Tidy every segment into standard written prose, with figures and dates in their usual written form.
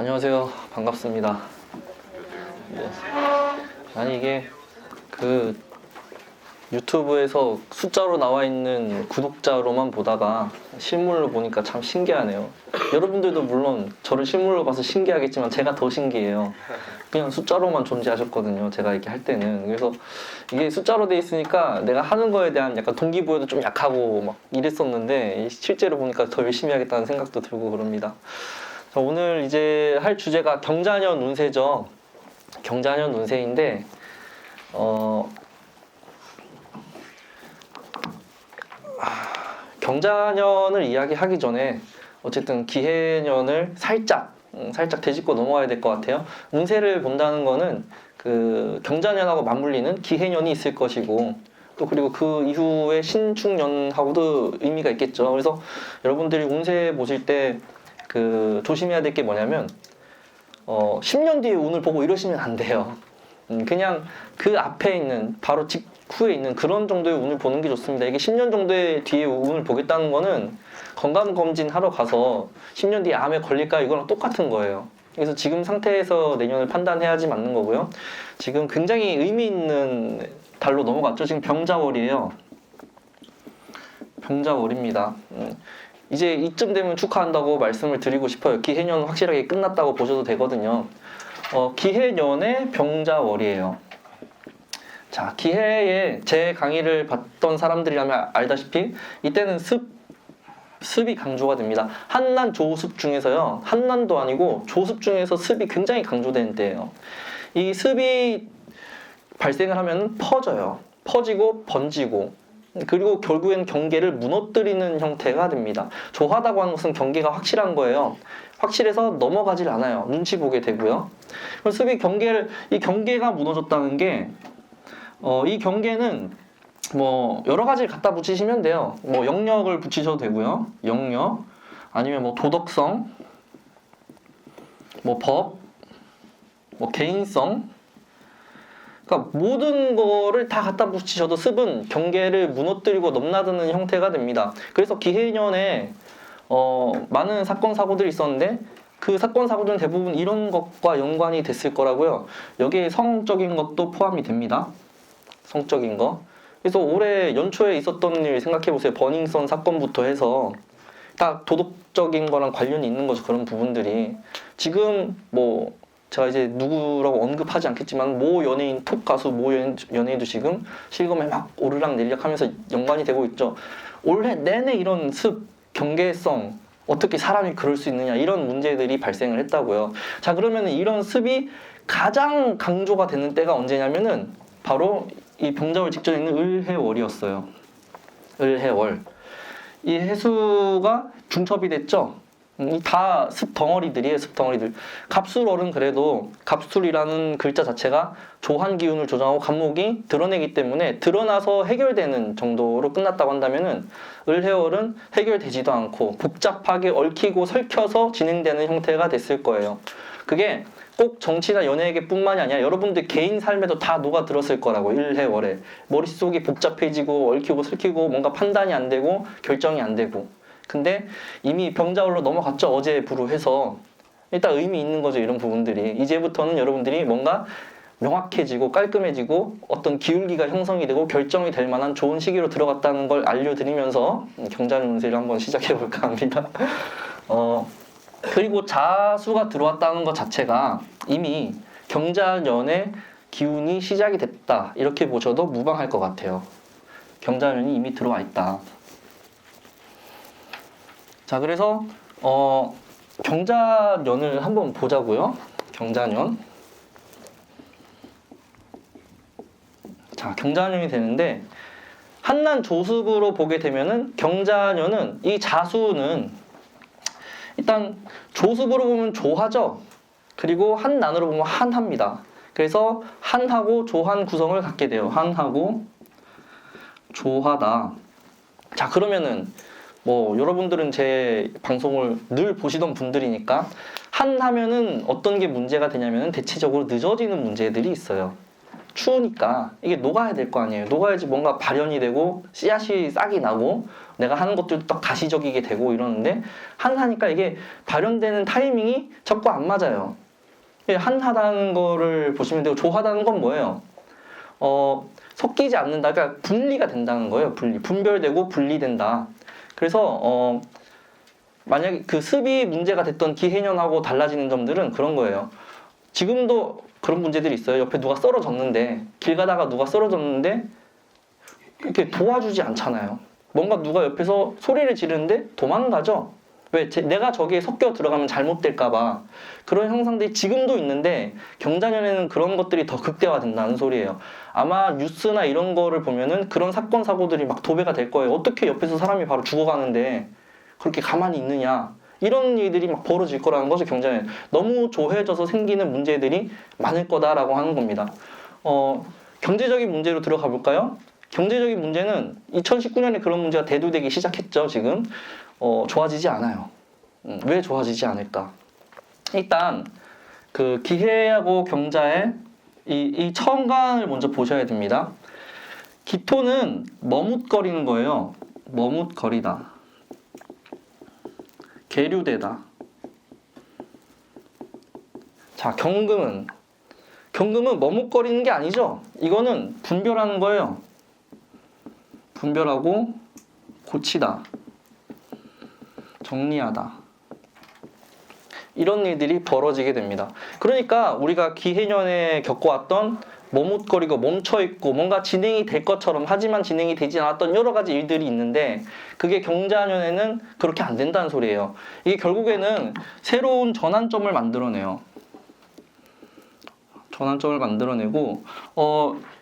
안녕하세요. 반갑습니다. 네. 아니 이게 그 유튜브에서 숫자로 나와 있는 구독자로만 보다가 실물로 보니까 참 신기하네요. 여러분들도 물론 저를 실물로 봐서 신기하겠지만 제가 더 신기해요. 그냥 숫자로만 존재하셨거든요. 제가 이렇게 할 때는. 그래서 이게 숫자로 돼 있으니까 내가 하는 거에 대한 약간 동기부여도 좀 약하고 막 이랬었는데 실제로 보니까 더 열심히 하겠다는 생각도 들고 그럽니다. 자, 오늘 이제 할 주제가 경자년 운세죠. 경자년 운세인데 경자년을 이야기하기 전에 어쨌든 기해년을 살짝 되짚고 넘어가야 될 것 같아요. 운세를 본다는 거는 그 경자년하고 맞물리는 기해년이 있을 것이고 또 그리고 그 이후에 신축년하고도 의미가 있겠죠. 그래서 여러분들이 운세 보실 때 그 조심해야 될 게 뭐냐면 10년 뒤에 운을 보고 이러시면 안 돼요. 그냥 그 앞에 있는 바로 직후에 있는 그런 정도의 운을 보는 게 좋습니다. 이게 10년 정도의 뒤에 운을 보겠다는 거는 건강검진 하러 가서 10년 뒤에 암에 걸릴까 이거랑 똑같은 거예요. 그래서 지금 상태에서 내년을 판단해야지 맞는 거고요. 지금 굉장히 의미 있는 달로 넘어갔죠. 지금 병자월이에요. 병자월입니다. 이제 이쯤 되면 축하한다고 말씀을 드리고 싶어요. 기해년 확실하게 끝났다고 보셔도 되거든요. 기해년의 병자월이에요. 자, 기해에 제 강의를 봤던 사람들이라면 알다시피 이때는 습이 강조가 됩니다. 한난 조습 중에서요. 한난도 아니고 조습 중에서 습이 굉장히 강조되는 때예요. 이 습이 발생을 하면 퍼져요. 퍼지고 번지고 그리고 결국엔 경계를 무너뜨리는 형태가 됩니다. 조하다고 하는 것은 경계가 확실한 거예요. 확실해서 넘어가질 않아요. 눈치 보게 되고요. 그래서 이 경계가 무너졌다는 게 이 경계는 뭐 여러 가지를 갖다 붙이시면 돼요. 뭐 영역을 붙이셔도 되고요. 영역 아니면 뭐 도덕성, 뭐 법, 뭐 개인성. 그러니까 모든 거를 다 갖다 붙이셔도 습은 경계를 무너뜨리고 넘나드는 형태가 됩니다. 그래서 기해년에 많은 사건 사고들이 있었는데 그 사건 사고들은 대부분 이런 것과 연관이 됐을 거라고요. 여기에 성적인 것도 포함이 됩니다. 성적인 거. 그래서 올해 연초에 있었던 일 생각해 보세요. 버닝썬 사건부터 해서 다 도덕적인 거랑 관련이 있는 거죠. 그런 부분들이. 지금 뭐 제가 이제 누구라고 언급하지 않겠지만 모 연예인 톱 가수 모 연예인도 지금 실검에 막 오르락 내리락 하면서 연관이 되고 있죠. 올해 내내 이런 습, 경계성 어떻게 사람이 그럴 수 있느냐 이런 문제들이 발생을 했다고요. 자, 그러면 이런 습이 가장 강조가 되는 때가 언제냐면은 바로 이 병자월 직전에 있는 을해월이었어요. 을해월. 이 해수가 중첩이 됐죠. 다 습 덩어리들이에요. 습 덩어리들. 갑술월은 그래도 갑술이라는 글자 자체가 조한 기운을 조정하고 갑목이 드러내기 때문에 드러나서 해결되는 정도로 끝났다고 한다면은 을해월은 해결되지도 않고 복잡하게 얽히고 설켜서 진행되는 형태가 됐을 거예요. 그게 꼭 정치나 연예계뿐만이 아니라 여러분들 개인 삶에도 다 녹아들었을 거라고. 을해월에 머릿속이 복잡해지고 얽히고 설키고 뭔가 판단이 안 되고 결정이 안 되고. 근데 이미 병자월로 넘어갔죠. 어제부로 해서 일단 의미 있는 거죠. 이런 부분들이 이제부터는 여러분들이 뭔가 명확해지고 깔끔해지고 어떤 기울기가 형성이 되고 결정이 될 만한 좋은 시기로 들어갔다는 걸 알려드리면서 경자년 운세를 한번 시작해 볼까 합니다. 그리고 자수가 들어왔다는 것 자체가 이미 경자년의 기운이 시작이 됐다 이렇게 보셔도 무방할 것 같아요. 경자년이 이미 들어와 있다. 자, 그래서 경자년을 한번 보자고요. 경자년. 자, 경자년이 되는데 한난 조습으로 보게 되면은 경자년은 이 자수는 일단 조습으로 보면 조하죠. 그리고 한난으로 보면 한합니다. 그래서 한하고 조한 구성을 갖게 돼요. 한하고 조하다. 자, 그러면은 뭐 여러분들은 제 방송을 늘 보시던 분들이니까 한 하면은 어떤 게 문제가 되냐면은 대체적으로 늦어지는 문제들이 있어요. 추우니까 이게 녹아야 될 거 아니에요. 녹아야지 뭔가 발현이 되고 씨앗이 싹이 나고 내가 하는 것들도 딱 가시적이게 되고 이러는데 한하니까 이게 발현되는 타이밍이 자꾸 안 맞아요. 한하다는 거를 보시면 되고 조하다는 건 뭐예요? 섞이지 않는다. 그러니까 분리가 된다는 거예요. 분별되고 분리된다. 그래서 만약에 그 습이 문제가 됐던 기해년하고 달라지는 점들은 그런 거예요. 지금도 그런 문제들이 있어요. 옆에 누가 쓰러졌는데 길 가다가 누가 쓰러졌는데 이렇게 도와주지 않잖아요. 뭔가 누가 옆에서 소리를 지르는데 도망가죠. 왜? 내가 저기에 섞여 들어가면 잘못될까봐. 그런 형상들이 지금도 있는데 경자년에는 그런 것들이 더 극대화된다는 소리예요. 아마 뉴스나 이런 거를 보면은 그런 사건 사고들이 막 도배가 될 거예요. 어떻게 옆에서 사람이 바로 죽어가는데 그렇게 가만히 있느냐. 이런 일들이 막 벌어질 거라는 거죠. 경자년. 너무 조해져서 생기는 문제들이 많을 거다라고 하는 겁니다. 경제적인 문제로 들어가 볼까요? 경제적인 문제는 2019년에 그런 문제가 대두되기 시작했죠. 지금 좋아지지 않아요. 왜 좋아지지 않을까? 일단 그 기해하고 경자의 이 처음관을 먼저 보셔야 됩니다. 기토는 머뭇거리는 거예요. 머뭇거리다. 계류되다. 자, 경금은 머뭇거리는 게 아니죠. 이거는 분별하는 거예요. 분별하고 고치다. 정리하다. 이런 일들이 벌어지게 됩니다. 그러니까 우리가 기해년에 겪어왔던 머뭇거리고 멈춰있고 뭔가 진행이 될 것처럼 하지만 진행이 되지 않았던 여러 가지 일들이 있는데 그게 경자년에는 그렇게 안 된다는 소리예요. 이게 결국에는 새로운 전환점을 만들어내요. 전환점을 만들어내고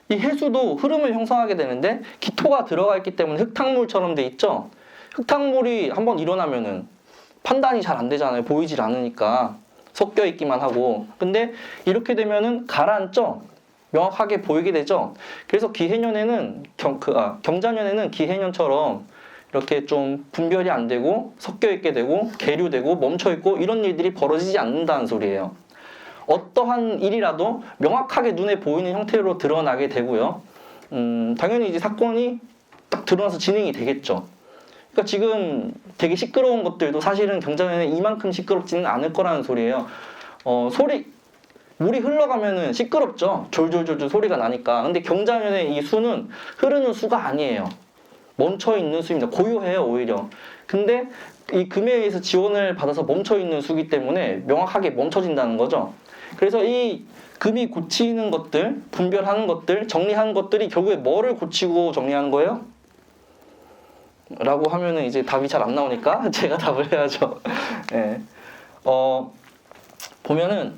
이 해수도 흐름을 형성하게 되는데 기토가 들어가 있기 때문에 흙탕물처럼 돼 있죠. 흙탕물이 한번 일어나면은 판단이 잘 안 되잖아요. 보이질 않으니까 섞여 있기만 하고. 근데 이렇게 되면은 가라앉죠. 명확하게 보이게 되죠. 그래서 기해년에는 경자년에는 기해년처럼 이렇게 좀 분별이 안 되고 섞여 있게 되고 계류되고 멈춰 있고 이런 일들이 벌어지지 않는다는 소리예요. 어떠한 일이라도 명확하게 눈에 보이는 형태로 드러나게 되고요. 당연히 이제 사건이 딱 드러나서 진행이 되겠죠. 그러니까 지금 되게 시끄러운 것들도 사실은 경자년에 이만큼 시끄럽지는 않을 거라는 소리예요. 물이 흘러가면은 시끄럽죠. 졸졸졸졸 소리가 나니까. 근데 경자년의 이 수는 흐르는 수가 아니에요. 멈춰 있는 수입니다. 고요해요, 오히려. 근데 이 금에 의해서 지원을 받아서 멈춰 있는 수기 때문에 명확하게 멈춰진다는 거죠. 그래서 이 금이 고치는 것들, 분별하는 것들, 정리하는 것들이 결국에 뭐를 고치고 정리하는 거예요? 라고 하면은 이제 답이 잘 안 나오니까 제가 답을 해야죠. 네. 보면은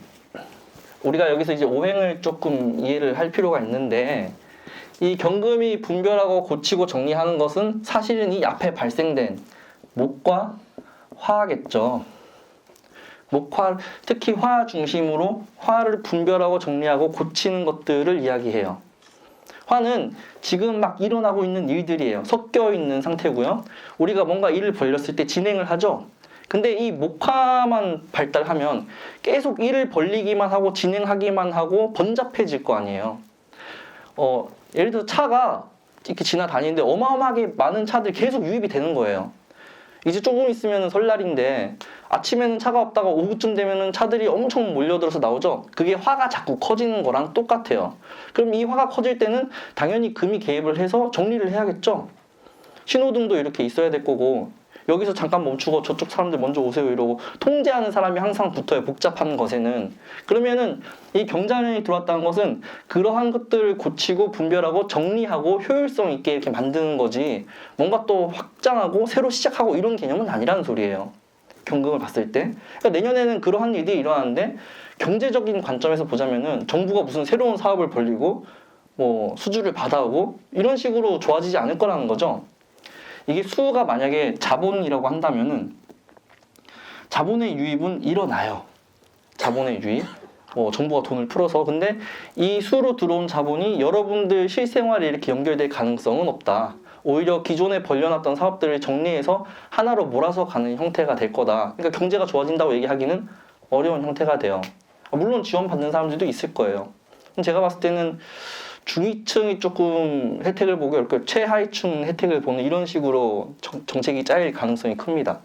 우리가 여기서 이제 오행을 조금 이해를 할 필요가 있는데 이 경금이 분별하고 고치고 정리하는 것은 사실은 이 앞에 발생된 목과 화겠죠. 목화, 특히 화 중심으로 화를 분별하고 정리하고 고치는 것들을 이야기해요. 화는 지금 막 일어나고 있는 일들이에요. 섞여 있는 상태고요. 우리가 뭔가 일을 벌렸을 때 진행을 하죠. 근데 이 목화만 발달하면 계속 일을 벌리기만 하고 진행하기만 하고 번잡해질 거 아니에요. 예를 들어 차가 이렇게 지나다니는데 어마어마하게 많은 차들이 계속 유입이 되는 거예요. 이제 조금 있으면 설날인데 아침에는 차가 없다가 오후쯤 되면은 차들이 엄청 몰려들어서 나오죠. 그게 화가 자꾸 커지는 거랑 똑같아요. 그럼 이 화가 커질 때는 당연히 금이 개입을 해서 정리를 해야겠죠. 신호등도 이렇게 있어야 될 거고 여기서 잠깐 멈추고 저쪽 사람들 먼저 오세요 이러고 통제하는 사람이 항상 붙어요. 복잡한 것에는. 그러면은 이 경자년이 들어왔다는 것은 그러한 것들을 고치고 분별하고 정리하고 효율성 있게 이렇게 만드는 거지 뭔가 또 확장하고 새로 시작하고 이런 개념은 아니라는 소리예요. 경금을 봤을 때. 그러니까 내년에는 그러한 일이 일어나는데 경제적인 관점에서 보자면은 정부가 무슨 새로운 사업을 벌리고 뭐 수주를 받아오고 이런 식으로 좋아지지 않을 거라는 거죠. 이게 수가 만약에 자본이라고 한다면은 자본의 유입은 일어나요. 자본의 유입. 정부가 돈을 풀어서. 근데 이 수로 들어온 자본이 여러분들 실생활에 이렇게 연결될 가능성은 없다. 오히려 기존에 벌려놨던 사업들을 정리해서 하나로 몰아서 가는 형태가 될 거다. 그러니까 경제가 좋아진다고 얘기하기는 어려운 형태가 돼요. 물론 지원받는 사람들도 있을 거예요. 제가 봤을 때는 중위층이 조금 혜택을 보고 이렇게 최하위층 혜택을 보는 이런 식으로 정책이 짜일 가능성이 큽니다.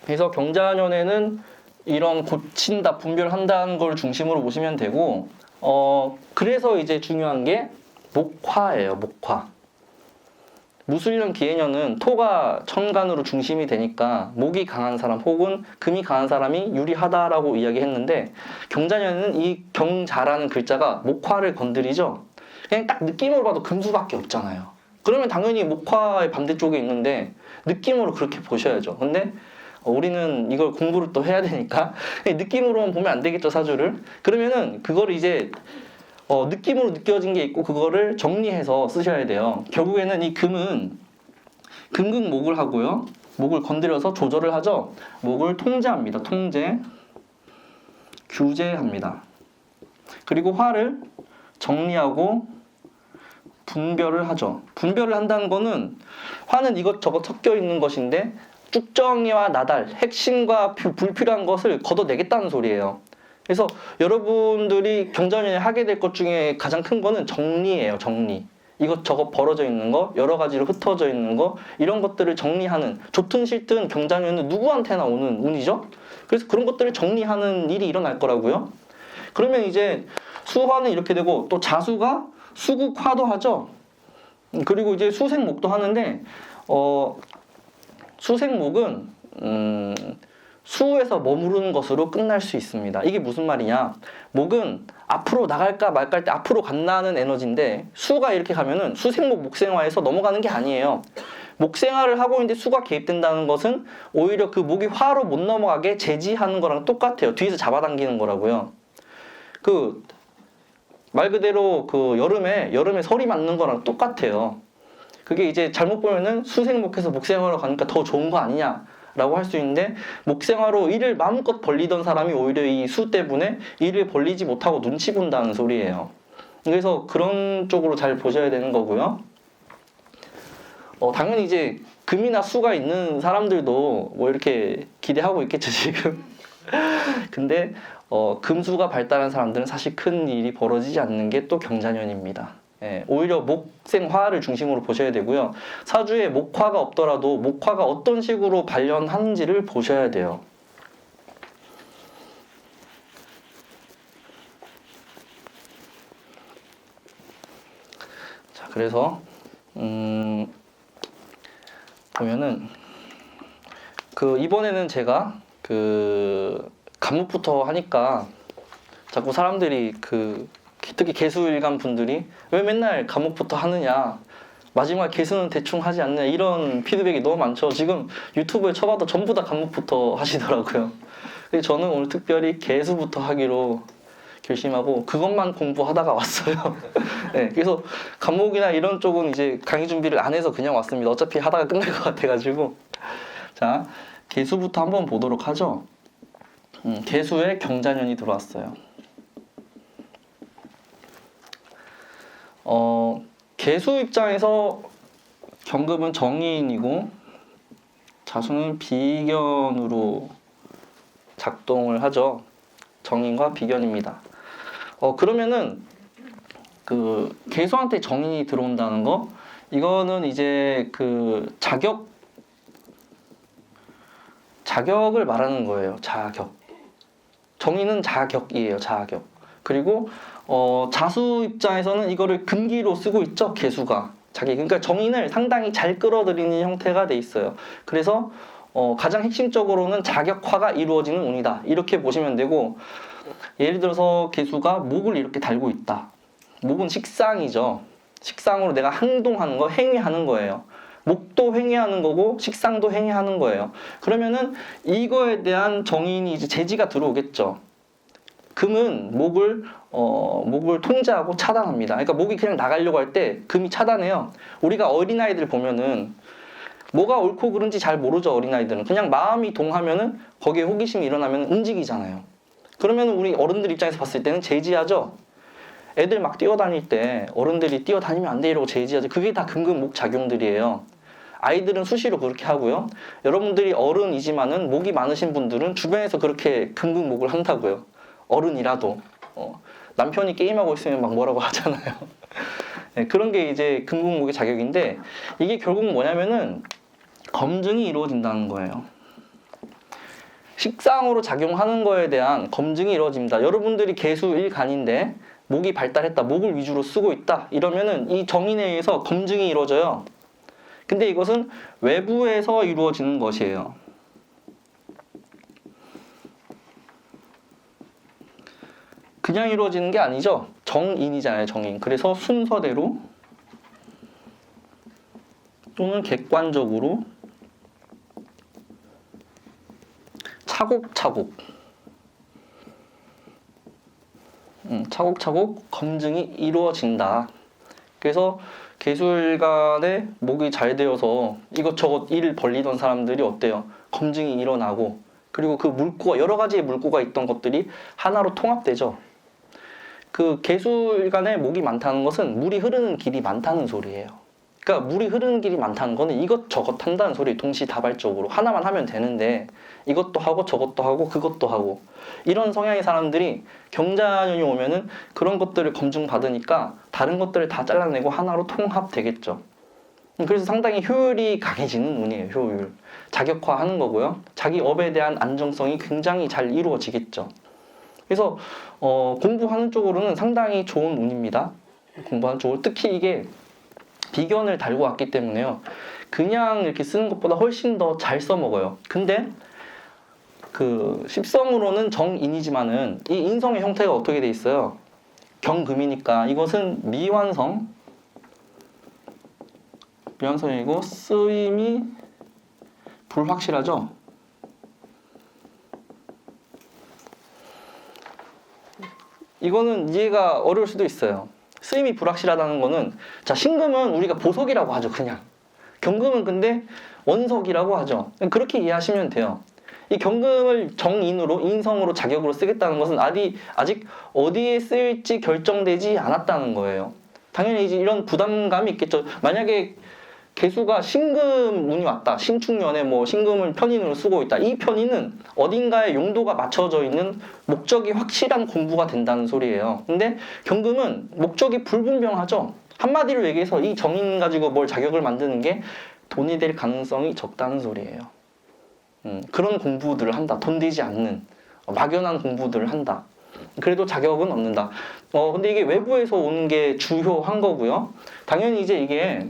그래서 경자년에는 이런 고친다, 분별한다는 걸 중심으로 보시면 되고, 그래서 이제 중요한 게 목화예요, 목화. 무술년 기해년은 토가 천간으로 중심이 되니까 목이 강한 사람 혹은 금이 강한 사람이 유리하다라고 이야기했는데, 경자년에는 이 경자라는 글자가 목화를 건드리죠. 그냥 딱 느낌으로 봐도 금수밖에 없잖아요. 그러면 당연히 목화의 반대쪽에 있는데 느낌으로 그렇게 보셔야죠. 근데 우리는 이걸 공부를 또 해야 되니까 느낌으로만 보면 안 되겠죠, 사주를. 그러면은 그거를 이제 느낌으로 느껴진 게 있고 그거를 정리해서 쓰셔야 돼요. 결국에는 이 금은 금극목을 하고요. 목을 건드려서 조절을 하죠. 목을 통제합니다. 통제, 규제합니다. 그리고 화를 정리하고 분별을 하죠. 분별을 한다는 거는 화는 이것저것 섞여 있는 것인데 쭉정이와 나달, 핵심과 불필요한 것을 걷어내겠다는 소리예요. 그래서 여러분들이 경자년에 하게 될 것 중에 가장 큰 거는 정리예요. 정리. 이것저것 벌어져 있는 거, 여러 가지로 흩어져 있는 거, 이런 것들을 정리하는, 좋든 싫든 경자년은 누구한테나 오는 운이죠. 그래서 그런 것들을 정리하는 일이 일어날 거라고요. 그러면 이제 수화는 이렇게 되고, 또 자수가 수국화도 하죠. 그리고 이제 수생목도 하는데 수생목은 수에서 머무르는 것으로 끝날 수 있습니다. 이게 무슨 말이냐? 목은 앞으로 나갈까 말까 할 때 앞으로 간다는 에너지인데, 수가 이렇게 가면은 수생목 목생화에서 넘어가는 게 아니에요. 목생화를 하고 있는데 수가 개입된다는 것은 오히려 그 목이 화로 못 넘어가게 제지하는 거랑 똑같아요. 뒤에서 잡아당기는 거라고요. 말 그대로 여름에 설이 맞는 거랑 똑같아요. 그게 이제 잘못 보면은 수생목해서 목생화로 가니까 더 좋은 거 아니냐라고 할 수 있는데, 목생화로 일을 마음껏 벌리던 사람이 오히려 이 수 때문에 일을 벌리지 못하고 눈치 본다는 소리예요. 그래서 그런 쪽으로 잘 보셔야 되는 거고요. 당연히 이제 금이나 수가 있는 사람들도 뭐 이렇게 기대하고 있겠죠, 지금. 근데 금수가 발달한 사람들은 사실 큰 일이 벌어지지 않는 게 또 경자년입니다. 예, 오히려 목생화를 중심으로 보셔야 되고요. 사주에 목화가 없더라도 목화가 어떤 식으로 발현하는지를 보셔야 돼요. 자, 그래서 보면은 이번에는 제가 간목부터 하니까 자꾸 사람들이 특히 개수일간 분들이 왜 맨날 간목부터 하느냐, 마지막 개수는 대충 하지 않느냐, 이런 피드백이 너무 많죠. 지금 유튜브에 쳐봐도 전부 다 간목부터 하시더라고요. 그래서 저는 오늘 특별히 개수부터 하기로 결심하고 그것만 공부하다가 왔어요. 네, 그래서 간목이나 이런 쪽은 이제 강의 준비를 안 해서 그냥 왔습니다. 어차피 하다가 끝날 것 같아가지고. 자, 개수부터 한번 보도록 하죠. 개수에 경자년이 들어왔어요. 개수 입장에서 경금은 정인이고 자수는 비견으로 작동을 하죠. 정인과 비견입니다. 그러면은 개수한테 정인이 들어온다는 거, 이거는 이제 자격을 말하는 거예요. 자격. 정인은 자격이에요. 자격. 그리고 자수 입장에서는 이거를 금기로 쓰고 있죠. 개수가. 그러니까 정인을 상당히 잘 끌어들이는 형태가 돼 있어요. 그래서 가장 핵심적으로는 자격화가 이루어지는 운이다. 이렇게 보시면 되고, 예를 들어서 개수가 목을 이렇게 달고 있다. 목은 식상이죠. 식상으로 내가 행동하는 거, 행위하는 거예요. 목도 행위하는 거고 식상도 행위하는 거예요. 그러면은 이거에 대한 정인이 이제 제지가 들어오겠죠. 금은 목을 통제하고 차단합니다. 그러니까 목이 그냥 나가려고 할 때 금이 차단해요. 우리가 어린아이들 보면은 뭐가 옳고 그른지 잘 모르죠. 어린아이들은 그냥 마음이 동하면은 거기에 호기심이 일어나면 움직이잖아요. 그러면 우리 어른들 입장에서 봤을 때는 제지하죠. 애들 막 뛰어다닐 때 어른들이 뛰어다니면 안 돼 이러고 제지하죠. 그게 다 금금목 작용들이에요. 아이들은 수시로 그렇게 하고요. 여러분들이 어른이지만은 목이 많으신 분들은 주변에서 그렇게 금금목을 한다고요. 어른이라도 남편이 게임하고 있으면 막 뭐라고 하잖아요. 네, 그런 게 이제 금국목의 자격인데 이게 결국 뭐냐면은 검증이 이루어진다는 거예요. 식상으로 작용하는 거에 대한 검증이 이루어집니다. 여러분들이 개수 1간인데 목이 발달했다, 목을 위주로 쓰고 있다 이러면은 이 정인에 의해서 검증이 이루어져요. 근데 이것은 외부에서 이루어지는 것이에요. 그냥 이루어지는 게 아니죠. 정인이잖아요, 정인. 그래서 순서대로 또는 객관적으로 차곡차곡 차곡차곡 검증이 이루어진다. 그래서 개수일간에 목이 잘 되어서 이것저것 일 벌리던 사람들이 어때요? 검증이 일어나고 그리고 그 물꼬가 여러 가지의 물꼬가 있던 것들이 하나로 통합되죠. 그 개수일간에 목이 많다는 것은 물이 흐르는 길이 많다는 소리예요. 그러니까 물이 흐르는 길이 많다는 거는 이것저것 한다는 소리, 동시다발적으로 하나만 하면 되는데 이것도 하고 저것도 하고 그것도 하고 이런 성향의 사람들이 경자년이 오면은 그런 것들을 검증받으니까 다른 것들을 다 잘라내고 하나로 통합되겠죠. 그래서 상당히 효율이 강해지는 운이에요. 효율. 자격화하는 거고요. 자기 업에 대한 안정성이 굉장히 잘 이루어지겠죠. 그래서 공부하는 쪽으로는 상당히 좋은 운입니다. 공부하는 쪽으로 특히 이게 비견을 달고 왔기 때문에요. 그냥 이렇게 쓰는 것보다 훨씬 더 잘 써먹어요. 근데 그 십성으로는 정인이지만은 이 인성의 형태가 어떻게 돼 있어요? 경금이니까 이것은 미완성이고 쓰임이 불확실하죠. 이거는 이해가 어려울 수도 있어요. 쓰임이 불확실하다는 거는 자 신금은 우리가 보석이라고 하죠. 그냥 경금은 근데 원석이라고 하죠. 그렇게 이해하시면 돼요. 이 경금을 정인으로 인성으로 자격으로 쓰겠다는 것은 아직 어디에 쓰일지 결정되지 않았다는 거예요. 당연히 이제 이런 부담감이 있겠죠. 만약에 개수가 신금 운이 왔다. 신축년에 뭐 신금을 편인으로 쓰고 있다. 이 편인은 어딘가에 용도가 맞춰져 있는 목적이 확실한 공부가 된다는 소리예요. 근데 경금은 목적이 불분명하죠. 한마디로 얘기해서 이 정인 가지고 뭘 자격을 만드는 게 돈이 될 가능성이 적다는 소리예요. 그런 공부들을 한다. 돈 되지 않는 막연한 공부들을 한다. 그래도 자격은 얻는다. 근데 이게 외부에서 오는 게 주요한 거고요. 당연히 이제 이게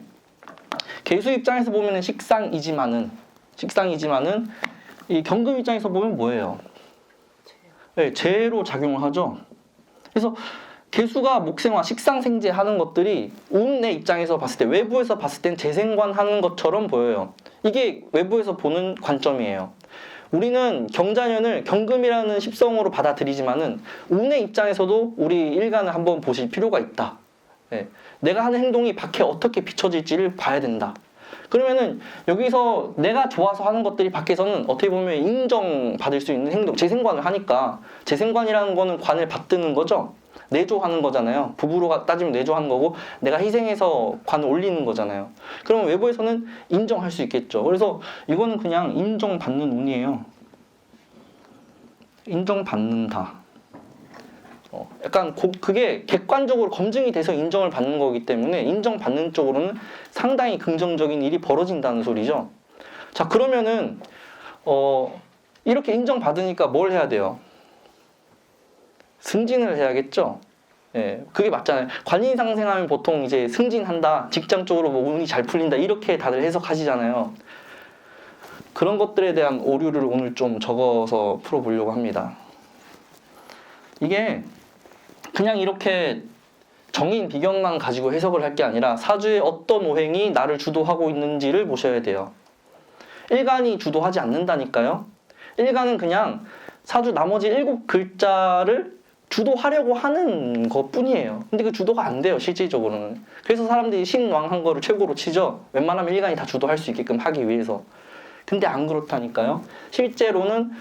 개수 입장에서 보면은 식상이지만은 이 경금 입장에서 보면 뭐예요? 네, 재로 작용을 하죠. 그래서 개수가 목생화, 식상생재 하는 것들이 운의 입장에서 봤을 때 외부에서 봤을 땐 재생관 하는 것처럼 보여요. 이게 외부에서 보는 관점이에요. 우리는 경자년을 경금이라는 십성으로 받아들이지만은 운의 입장에서도 우리 일간을 한번 보실 필요가 있다. 네. 내가 하는 행동이 밖에 어떻게 비춰질지를 봐야 된다. 그러면은 여기서 내가 좋아서 하는 것들이 밖에서는 어떻게 보면 인정받을 수 있는 행동, 재생관을 하니까 재생관이라는 거는 관을 받드는 거죠. 내조하는 거잖아요. 부부로 따지면 내조하는 거고 내가 희생해서 관을 올리는 거잖아요. 그러면 외부에서는 인정할 수 있겠죠. 그래서 이거는 그냥 인정받는 운이에요. 인정받는다. 약간 그게 객관적으로 검증이 돼서 인정을 받는 거기 때문에 인정받는 쪽으로는 상당히 긍정적인 일이 벌어진다는 소리죠. 자, 그러면은 이렇게 인정받으니까 뭘 해야 돼요? 승진을 해야겠죠. 예, 그게 맞잖아요. 관인 상생하면 보통 이제 승진한다, 직장 쪽으로 뭐 운이 잘 풀린다 이렇게 다들 해석하시잖아요. 그런 것들에 대한 오류를 오늘 좀 적어서 풀어보려고 합니다. 이게 그냥 이렇게 정인 비견만 가지고 해석을 할 게 아니라 사주의 어떤 오행이 나를 주도하고 있는지를 보셔야 돼요. 일간이 주도하지 않는다니까요. 일간은 그냥 사주 나머지 7글자를 주도하려고 하는 것 뿐이에요. 근데 그 주도가 안 돼요, 실질적으로는. 그래서 사람들이 신왕한 거를 최고로 치죠. 웬만하면 일간이 다 주도할 수 있게끔 하기 위해서. 근데 안 그렇다니까요. 실제로는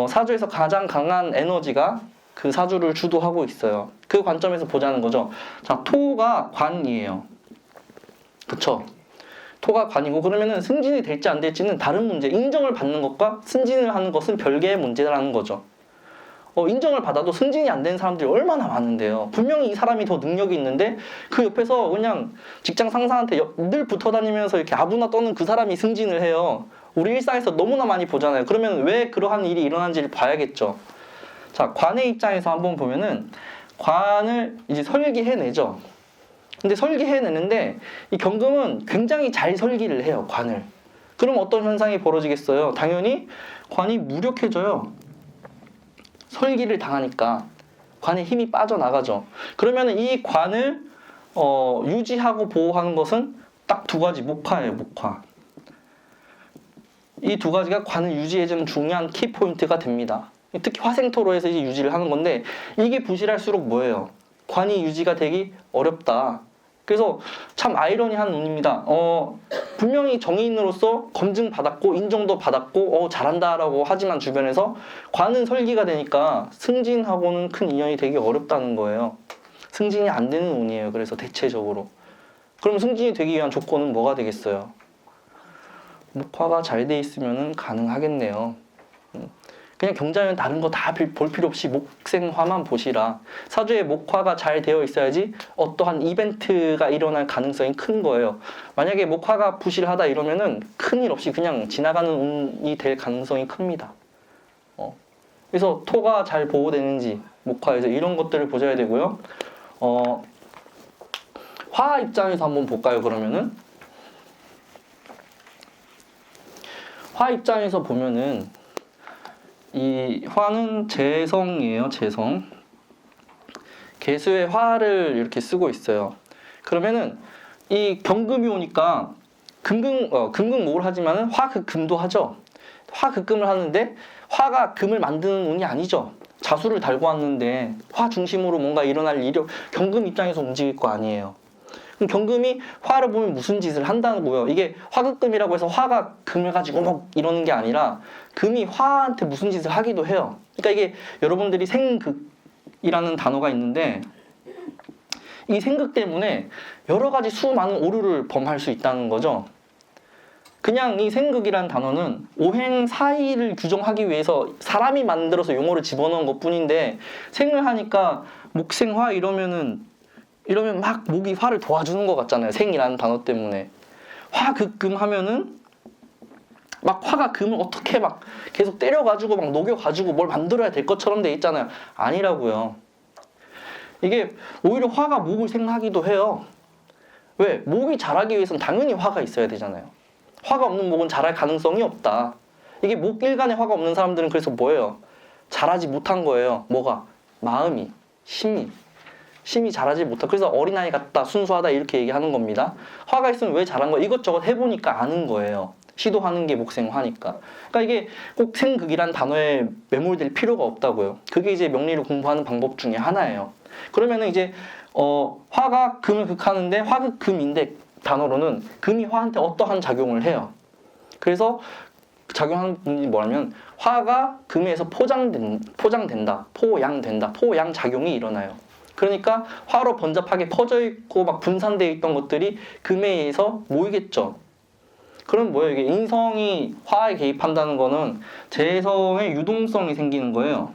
사주에서 가장 강한 에너지가 그 사주를 주도하고 있어요. 그 관점에서 보자는 거죠. 자, 토가 관이에요. 그쵸? 토가 관이고 그러면은 승진이 될지 안 될지는 다른 문제, 인정을 받는 것과 승진을 하는 것은 별개의 문제라는 거죠. 인정을 받아도 승진이 안 되는 사람들이 얼마나 많은데요. 분명히 이 사람이 더 능력이 있는데 그 옆에서 그냥 직장 상사한테 늘 붙어 다니면서 이렇게 아부나 떠는 그 사람이 승진을 해요. 우리 일상에서 너무나 많이 보잖아요. 그러면 왜 그러한 일이 일어난지를 봐야겠죠. 자, 관의 입장에서 한번 보면은 관을 이제 설계해내죠. 근데 설계해내는데 이 경금은 굉장히 잘 설계를 해요, 관을. 그럼 어떤 현상이 벌어지겠어요? 당연히 관이 무력해져요. 설기를 당하니까 관의 힘이 빠져나가죠. 그러면 이 관을 유지하고 보호하는 것은 딱 두 가지, 목화예요, 목화. 이 두 가지가 관을 유지해주는 중요한 키포인트가 됩니다. 특히 화생토로에서 이제 유지를 하는 건데 이게 부실할수록 뭐예요? 관이 유지가 되기 어렵다. 그래서 참 아이러니한 운입니다. 분명히 정의인으로서 검증받았고 인정도 받았고 잘한다라고 하지만 주변에서 관은 설기가 되니까 승진하고는 큰 인연이 되기 어렵다는 거예요. 승진이 안 되는 운이에요. 그래서 대체적으로. 그럼 승진이 되기 위한 조건은 뭐가 되겠어요? 목화가 잘 돼 있으면 가능하겠네요. 그냥 경자면 다른 거 다 볼 필요 없이 목생화만 보시라. 사주에 목화가 잘 되어 있어야지 어떠한 이벤트가 일어날 가능성이 큰 거예요. 만약에 목화가 부실하다 이러면은 큰일 없이 그냥 지나가는 운이 될 가능성이 큽니다. 그래서 토가 잘 보호되는지 목화에서 이런 것들을 보셔야 되고요. 화 입장에서 한번 볼까요, 그러면은? 화 입장에서 보면은 이 화는 재성이에요, 재성. 개수의 화를 이렇게 쓰고 있어요. 그러면은 이 경금이 오니까 금극목을 하지만은 화극금도 하죠. 화극금을 하는데 화가 금을 만드는 운이 아니죠. 자수를 달고 왔는데 화 중심으로 뭔가 일어날 일이 경금 입장에서 움직일 거 아니에요. 그럼 경금이 화를 보면 무슨 짓을 한다고요? 이게 화극금이라고 해서 화가 금을 가지고 막 이러는 게 아니라 금이 화한테 무슨 짓을 하기도 해요. 그러니까 이게 여러분들이 생극이라는 단어가 있는데 이 생극 때문에 여러 가지 수많은 오류를 범할 수 있다는 거죠. 그냥 이 생극이라는 단어는 오행사이를 규정하기 위해서 사람이 만들어서 용어를 집어넣은 것 뿐인데 생을 하니까 목생화 이러면 막 목이 화를 도와주는 것 같잖아요. 생이라는 단어 때문에. 화극금 하면은 막 화가 금을 어떻게 막 계속 때려가지고 막 녹여가지고 뭘 만들어야 될 것처럼 돼 있잖아요. 아니라고요. 이게 오히려 화가 목을 생하기도 해요. 왜? 목이 자라기 위해서는 당연히 화가 있어야 되잖아요. 화가 없는 목은 자랄 가능성이 없다. 이게 목 일간에 화가 없는 사람들은 그래서 뭐예요? 자라지 못한 거예요. 뭐가? 마음이, 심이 자라지 못하고 그래서 어린아이 같다, 순수하다 이렇게 얘기하는 겁니다. 화가 있으면 왜 자란 거야? 이것저것 해보니까 아는 거예요. 시도하는 게 목생화니까. 그러니까 이게 꼭 생극이란 단어에 매몰될 필요가 없다고요. 그게 이제 명리를 공부하는 방법 중에 하나예요. 그러면은 이제 화가 금을 극하는데 화극금인데 단어로는 금이 화한테 어떠한 작용을 해요. 그래서 작용하는 분이 뭐냐면 화가 금에서 포장된다, 포양된다, 포양작용이 일어나요. 그러니까 화로 번잡하게 퍼져 있고 막 분산되어 있던 것들이 금에 의해서 모이겠죠. 그럼 뭐예요? 이게 인성이 화에 개입한다는 거는 재성의 유동성이 생기는 거예요.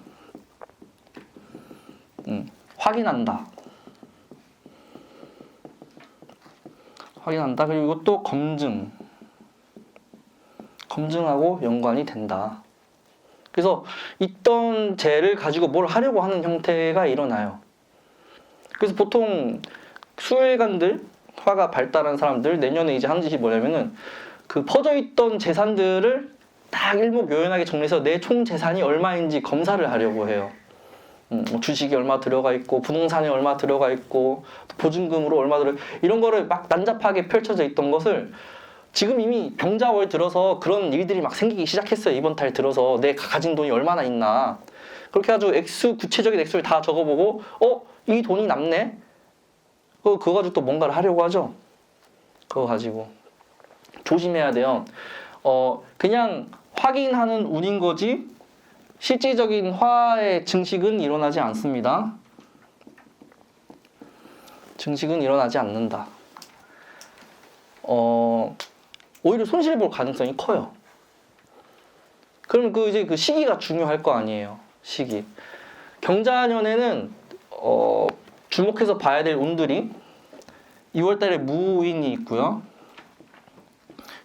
확인한다. 그리고 이것도 검증하고 연관이 된다. 그래서 있던 재를 가지고 뭘 하려고 하는 형태가 일어나요. 그래서 보통 수일간들, 화가 발달한 사람들 내년에 이제 하는 짓이 뭐냐면은 그 퍼져있던 재산들을 딱 일목요연하게 정리해서 내 총 재산이 얼마인지 검사를 하려고 해요. 뭐 주식이 얼마 들어가 있고 부동산에 얼마 들어가 있고 보증금으로 얼마 이런 거를 막 난잡하게 펼쳐져 있던 것을 지금 이미 병자월 들어서 그런 일들이 막 생기기 시작했어요. 이번 달 들어서 내 가진 돈이 얼마나 있나 그렇게 해가지고 구체적인 액수를 다 적어보고 이 돈이 남네? 그거 가지고 또 뭔가를 하려고 하죠. 그거 가지고 조심해야 돼요. 그냥 확인하는 운인 거지 실질적인 화의 증식은 일어나지 않습니다. 증식은 일어나지 않는다. 오히려 손실 볼 가능성이 커요. 그럼 이제 그 시기가 중요할 거 아니에요. 시기. 경자년에는 주목해서 봐야 될 운들이 2월달에 무인이 있고요.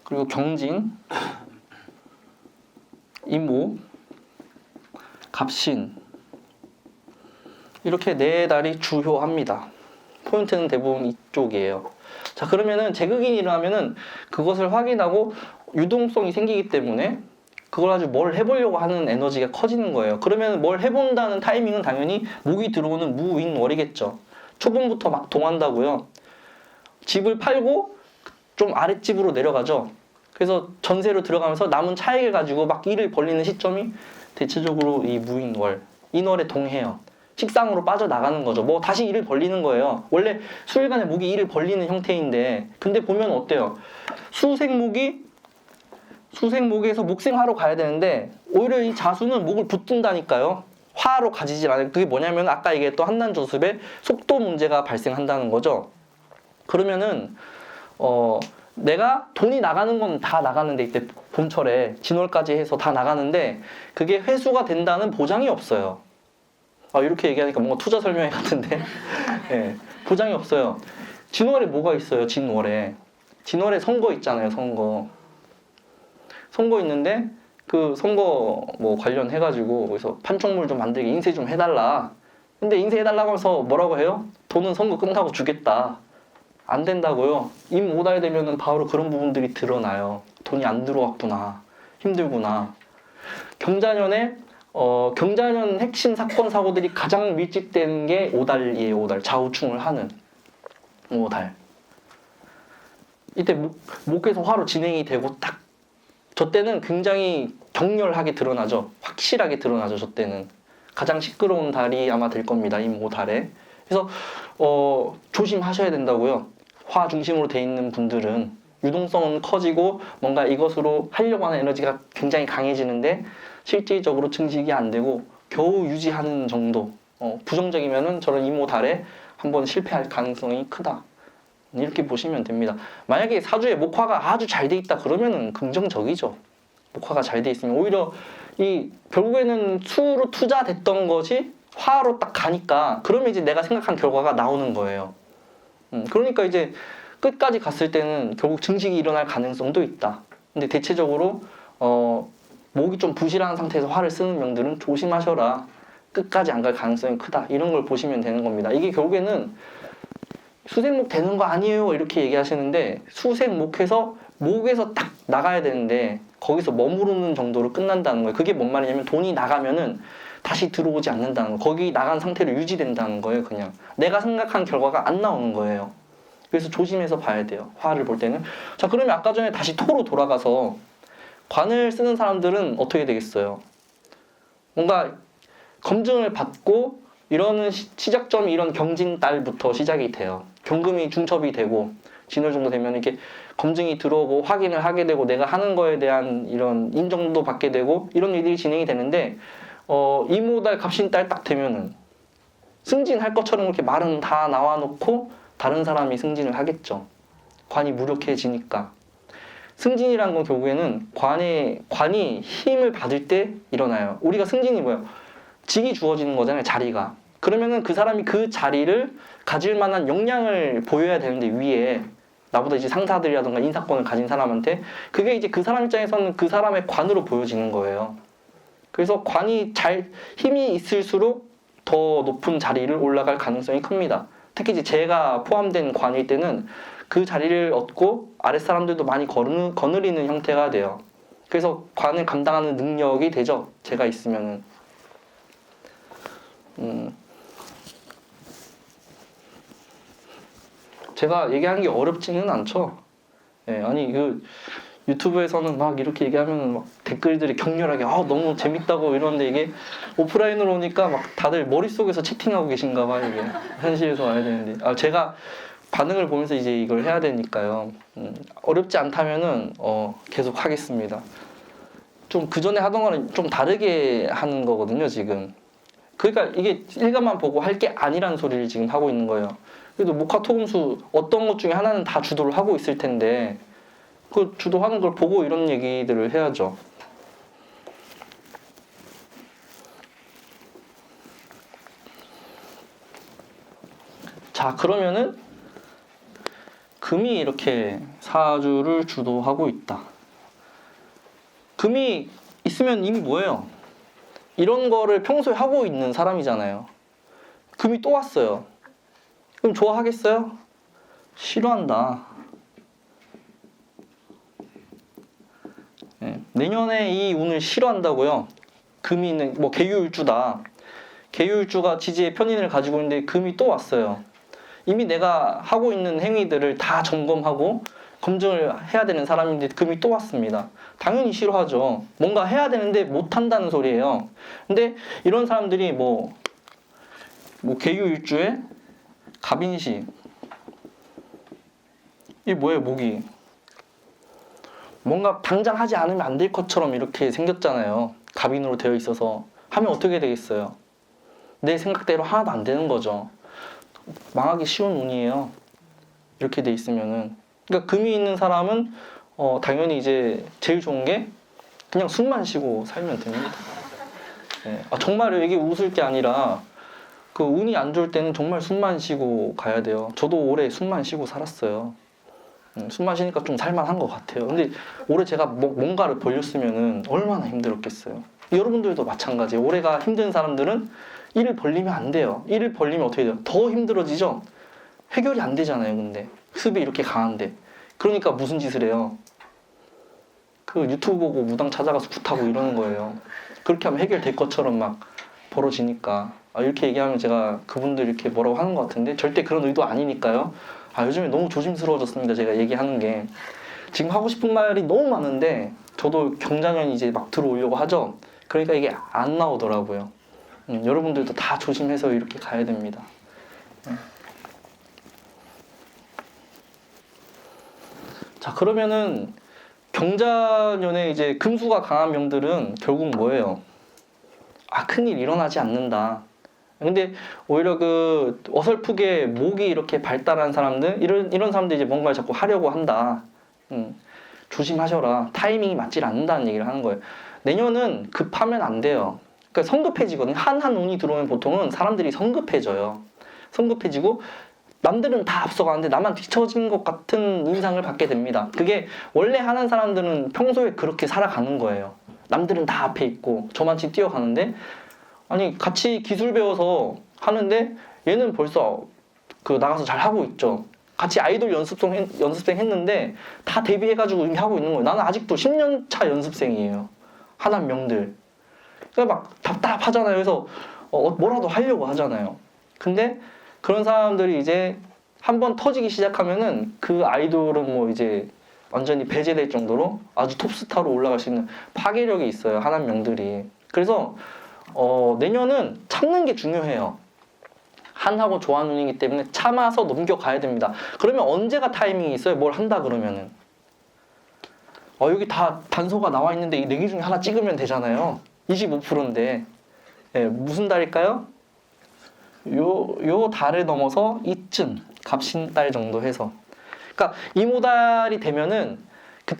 그리고 경진, 임오, 갑신 이렇게 네 달이 주요합니다. 포인트는 대부분 이쪽이에요. 자, 그러면은 제극인이 일어나면은 그것을 확인하고 유동성이 생기기 때문에 그걸 아주 뭘 해보려고 하는 에너지가 커지는 거예요. 그러면 뭘 해본다는 타이밍은 당연히 목이 들어오는 무인월이겠죠. 초반부터 막 동한다고요. 집을 팔고 좀 아랫집으로 내려가죠. 그래서 전세로 들어가면서 남은 차익을 가지고 막 일을 벌리는 시점이 대체적으로 이 무인월, 인월에 동해요. 식상으로 빠져나가는 거죠. 뭐 다시 일을 벌리는 거예요. 원래 수일간에 목이 일을 벌리는 형태인데, 근데 보면 어때요? 수생목에서 목생화로 가야 되는데 오히려 이 자수는 목을 붙든다니까요. 화로 가지질 않아요. 그게 뭐냐면 아까 얘기했던 한난조습에 속도 문제가 발생한다는 거죠. 그러면은 내가 돈이 나가는 건 다 나가는데, 이때 봄철에 진월까지 해서 다 나가는데 그게 회수가 된다는 보장이 없어요. 이렇게 얘기하니까 뭔가 투자 설명회 같은데 네, 보장이 없어요. 진월에 뭐가 있어요? 진월에 선거 있잖아요. 선거 있는데 그 선거 뭐 관련해가지고 그래서 판촉물 좀 만들게 인쇄 좀 해달라. 근데 인쇄해달라고 하면서 뭐라고 해요? 돈은 선거 끝나고 주겠다. 안 된다고요. 임 오달 되면은 바로 그런 부분들이 드러나요. 돈이 안 들어왔구나. 힘들구나. 경자년에 경자년 핵심 사건 사고들이 가장 밀집되는 게 오달이에요. 오달. 좌우충을 하는 오달. 이때 목에서 화로 진행이 되고 딱 저 때는 굉장히 격렬하게 드러나죠. 확실하게 드러나죠. 저 때는 가장 시끄러운 달이 아마 될 겁니다. 임 오달에. 그래서 조심하셔야 된다고요. 화 중심으로 돼 있는 분들은 유동성은 커지고 뭔가 이것으로 하려고 하는 에너지가 굉장히 강해지는데 실질적으로 증식이 안 되고 겨우 유지하는 정도. 부정적이면은 저런 이모 달에 한번 실패할 가능성이 크다. 이렇게 보시면 됩니다. 만약에 사주에 목화가 아주 잘 돼 있다 그러면은 긍정적이죠. 목화가 잘 돼 있으면 오히려 결국에는 수로 투자됐던 것이 화로 딱 가니까 그러면 이제 내가 생각한 결과가 나오는 거예요. 그러니까 이제 끝까지 갔을 때는 결국 증식이 일어날 가능성도 있다. 근데 대체적으로 목이 좀 부실한 상태에서 화를 쓰는 명들은 조심하셔라. 끝까지 안 갈 가능성이 크다. 이런 걸 보시면 되는 겁니다. 이게 결국에는 수생목 되는 거 아니에요 이렇게 얘기하시는데 수생목해서 목에서 딱 나가야 되는데 거기서 머무르는 정도로 끝난다는 거예요. 그게 뭔 말이냐면 돈이 나가면은 다시 들어오지 않는다는 거. 거기 나간 상태로 유지된다는 거예요. 그냥 내가 생각한 결과가 안 나오는 거예요. 그래서 조심해서 봐야 돼요. 화를 볼 때는. 자, 그러면 아까 전에 다시 토로 돌아가서 관을 쓰는 사람들은 어떻게 되겠어요? 뭔가 검증을 받고 이러는 시작점이 이런 경진달부터 시작이 돼요. 경금이 중첩이 되고 진월 정도 되면 이렇게 검증이 들어오고 확인을 하게 되고 내가 하는 거에 대한 이런 인정도 받게 되고 이런 일들이 진행이 되는데 이모달 갑신달 딱 되면은 승진할 것처럼 그렇게 말은 다 나와 놓고 다른 사람이 승진을 하겠죠. 관이 무력해지니까. 승진이란 건 결국에는 관이 힘을 받을 때 일어나요. 우리가 승진이 뭐예요? 직이 주어지는 거잖아요. 자리가. 그러면은 그 사람이 그 자리를 가질 만한 역량을 보여야 되는데 위에 나보다 이제 상사들이라던가 인사권을 가진 사람한테 그게 이제 그 사람 입장에서는 그 사람의 관으로 보여지는 거예요. 그래서 관이 힘이 있을수록 더 높은 자리를 올라갈 가능성이 큽니다. 특히 이제 제가 포함된 관일 때는 그 자리를 얻고 아랫사람들도 많이 거느리는 형태가 돼요. 그래서 관을 감당하는 능력이 되죠. 제가 있으면은. 제가 얘기하는 게 어렵지는 않죠. 아니 유튜브에서는 막 이렇게 얘기하면 막 댓글들이 격렬하게 너무 재밌다고 이러는데 이게 오프라인으로 오니까 막 다들 머릿속에서 채팅하고 계신가 봐요. 이게 현실에서 와야 되는데 제가 반응을 보면서 이제 이걸 해야 되니까요. 어렵지 않다면은 계속 하겠습니다. 좀 그전에 하던 거는 좀 다르게 하는 거거든요, 지금. 그러니까 이게 일간만 보고 할 게 아니라는 소리를 지금 하고 있는 거예요. 그래도 목화토금수 어떤 것 중에 하나는 다 주도를 하고 있을 텐데 그 주도하는 걸 보고 이런 얘기들을 해야죠. 자, 그러면은 금이 이렇게 사주를 주도하고 있다. 금이 있으면 이미 뭐예요? 이런 거를 평소에 하고 있는 사람이잖아요. 금이 또 왔어요. 그럼 좋아하겠어요? 싫어한다. 네, 내년에 이 운을 싫어한다고요. 금이 있는 뭐 계유일주다. 계유일주가 지지의 편인을 가지고 있는데 금이 또 왔어요. 이미 내가 하고 있는 행위들을 다 점검하고 검증을 해야 되는 사람인데 금이 또 왔습니다. 당연히 싫어하죠. 뭔가 해야 되는데 못한다는 소리예요. 근데 이런 사람들이 뭐 계유일주에 갑인시, 이게 뭐예요? 목이 뭔가 당장 하지 않으면 안 될 것처럼 이렇게 생겼잖아요. 갑인으로 되어 있어서 하면 어떻게 되겠어요? 내 생각대로 하나도 안 되는 거죠. 망하기 쉬운 운이에요. 이렇게 돼 있으면은. 그러니까 금이 있는 사람은 당연히 이제 제일 좋은 게 그냥 숨만 쉬고 살면 됩니다. 네. 정말요. 이게 웃을 게 아니라 그 운이 안 좋을 때는 정말 숨만 쉬고 가야 돼요. 저도 올해 숨만 쉬고 살았어요. 숨만 쉬니까 좀 살만한 것 같아요. 근데 올해 제가 뭔가를 벌렸으면은 얼마나 힘들었겠어요. 여러분들도 마찬가지예요. 올해가 힘든 사람들은 일을 벌리면 안 돼요. 일을 벌리면 어떻게 돼요? 더 힘들어지죠? 해결이 안 되잖아요, 근데. 습이 이렇게 강한데. 그러니까 무슨 짓을 해요? 그 유튜브 보고 무당 찾아가서 굿하고 이러는 거예요. 그렇게 하면 해결될 것처럼 막 벌어지니까. 이렇게 얘기하면 제가 그분들 이렇게 뭐라고 하는 것 같은데 절대 그런 의도 아니니까요. 요즘에 너무 조심스러워졌습니다. 제가 얘기하는 게. 지금 하고 싶은 말이 너무 많은데 저도 경자년이 이제 막 들어오려고 하죠. 그러니까 이게 안 나오더라고요. 여러분들도 다 조심해서 이렇게 가야 됩니다. 자, 그러면은 경자년에 이제 금수가 강한 명들은 결국 뭐예요? 큰일 일어나지 않는다. 근데 오히려 그 어설프게 목이 이렇게 발달한 사람들, 이런 사람들이 이제 뭔가를 자꾸 하려고 한다. 조심하셔라. 타이밍이 맞질 않는다는 얘기를 하는 거예요. 내년은 급하면 안 돼요. 그러니까 성급해지거든요. 한한 운이 들어오면 보통은 사람들이 성급해져요. 성급해지고 남들은 다 앞서가는데 나만 뒤처진 것 같은 인상을 받게 됩니다. 그게 원래 하는 사람들은 평소에 그렇게 살아가는 거예요. 남들은 다 앞에 있고 저만 뒤 뛰어가는데 아니 같이 기술 배워서 하는데 얘는 벌써 그 나가서 잘 하고 있죠. 같이 아이돌 연습생 했는데 다 데뷔해가지고 이미 하고 있는 거예요. 나는 아직도 10년 차 연습생이에요. 하나인 명들. 그러니까 막 답답하잖아요. 그래서 뭐라도 하려고 하잖아요. 근데 그런 사람들이 이제 한번 터지기 시작하면은 그 아이돌은 뭐 이제 완전히 배제될 정도로 아주 톱스타로 올라갈 수 있는 파괴력이 있어요. 하나인 명들이. 그래서 내년은 참는 게 중요해요. 한하고 좋아하는 운이기 때문에 참아서 넘겨가야 됩니다. 그러면 언제가 타이밍이 있어요? 뭘 한다 그러면은. 여기 다 단서가 나와 있는데 이 4개 중에 하나 찍으면 되잖아요. 25%인데. 네, 무슨 달일까요? 요 달을 넘어서 이쯤 갑신달 정도 해서. 그러니까 이모달이 되면은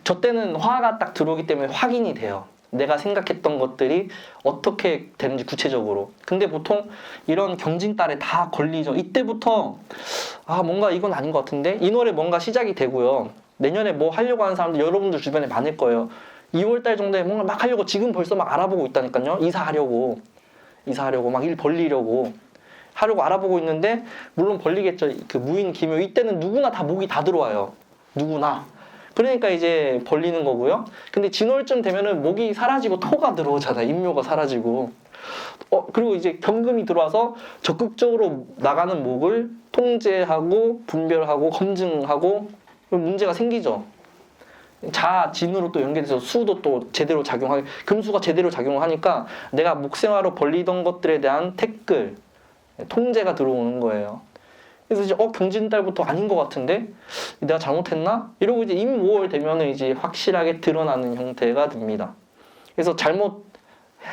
저 때는 화가 딱 들어오기 때문에 확인이 돼요. 내가 생각했던 것들이 어떻게 되는지 구체적으로. 근데 보통 이런 경진달에 다 걸리죠. 이때부터 뭔가 이건 아닌 것 같은데 이 노래 뭔가 시작이 되고요. 내년에 뭐 하려고 하는 사람들 여러분들 주변에 많을 거예요. 2월달 정도에 뭔가 막 하려고 지금 벌써 막 알아보고 있다니까요. 이사하려고 막 일 벌리려고 하려고 알아보고 있는데 물론 벌리겠죠. 그 무인 기묘 이때는 누구나 다 목이 다 들어와요. 누구나. 그러니까 이제 벌리는 거고요. 근데 진월쯤 되면은 목이 사라지고 토가 들어오잖아요. 인묘가 사라지고. 그리고 이제 경금이 들어와서 적극적으로 나가는 목을 통제하고 분별하고 검증하고 문제가 생기죠. 진으로 또 연결돼서 수도 또 제대로 작용하게, 금수가 제대로 작용을 하니까 내가 목생화로 벌리던 것들에 대한 태클, 통제가 들어오는 거예요. 그래서 이제 경진달부터 아닌 것 같은데 내가 잘못했나? 이러고 이제 이미 5월 되면은 이제 확실하게 드러나는 형태가 됩니다. 그래서 잘못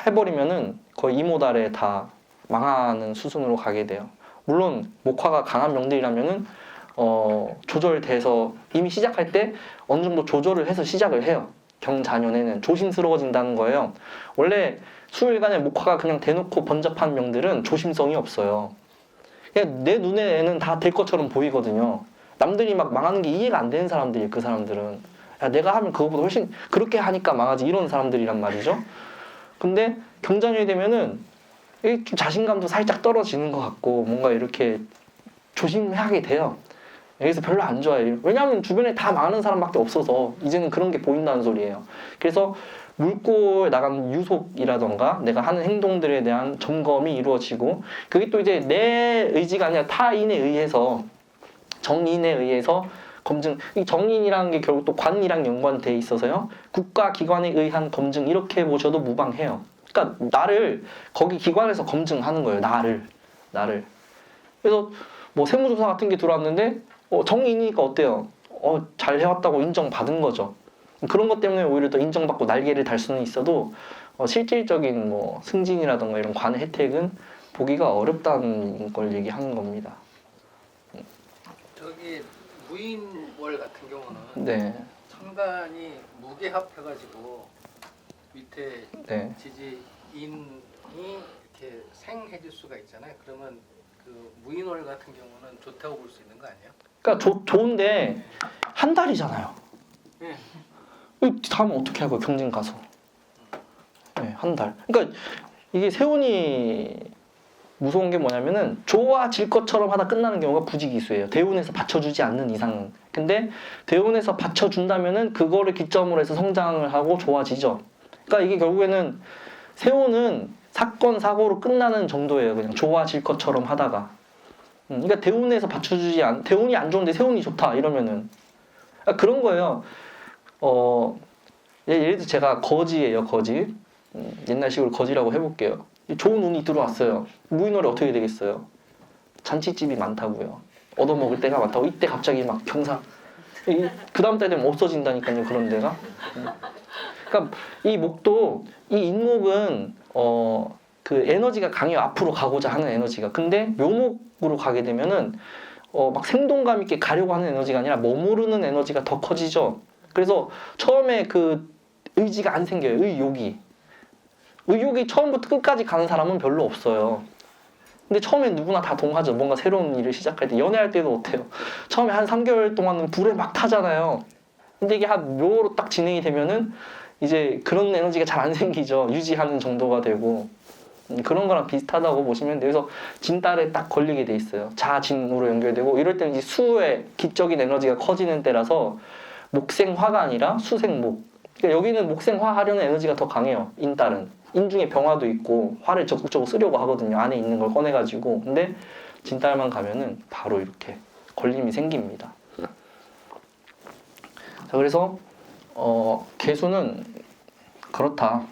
해버리면은 거의 이모달에 다 망하는 수순으로 가게 돼요. 물론 목화가 강한 명들이라면은 조절돼서 이미 시작할 때 어느 정도 조절을 해서 시작을 해요. 경자년에는 조심스러워진다는 거예요. 원래 수일간에 목화가 그냥 대놓고 번잡한 명들은 조심성이 없어요. 그냥 내 눈에는 다 될 것처럼 보이거든요. 남들이 막 망하는 게 이해가 안 되는 사람들이 그 사람들은 야, 내가 하면 그거보다 훨씬 그렇게 하니까 망하지 이런 사람들이란 말이죠. 근데 경자년이 되면은 좀 자신감도 살짝 떨어지는 것 같고 뭔가 이렇게 조심하게 돼요. 여기서 별로 안 좋아해요. 왜냐하면 주변에 다 망하는 사람밖에 없어서 이제는 그런 게 보인다는 소리예요. 그래서 물꼬에 나간 유속이라던가 내가 하는 행동들에 대한 점검이 이루어지고 그게 또 이제 내 의지가 아니라 타인에 의해서 정인에 의해서 검증, 이 정인이라는 게 결국 또 관이랑 연관돼 있어서요. 국가기관에 의한 검증 이렇게 보셔도 무방해요. 그러니까 나를 거기 기관에서 검증하는 거예요. 나를. 그래서 뭐 세무조사 같은 게 들어왔는데 정인이니까 어때요? 잘 해왔다고 인정받은 거죠. 그런 것 때문에 오히려 더 인정받고 날개를 달 수는 있어도 실질적인 뭐 승진이라던가 이런 관의 혜택은 보기가 어렵다는 걸 얘기하는 겁니다. 저기 무인월 같은 경우는 네. 천간이 무게합해가지고 밑에 네. 지지인이 이렇게 생해질 수가 있잖아요. 그러면 그 무인월 같은 경우는 좋다고 볼 수 있는 거 아니에요? 그러니까 좋은데 한 달이잖아요. 네. 다음에 어떻게 할 거예요? 경진 가서. 네, 한 달. 그러니까 이게 세운이 무서운 게 뭐냐면은 좋아질 것처럼 하다 끝나는 경우가 부지기수예요. 대운에서 받쳐주지 않는 이상은. 근데 대운에서 받쳐준다면은 그거를 기점으로 해서 성장을 하고 좋아지죠. 그러니까 이게 결국에는 세운은 사건 사고로 끝나는 정도예요. 그냥 좋아질 것처럼 하다가. 그러니까 대운에서 대운이 안 좋은데 세운이 좋다 이러면은 그런 거예요. 예를 들어 제가 거지예요. 거지. 옛날식으로 거지라고 해볼게요. 좋은 운이 들어왔어요. 무인월에 어떻게 되겠어요? 잔치집이 많다고요. 얻어먹을 때가 많다고. 이때 갑자기 막 경사. 그 다음 달 되면 없어진다니까요. 그런 데가. 그러니까 이 목도 이 인목은 그 에너지가 강해요. 앞으로 가고자 하는 에너지가. 근데 묘목으로 가게 되면은 막 생동감 있게 가려고 하는 에너지가 아니라 머무르는 에너지가 더 커지죠. 그래서 처음에 그 의지가 안 생겨요. 의욕이 처음부터 끝까지 가는 사람은 별로 없어요. 근데 처음에 누구나 다 동하죠. 뭔가 새로운 일을 시작할 때. 연애할 때도 어때요? 처음에 한 3개월 동안은 불에 막 타잖아요. 근데 이게 한 묘로 딱 진행이 되면은 이제 그런 에너지가 잘 안 생기죠. 유지하는 정도가 되고. 그런 거랑 비슷하다고 보시면 돼요. 그래서 진달에 딱 걸리게 돼 있어요. 자진으로 연결되고 이럴 때는 이제 수의 기적인 에너지가 커지는 때라서 목생화가 아니라 수생목. 그러니까 여기는 목생화 하려는 에너지가 더 강해요. 인달은. 인중에 병화도 있고 화를 적극적으로 쓰려고 하거든요. 안에 있는 걸 꺼내가지고. 근데 진달만 가면은 바로 이렇게 걸림이 생깁니다. 자, 그래서 개수는 그렇다.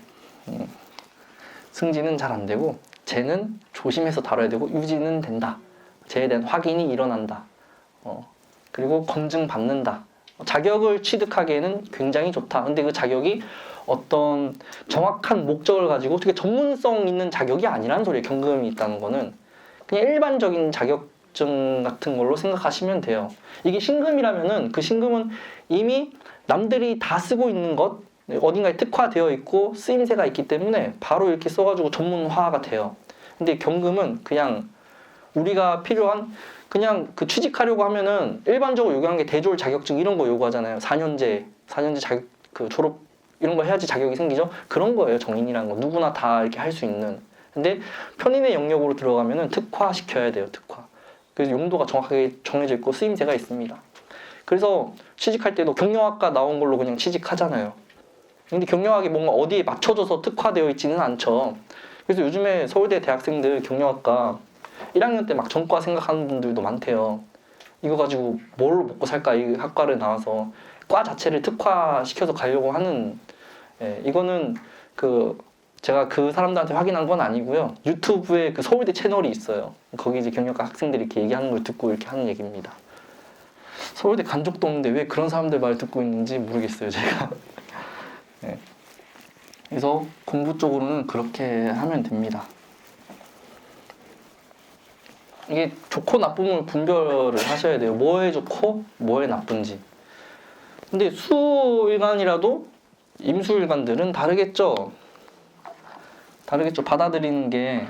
승진은 잘 안 되고 재는 조심해서 다뤄야 되고 유지는 된다. 재에 대한 확인이 일어난다. 그리고 검증 받는다. 자격을 취득하기에는 굉장히 좋다. 근데 그 자격이 어떤 정확한 목적을 가지고 어떻게 전문성 있는 자격이 아니라는 소리예요. 경금이 있다는 거는 그냥 일반적인 자격증 같은 걸로 생각하시면 돼요. 이게 신금이라면은 그 신금은 이미 남들이 다 쓰고 있는 것 어딘가에 특화되어 있고 쓰임새가 있기 때문에 바로 이렇게 써가지고 전문화가 돼요. 근데 경금은 그냥 우리가 필요한 그냥 그 취직하려고 하면은 일반적으로 요구하는 게 대졸 자격증 이런 거 요구하잖아요. 4년제 자격 그 졸업 이런 거 해야지 자격이 생기죠. 그런 거예요. 정인이라는 거 누구나 다 이렇게 할 수 있는. 근데 편인의 영역으로 들어가면은 특화시켜야 돼요. 특화. 그래서 용도가 정확하게 정해져 있고 쓰임새가 있습니다. 그래서 취직할 때도 경영학과 나온 걸로 그냥 취직하잖아요. 근데 경영학이 뭔가 어디에 맞춰져서 특화되어 있지는 않죠. 그래서 요즘에 서울대 대학생들 경영학과 1학년 때 막 전과 생각하는 분들도 많대요. 이거 가지고 뭘로 먹고 살까 이 학과를 나와서 과 자체를 특화시켜서 가려고 하는 이거는 제가 그 사람들한테 확인한 건 아니고요. 유튜브에 그 서울대 채널이 있어요. 거기 이제 경영학과 학생들이 이렇게 얘기하는 걸 듣고 이렇게 하는 얘기입니다. 서울대 간 적도 없는데 왜 그런 사람들 말 듣고 있는지 모르겠어요, 제가. 네. 그래서 공부 쪽으로는 그렇게 하면 됩니다. 이게 좋고 나쁨을 분별을 하셔야 돼요. 뭐에 좋고 뭐에 나쁜지. 근데 수일간이라도 임수일간들은 다르겠죠. 받아들이는 게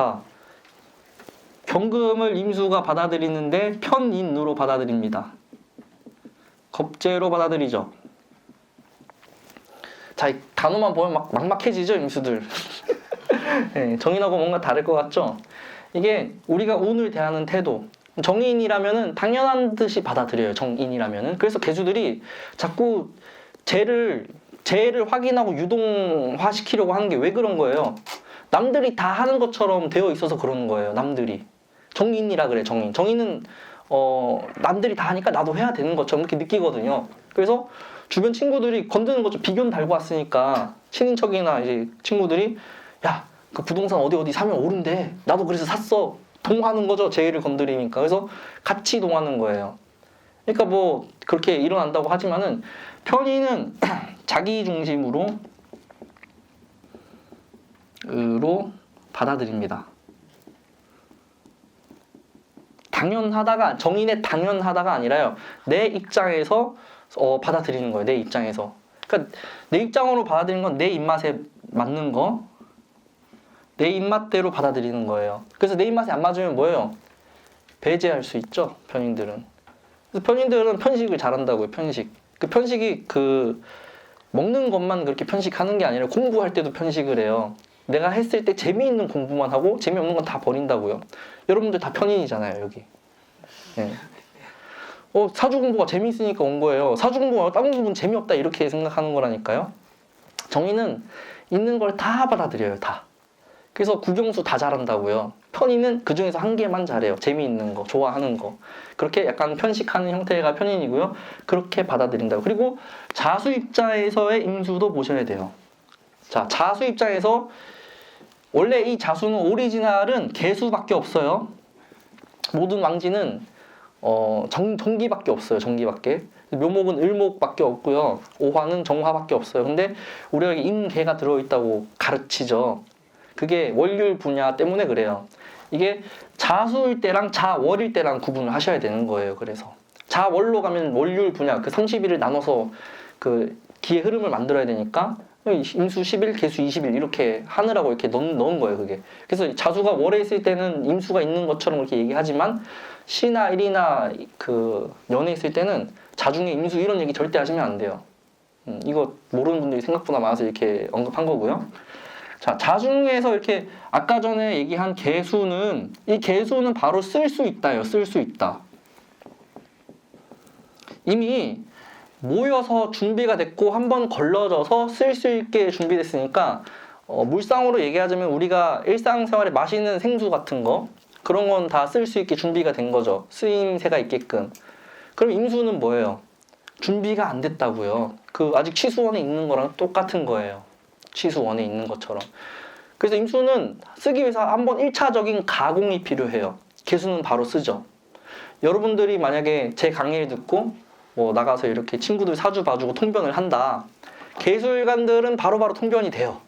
자, 경금을 임수가 받아들이는데 편인으로 받아들입니다. 겁제로 받아들이죠. 자, 이 단어만 보면 막 막막해지죠, 임수들. 네, 정인하고 뭔가 다를 것 같죠? 이게 우리가 운을 대하는 태도. 정인이라면은 당연한 듯이 받아들여요, 정인이라면은. 그래서 개수들이 자꾸 재를 확인하고 유동화시키려고 하는 게 왜 그런 거예요? 남들이 다 하는 것처럼 되어 있어서 그러는 거예요, 남들이. 정인이라 그래, 정인. 정인은 남들이 다 하니까 나도 해야 되는 것처럼 이렇게 느끼거든요. 그래서 주변 친구들이 건드는 것 좀 비견 달고 왔으니까 친인척이나 이제 친구들이 야, 그 부동산 어디 사면 오른대. 나도 그래서 샀어. 동하는 거죠, 재해를 건드리니까. 그래서 같이 동하는 거예요. 그러니까 뭐 그렇게 일어난다고 하지만은 편의는 자기 중심으로 받아들입니다. 당연하다가 정인의 당연하다가 아니라요. 내 입장에서 받아들이는 거예요. 내 입장에서. 그러니까 내 입장으로 받아들이는 건 내 입맛에 맞는 거, 내 입맛대로 받아들이는 거예요. 그래서 내 입맛에 안 맞으면 뭐예요? 배제할 수 있죠, 편인들은. 그래서 편인들은 편식을 잘한다고요, 편식. 그 편식이 먹는 것만 그렇게 편식하는 게 아니라 공부할 때도 편식을 해요. 내가 했을 때 재미있는 공부만 하고 재미없는 건 다 버린다고요. 여러분들 다 편인이잖아요, 여기. 네. 사주 공부가 재미있으니까 온 거예요. 사주 공부가 다른 공부는 재미없다 이렇게 생각하는 거라니까요. 정의는 있는 걸 다 받아들여요, 다. 그래서 국영수 다 잘한다고요. 편인은 그 중에서 한 개만 잘해요. 재미있는 거, 좋아하는 거. 그렇게 약간 편식하는 형태가 편인이고요. 그렇게 받아들인다고. 그리고 자수 입장에서의 임수도 보셔야 돼요. 자, 자수 입장에서 원래 이 자수는 오리지널은 개수밖에 없어요. 모든 왕지는 정기밖에 없어요. 정기밖에. 묘목은 을목밖에 없고요. 오화는 정화밖에 없어요. 근데 우리가 여기 임계가 들어있다고 가르치죠. 그게 원률 분야 때문에 그래요. 이게 자수일 때랑 자월일 때랑 구분을 하셔야 되는 거예요. 그래서 자월로 가면 원률 분야 그 30일을 나눠서 그 기의 흐름을 만들어야 되니까 임수 10일, 개수 20일 이렇게 하느라고 이렇게 넣은 거예요. 그게. 그래서 자수가 월에 있을 때는 임수가 있는 것처럼 그렇게 얘기하지만 시나 일이나 그 연에 있을 때는 자중에 임수 이런 얘기 절대 하시면 안 돼요. 이거 모르는 분들이 생각보다 많아서 이렇게 언급한 거고요. 자, 자중에서 이렇게 아까 전에 얘기한 개수는 이 개수는 바로 쓸 수 있다요. 쓸 수 있다. 이미 모여서 준비가 됐고 한번 걸러져서 쓸 수 있게 준비됐으니까 물상으로 얘기하자면 우리가 일상생활에 마시는 생수 같은 거 그런 건 다 쓸 수 있게 준비가 된 거죠. 쓰임새가 있게끔. 그럼 임수는 뭐예요? 준비가 안 됐다고요. 아직 취수원에 있는 거랑 똑같은 거예요. 취수원에 있는 것처럼. 그래서 임수는 쓰기 위해서 한번 1차적인 가공이 필요해요. 개수는 바로 쓰죠. 여러분들이 만약에 제 강의를 듣고 나가서 이렇게 친구들 사주 봐주고 통변을 한다. 개수일관들은 바로바로 통변이 돼요.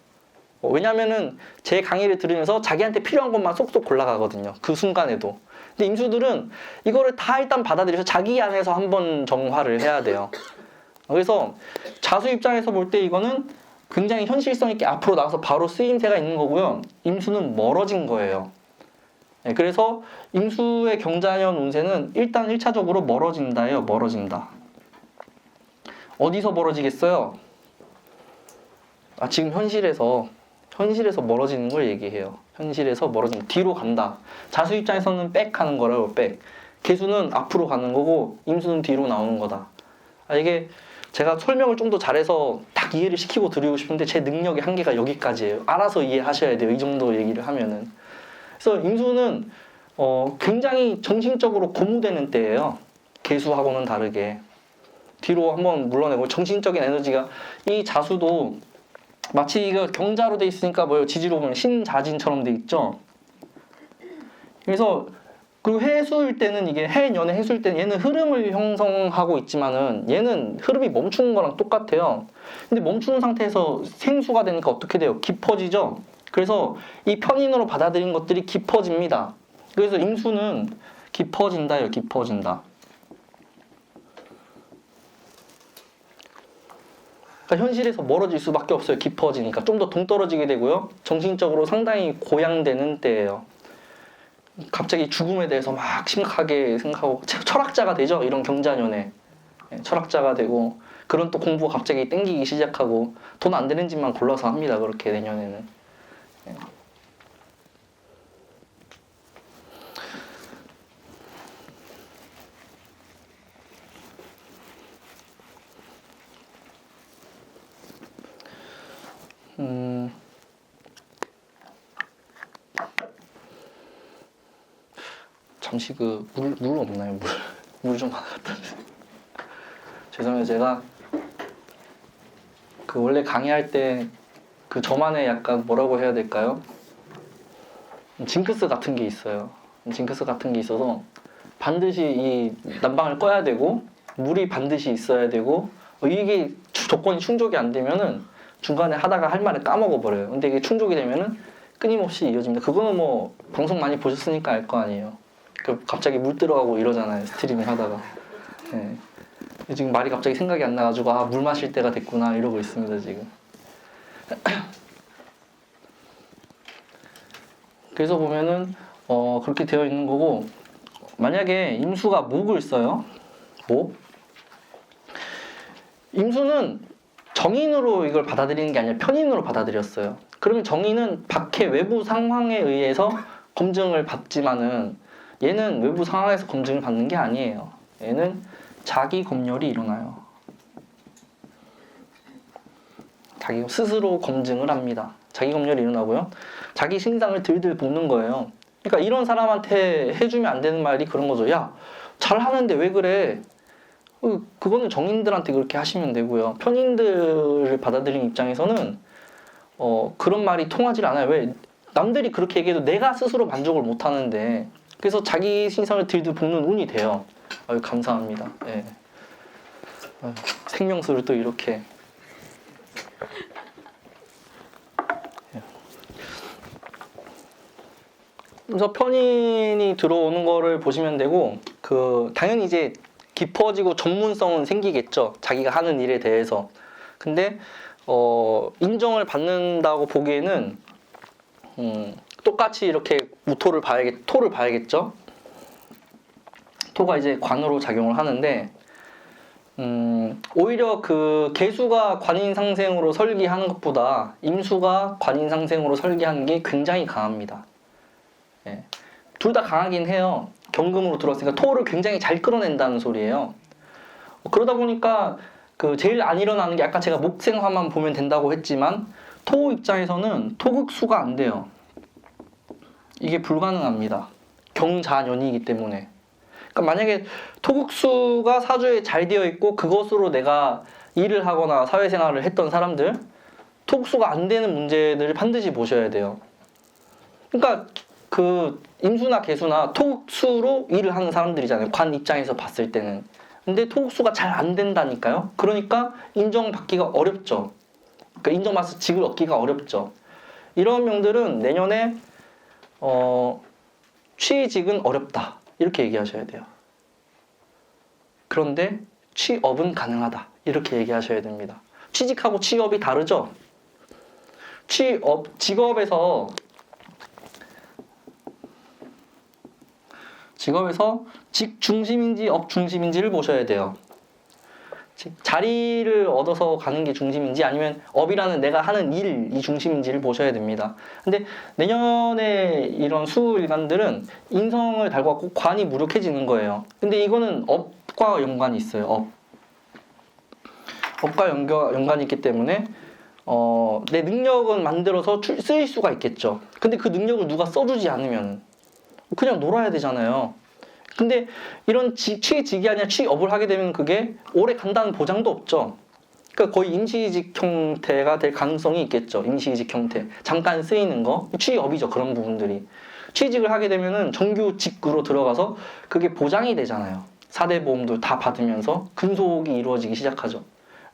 왜냐면은 제 강의를 들으면서 자기한테 필요한 것만 쏙쏙 골라가거든요. 그 순간에도. 근데 임수들은 이거를 다 일단 받아들여서 자기 안에서 한번 정화를 해야 돼요. 그래서 자수 입장에서 볼 때 이거는 굉장히 현실성 있게 앞으로 나가서 바로 쓰임새가 있는 거고요. 임수는 멀어진 거예요. 네, 그래서 임수의 경자년 운세는 일단 1차적으로 멀어진다예요. 멀어진다. 어디서 멀어지겠어요? 지금 현실에서 멀어지는 걸 얘기해요. 현실에서 멀어지는 뒤로 간다. 자수 입장에서는 백 하는 거라고 백. 개수는 앞으로 가는 거고 임수는 뒤로 나오는 거다. 이게 제가 설명을 좀 더 잘해서 딱 이해를 시키고 드리고 싶은데 제 능력의 한계가 여기까지예요. 알아서 이해하셔야 돼요. 이 정도 얘기를 하면은. 그래서 임수는 굉장히 정신적으로 고무되는 때예요. 개수하고는 다르게. 뒤로 한번 물러내고 정신적인 에너지가 이 자수도 마치 이거 경자로 돼 있으니까 뭐예요? 지지로 보면 신자진처럼 돼 있죠. 그래서 그리고 해수일 때는 이게 해년의 해수일 때는 얘는 흐름을 형성하고 있지만은 얘는 흐름이 멈추는 거랑 똑같아요. 근데 멈추는 상태에서 생수가 되니까 어떻게 돼요? 깊어지죠. 그래서 이 편인으로 받아들인 것들이 깊어집니다. 그래서 임수는 깊어진다요. 깊어진다. 그러니까 현실에서 멀어질 수밖에 없어요. 깊어지니까 좀 더 동떨어지게 되고요. 정신적으로 상당히 고양되는 때예요. 갑자기 죽음에 대해서 막 심각하게 생각하고 철학자가 되죠. 이런 경자년에 철학자가 되고 그런 또 공부가 갑자기 땡기기 시작하고 돈 안 되는 집만 골라서 합니다. 그렇게 내년에는. 잠시 그 물 없나요? 물 좀 갖다 주세요. 죄송해요. 제가 그 원래 강의할 때 그 저만의 약간 뭐라고 해야 될까요? 징크스 같은 게 있어요. 징크스 같은 게 있어서 반드시 이 난방을 꺼야 되고 물이 반드시 있어야 되고 이게 조건이 충족이 안 되면은 중간에 하다가 할 말을 까먹어 버려요. 근데 이게 충족이 되면은 끊임없이 이어집니다. 그거는 뭐 방송 많이 보셨으니까 알 거 아니에요. 그 갑자기 물 들어가고 이러잖아요. 스트리밍 하다가. 네. 지금 말이 갑자기 생각이 안 나가지고 아, 물 마실 때가 됐구나 이러고 있습니다 지금. 그래서 보면은 그렇게 되어 있는 거고, 만약에 임수가 목을 써요. 목. 임수는 정인으로 이걸 받아들이는 게 아니라 편인으로 받아들였어요. 그러면 정인은 밖의 외부 상황에 의해서 검증을 받지만은 얘는 외부 상황에서 검증을 받는 게 아니에요. 얘는 자기 검열이 일어나요. 자기 스스로 검증을 합니다. 자기 검열이 일어나고요. 자기 신상을 들들 볶는 거예요. 그러니까 이런 사람한테 해주면 안 되는 말이 그런 거죠. 야, 잘하는데 왜 그래? 그거는 정인들한테 그렇게 하시면 되고요. 편인들을 받아들이는 입장에서는 그런 말이 통하지 않아요. 왜? 남들이 그렇게 얘기해도 내가 스스로 만족을 못 하는데, 그래서 자기 신상을 들들 볶는 운이 돼요. 아유, 감사합니다. 예. 아유, 생명수를 또 이렇게. 그래서 편인이 들어오는 거를 보시면 되고, 당연히 이제 깊어지고 전문성은 생기겠죠. 자기가 하는 일에 대해서. 근데 인정을 받는다고 보기에는 똑같이 이렇게 토를 봐야겠죠. 토가 이제 관으로 작용을 하는데, 오히려 그 개수가 관인상생으로 설기하는 것보다 임수가 관인상생으로 설기하는 게 굉장히 강합니다. 예. 둘 다 강하긴 해요. 경금으로 들어왔으니까 토를 굉장히 잘 끌어낸다는 소리예요. 그러다 보니까 그 제일 안 일어나는 게 아까 제가 목생화만 보면 된다고 했지만 토 입장에서는 토극수가 안 돼요. 이게 불가능합니다. 경자년이기 때문에. 그러니까 만약에 토극수가 사주에 잘 되어 있고 그것으로 내가 일을 하거나 사회생활을 했던 사람들, 토극수가 안 되는 문제들을 반드시 보셔야 돼요. 그러니까 그 임수나 개수나 토극수로 일을 하는 사람들이잖아요. 관 입장에서 봤을 때는. 근데 토극수가 잘 안 된다니까요. 그러니까 인정받기가 어렵죠. 그러니까 인정받아서 직을 얻기가 어렵죠. 이런 명들은 내년에 취직은 어렵다. 이렇게 얘기하셔야 돼요. 그런데 취업은 가능하다. 이렇게 얘기하셔야 됩니다. 취직하고 취업이 다르죠? 직업에서 직 중심인지 업 중심인지를 보셔야 돼요. 자리를 얻어서 가는 게 중심인지 아니면 업이라는 내가 하는 일이 중심인지를 보셔야 됩니다. 근데 내년에 이런 수일간들은 인성을 달고 갖고 관이 무력해지는 거예요. 근데 이거는 업과 연관이 있어요. 업과 연관이 있기 때문에 내 능력은 만들어서 쓰일 수가 있겠죠. 근데 그 능력을 누가 써주지 않으면 그냥 놀아야 되잖아요. 근데 이런 취직이 아니라 취업을 하게 되면 그게 오래 간다는 보장도 없죠. 그러니까 거의 임시직 형태가 될 가능성이 있겠죠. 임시직 형태. 잠깐 쓰이는 거. 취업이죠. 그런 부분들이. 취직을 하게 되면은 정규직으로 들어가서 그게 보장이 되잖아요. 4대 보험도 다 받으면서 근속이 이루어지기 시작하죠.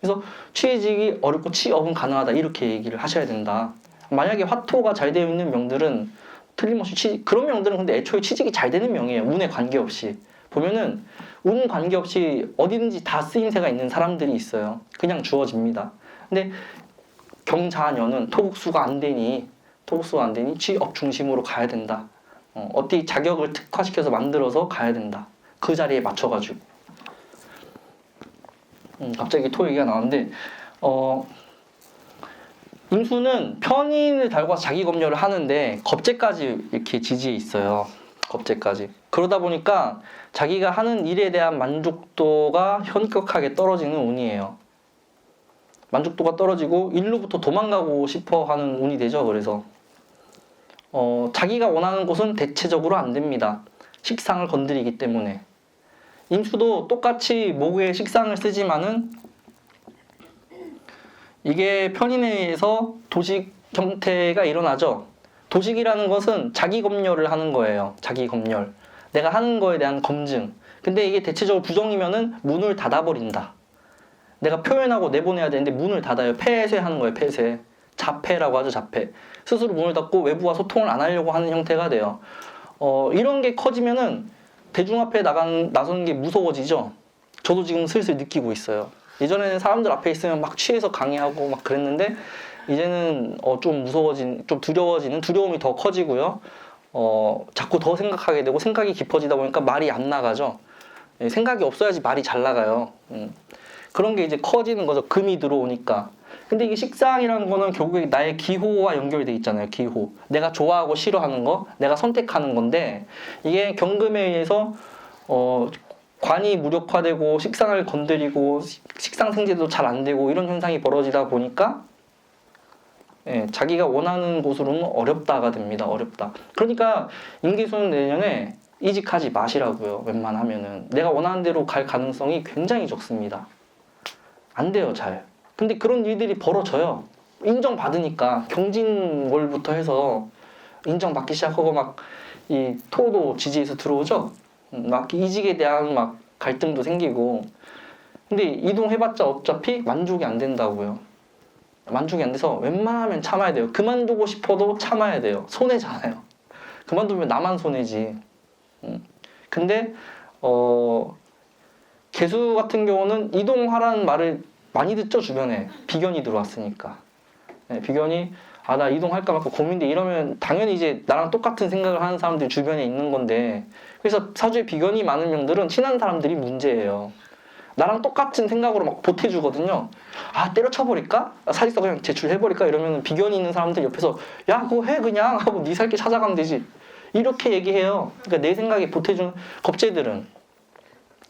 그래서 취직이 어렵고 취업은 가능하다. 이렇게 얘기를 하셔야 된다. 만약에 화토가 잘 되어 있는 명들은 틀림없이 그런 명들은 근데 애초에 취직이 잘 되는 명이에요. 운에 관계없이. 보면은 운 관계없이 어디든지 다 쓰임새가 있는 사람들이 있어요. 그냥 주어집니다. 근데 경자녀는 토국수가 안 되니 취업 중심으로 가야 된다. 어떻게 자격을 특화시켜서 만들어서 가야 된다. 그 자리에 맞춰가지고. 갑자기 토 얘기가 나왔는데 임수는 편인을 달고 와서 자기 검열을 하는데 겁재까지 이렇게 지지해 있어요. 겁재까지. 그러다 보니까 자기가 하는 일에 대한 만족도가 현격하게 떨어지는 운이에요. 만족도가 떨어지고 일로부터 도망가고 싶어 하는 운이 되죠. 그래서 자기가 원하는 곳은 대체적으로 안 됩니다. 식상을 건드리기 때문에. 임수도 똑같이 목에 식상을 쓰지만은 이게 편인에 의해서 도식 형태가 일어나죠. 도식이라는 것은 자기 검열을 하는 거예요. 자기 검열. 내가 하는 거에 대한 검증. 근데 이게 대체적으로 부정이면은 문을 닫아버린다. 내가 표현하고 내보내야 되는데 문을 닫아요. 폐쇄하는 거예요. 폐쇄. 자폐라고 하죠. 자폐. 스스로 문을 닫고 외부와 소통을 안 하려고 하는 형태가 돼요. 이런 게 커지면은 대중 앞에 나서는 게 무서워지죠. 저도 지금 슬슬 느끼고 있어요. 예전에는 사람들 앞에 있으면 막 취해서 강의하고 막 그랬는데 이제는 좀 좀 두려움이 더 커지고요. 자꾸 더 생각하게 되고 생각이 깊어지다 보니까 말이 안 나가죠. 생각이 없어야지 말이 잘 나가요. 그런 게 이제 커지는 거죠. 금이 들어오니까. 근데 이게 식상이라는 거는 결국에 나의 기호와 연결돼 있잖아요. 기호. 내가 좋아하고 싫어하는 거, 내가 선택하는 건데 이게 경금에 의해서 관이 무력화되고 식상을 건드리고 식상 생제도 잘 안 되고 이런 현상이 벌어지다 보니까 자기가 원하는 곳으로는 어렵다가 됩니다. 어렵다. 그러니까 임기수는 내년에 이직하지 마시라고요. 웬만하면은. 내가 원하는 대로 갈 가능성이 굉장히 적습니다. 안 돼요, 잘. 근데 그런 일들이 벌어져요. 인정받으니까 경진월부터 해서 인정받기 시작하고 막 이 토도 지지에서 들어오죠. 막 이직에 대한 막 갈등도 생기고. 근데 이동해봤자 어차피 만족이 안 된다고요. 만족이 안 돼서 웬만하면 참아야 돼요. 그만두고 싶어도 참아야 돼요. 손해잖아요. 그만두면 나만 손해지. 근데 개수 같은 경우는 이동하라는 말을 많이 듣죠. 주변에 비견이 들어왔으니까. 비견이 나 이동할까 말까 고민돼 이러면 당연히 이제 나랑 똑같은 생각을 하는 사람들이 주변에 있는 건데 그래서 사주에 비견이 많은 명들은 친한 사람들이 문제예요. 나랑 똑같은 생각으로 막 보태주거든요. 때려쳐버릴까? 사직서 그냥 제출해버릴까? 이러면 비견이 있는 사람들 옆에서 야 그거 해 그냥 하고 네 살 길 찾아가면 되지. 이렇게 얘기해요. 그러니까 내 생각에 보태주는 겁재들은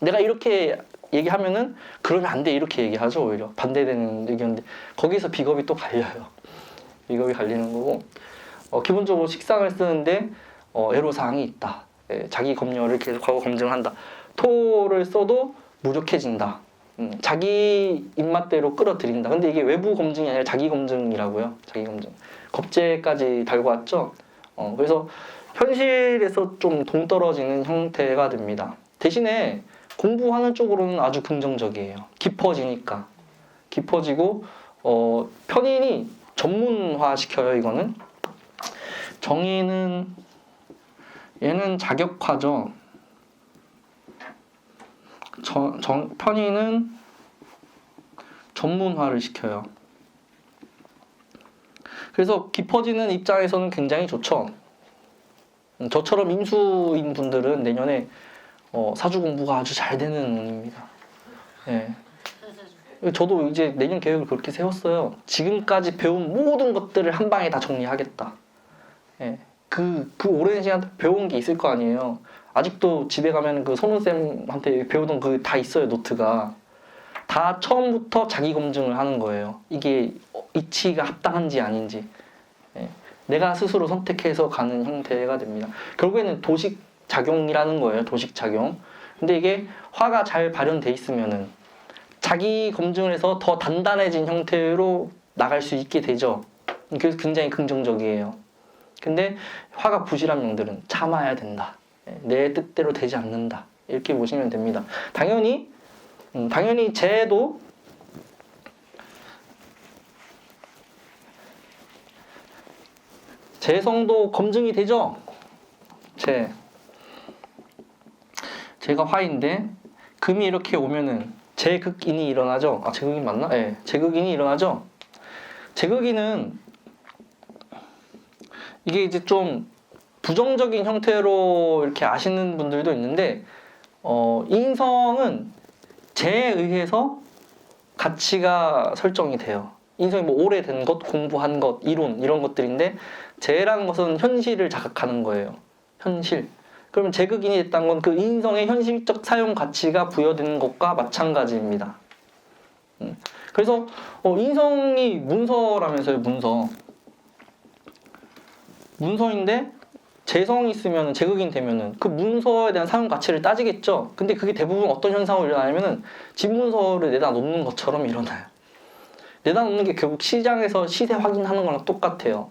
내가 이렇게 얘기하면은 그러면 안 돼 이렇게 얘기하죠. 오히려 반대되는 의견인데 거기서 비겁이 또 갈려요. 비겁이 갈리는 거고 기본적으로 식상을 쓰는데 애로사항이 있다. 자기 검열을 계속하고 검증한다. 토를 써도 무력해진다. 자기 입맛대로 끌어들인다. 근데 이게 외부 검증이 아니라 자기 검증이라고요. 자기 검증. 겁재까지 달고 왔죠. 그래서 현실에서 좀 동떨어지는 형태가 됩니다. 대신에 공부하는 쪽으로는 아주 긍정적이에요. 깊어지니까. 깊어지고 편인이 전문화 시켜요. 이거는. 정의는 얘는 자격화죠. 편인은 전문화를 시켜요. 그래서 깊어지는 입장에서는 굉장히 좋죠. 저처럼 임수인 분들은 내년에 사주 공부가 아주 잘 되는 운입니다. 저도 이제 내년 계획을 그렇게 세웠어요. 지금까지 배운 모든 것들을 한 방에 다 정리하겠다. 그 오랜 시간 배운 게 있을 거 아니에요. 아직도 집에 가면 그 손은쌤한테 배우던 그 다 있어요. 노트가. 다 처음부터 자기 검증을 하는 거예요. 이게 이치가 합당한지 아닌지. 내가 스스로 선택해서 가는 형태가 됩니다. 결국에는 도식작용이라는 거예요. 도식작용. 근데 이게 화가 잘 발현돼 있으면은 자기 검증을 해서 더 단단해진 형태로 나갈 수 있게 되죠. 그래서 굉장히 긍정적이에요. 근데 화가 부실한 명들은 참아야 된다. 내 뜻대로 되지 않는다. 이렇게 보시면 됩니다. 당연히 재도 재성도 검증이 되죠. 제가 화인데 금이 이렇게 오면은 제극인이 일어나죠. 제극인 맞나? 제극인이 일어나죠. 제극인은 이게 이제 좀 부정적인 형태로 이렇게 아시는 분들도 있는데 인성은 재에 의해서 가치가 설정이 돼요. 인성이 뭐 오래된 것, 공부한 것, 이론 이런 것들인데 재라는 것은 현실을 자각하는 거예요. 현실. 그러면 제극인이 됐다는 건 그 인성의 현실적 사용 가치가 부여되는 것과 마찬가지입니다. 그래서 인성이 문서라면서요, 문서. 문서인데 재성이 있으면 제극인 되면은 그 문서에 대한 사용 가치를 따지겠죠. 근데 그게 대부분 어떤 현상으로 일어나냐면은 집문서를 내다 놓는 것처럼 일어나요. 내다 놓는 게 결국 시장에서 시세 확인하는 거랑 똑같아요.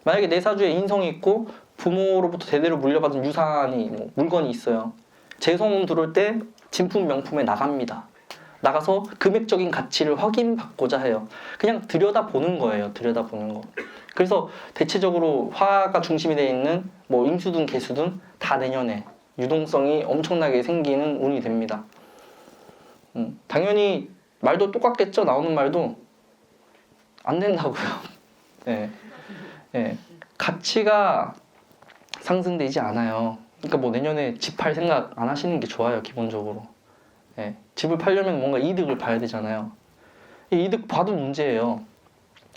만약에 내 사주에 인성이 있고 부모로부터 대대로 물려받은 유산이 뭐 물건이 있어요. 재성 들어올 때 진품 명품에 나갑니다. 나가서 금액적인 가치를 확인받고자 해요. 그냥 들여다보는 거예요. 들여다보는 거. 그래서 대체적으로 화가 중심이 되어 있는 뭐 임수든 개수든 다 내년에 유동성이 엄청나게 생기는 운이 됩니다. 당연히 말도 똑같겠죠. 나오는 말도 안 된다고요. 네. 네. 가치가 상승되지 않아요. 그러니까 뭐 내년에 집 팔 생각 안 하시는 게 좋아요. 기본적으로. 네. 집을 팔려면 뭔가 이득을 봐야 되잖아요. 이 이득 봐도 문제예요.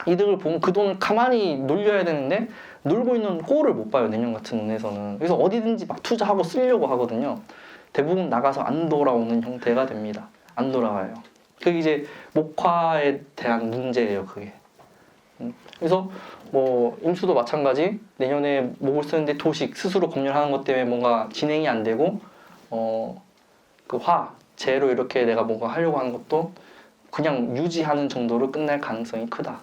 이득을 보면 그 돈을 가만히 놀려야 되는데 놀고 있는 꼴을 못 봐요. 내년 같은 운에서는. 그래서 어디든지 막 투자하고 쓰려고 하거든요. 대부분 나가서 안 돌아오는 형태가 됩니다. 안 돌아와요. 그게 이제 목화에 대한 문제예요. 그게. 그래서 뭐 임수도 마찬가지. 내년에 목을 쓰는데 도식 스스로 검열하는 것 때문에 뭔가 진행이 안 되고 그 화, 재로 이렇게 내가 뭔가 하려고 하는 것도 그냥 유지하는 정도로 끝날 가능성이 크다.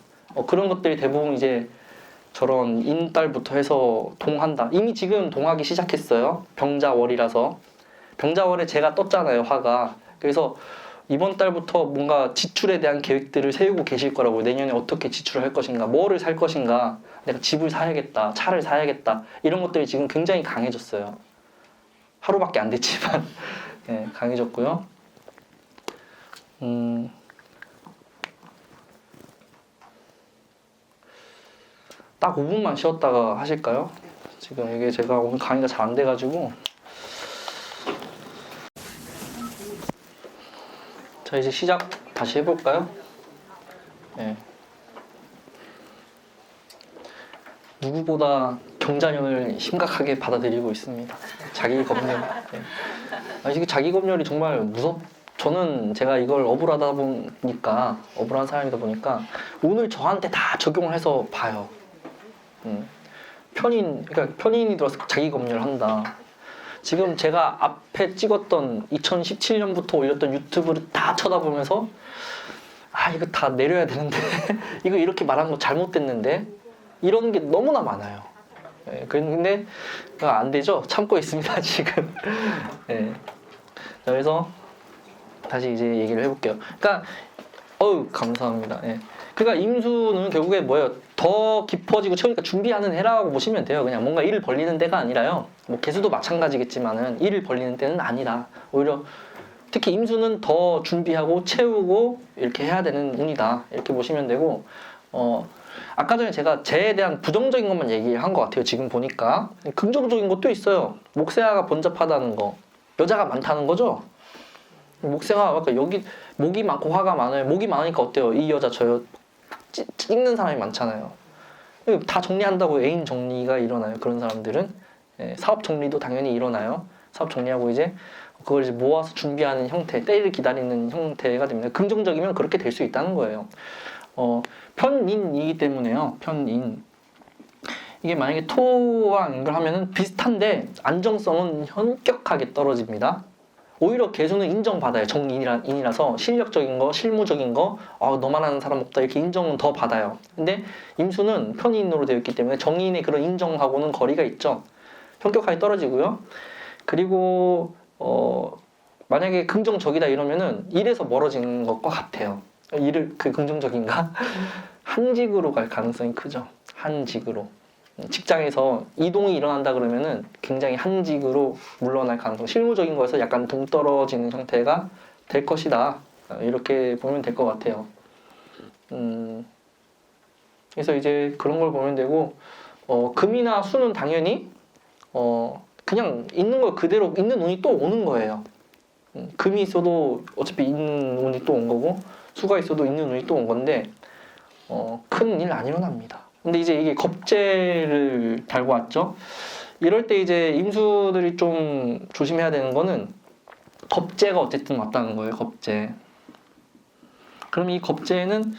그런 것들이 대부분 이제 저런 인달부터 해서 동한다. 이미 지금 동하기 시작했어요. 병자월이라서. 병자월에 제가 떴잖아요, 화가. 그래서 이번 달부터 뭔가 지출에 대한 계획들을 세우고 계실 거라고. 내년에 어떻게 지출을 할 것인가, 뭐를 살 것인가, 내가 집을 사야겠다, 차를 사야겠다, 이런 것들이 지금 굉장히 강해졌어요. 하루밖에 안 됐지만 네, 강해졌고요. 딱 5분만 쉬었다가 하실까요? 지금 이게 제가 오늘 강의가 잘 안 돼가지고. 자, 이제 시작 다시 해볼까요? 네. 누구보다 경자년을 심각하게 받아들이고 있습니다. 자기 검열. 네. 이게 자기 검열이 정말 저는 제가 이걸 업을 보니까, 업을 한 사람이다 보니까 오늘 저한테 다 적용을 해서 봐요. 그러니까 편인이 들어서 자기 검열을 한다. 지금 제가 앞에 찍었던 2017년부터 올렸던 유튜브를 다 쳐다보면서 이거 다 내려야 되는데 이거 이렇게 말한 거 잘못됐는데 이런 게 너무나 많아요. 네, 근데 안 되죠. 참고 있습니다 지금. 네. 그래서 다시 이제 얘기를 해볼게요. 그러니까 감사합니다. 네. 그러니까 임수는 결국에 뭐예요? 더 깊어지고 채우니까 준비하는 해라고 보시면 돼요. 그냥 뭔가 일을 벌리는 데가 아니라요. 뭐 개수도 마찬가지겠지만은 일을 벌리는 데는 아니라 오히려 특히 임수는 더 준비하고 채우고 이렇게 해야 되는 운이다. 이렇게 보시면 되고 아까 전에 제가 재에 대한 부정적인 것만 얘기한 것 같아요. 지금 보니까 긍정적인 것도 있어요. 목세화가 번잡하다는 거, 여자가 많다는 거죠. 목세화 아까 여기 목이 많고 화가 많아요. 목이 많으니까 어때요? 이 여자 저 찍는 사람이 많잖아요. 다 정리한다고 애인 정리가 일어나요. 그런 사람들은 사업 정리도 당연히 일어나요. 사업 정리하고 이제 그걸 이제 모아서 준비하는 형태, 때를 기다리는 형태가 됩니다. 긍정적이면 그렇게 될 수 있다는 거예요. 편인이기 때문에요. 편인. 이게 만약에 토와 연결하면은 비슷한데 안정성은 현격하게 떨어집니다. 오히려 개수는 인정받아요. 정인이라서 실력적인 거, 실무적인 거, 너만 하는 사람 없다 이렇게 인정은 더 받아요. 근데 임수는 편인으로 되어 있기 때문에 정인의 그런 인정하고는 거리가 있죠. 현격하게 떨어지고요. 그리고 만약에 긍정적이다 이러면은 일에서 멀어지는 것과 같아요. 일을 긍정적인가? 한직으로 갈 가능성이 크죠. 한직으로. 직장에서 이동이 일어난다 그러면은 굉장히 한직으로 물러날 가능성, 실무적인 거에서 약간 동떨어지는 형태가 될 것이다. 이렇게 보면 될 것 같아요. 그래서 이제 그런 걸 보면 되고 금이나 수는 당연히 그냥 있는 걸 그대로 있는 운이 또 오는 거예요. 금이 있어도 어차피 있는 운이 또 온 거고 수가 있어도 있는 운이 또 온 건데 큰 일 안 일어납니다. 근데 이제 이게 겁재를 달고 왔죠. 이럴 때 이제 임수들이 좀 조심해야 되는 거는 겁재가 어쨌든 왔다는 거예요. 겁재. 그럼 이 겁재는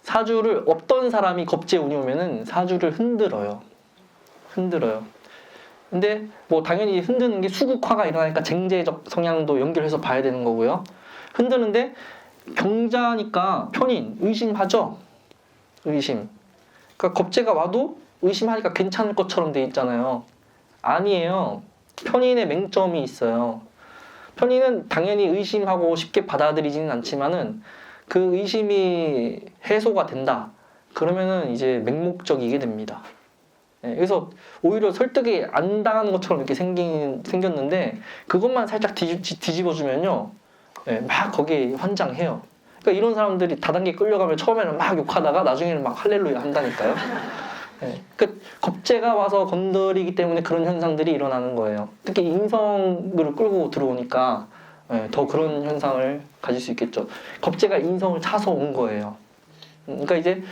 사주를 어떤 사람이 겁재 운이 오면은 사주를 흔들어요. 근데 뭐 당연히 흔드는 게 수국화가 일어나니까 쟁제적 성향도 연결해서 봐야 되는 거고요. 흔드는데 경자니까 편인 의심하죠. 의심. 그러니까 겁재가 와도 의심하니까 괜찮을 것처럼 돼 있잖아요. 아니에요. 편인의 맹점이 있어요. 편인은 당연히 의심하고 쉽게 받아들이지는 않지만은 그 의심이 해소가 된다. 그러면은 이제 맹목적이게 됩니다. 그래서 오히려 설득이 안 당하는 것처럼 이렇게 생겼는데 그것만 살짝 뒤집어주면요. 막 거기에 환장해요. 그러니까 이런 사람들이 다단계 끌려가면 처음에는 막 욕하다가 나중에는 막 할렐루야 한다니까요. 그 겁재가 와서 건드리기 때문에 그런 현상들이 일어나는 거예요. 특히 인성을 끌고 들어오니까 더 그런 현상을 가질 수 있겠죠. 겁재가 인성을 차서 온 거예요. 그러니까 이제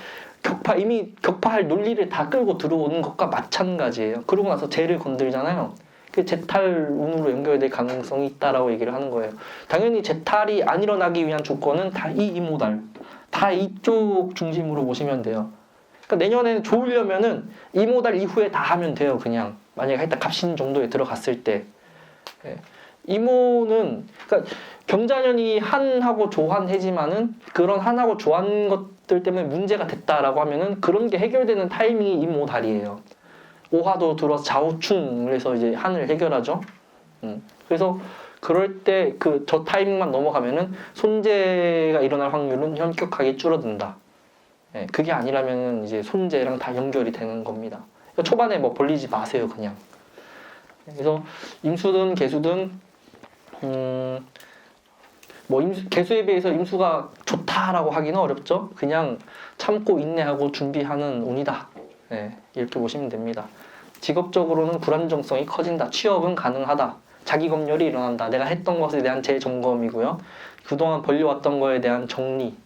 이미 격파할 논리를 다 끌고 들어오는 것과 마찬가지예요. 그러고 나서 재를 건들잖아요. 그 재탈 운으로 연결될 가능성이 있다라고 얘기를 하는 거예요. 당연히 재탈이 안 일어나기 위한 조건은 다 이 이모달, 다 이쪽 중심으로 보시면 돼요. 그러니까 내년에는 좋으려면은 이모달 이후에 다 하면 돼요. 그냥 만약에 일단 갑신 정도에 들어갔을 때. 이모는 그러니까 경자년이 한하고 조한해지만은 그런 한하고 조한 것들 때문에 문제가 됐다라고 하면은 그런 게 해결되는 타이밍이 이모달이에요. 오화도 들어서 좌우충을 해서 이제 한을 해결하죠. 그래서 그럴 때 저 타이밍만 넘어가면은 손재가 일어날 확률은 현격하게 줄어든다. 그게 아니라면은 이제 손재랑 다 연결이 되는 겁니다. 그러니까 초반에 뭐 벌리지 마세요, 그냥. 그래서 임수든 개수든 개수에 비해서 임수가 좋다라고 하기는 어렵죠. 그냥 참고 인내하고 준비하는 운이다. 이렇게 보시면 됩니다. 직업적으로는 불안정성이 커진다. 취업은 가능하다. 자기 검열이 일어난다. 내가 했던 것에 대한 재점검이고요. 그동안 벌려왔던 거에 대한 정리,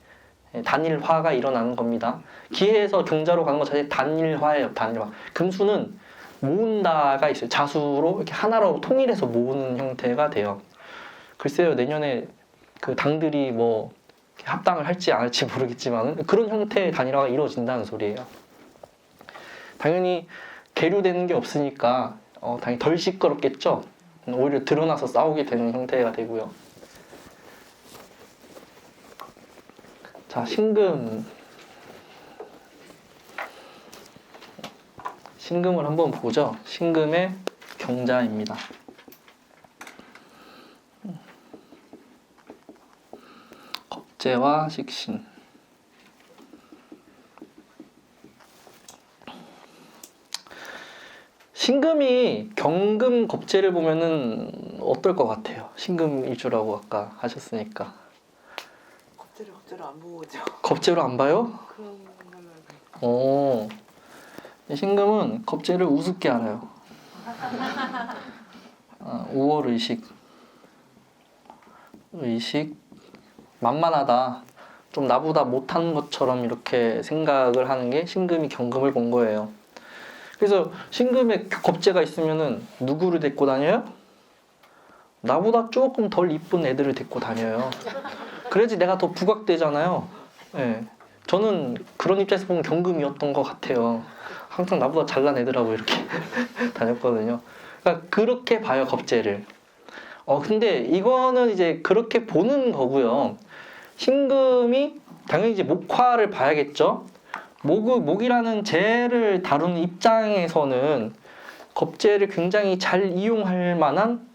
단일화가 일어나는 겁니다. 기해에서 경자로 가는 것 자체 단일화예요. 단일화. 금수는 모은다가 있어요. 자수로 이렇게 하나로 통일해서 모으는 형태가 돼요. 글쎄요, 내년에 그 당들이 뭐 합당을 할지 안 할지 모르겠지만 그런 형태의 단일화가 이루어진다는 소리예요. 당연히 계류되는 게 없으니까 당연히 덜 시끄럽겠죠. 오히려 드러나서 싸우게 되는 형태가 되고요. 자, 신금을 한번 보죠. 신금의 경자입니다. 겁재와 식신. 신금이 경금 겁재를 보면은 어떨 것 같아요? 신금일 주라고 아까 하셨으니까. 겁재로 안 보죠. 겁재로 안 봐요? 그런 걸로 알고 있어요. 신금은 겁재를 우습게 알아요. 5월 의식 만만하다. 좀 나보다 못한 것처럼 이렇게 생각을 하는 게 신금이 경금을 본 거예요. 그래서 신금에 겁재가 있으면은 누구를 데리고 다녀요? 나보다 조금 덜 이쁜 애들을 데리고 다녀요. 그래야지 내가 더 부각되잖아요. 저는 그런 입장에서 보면 경금이었던 것 같아요. 항상 나보다 잘난 애들하고 이렇게 다녔거든요. 그러니까 그렇게 봐요, 겁재를. 근데 이거는 이제 그렇게 보는 거고요. 신금이 당연히 이제 목화를 봐야겠죠. 목이라는 재를 다루는 입장에서는 겁재를 굉장히 잘 이용할 만한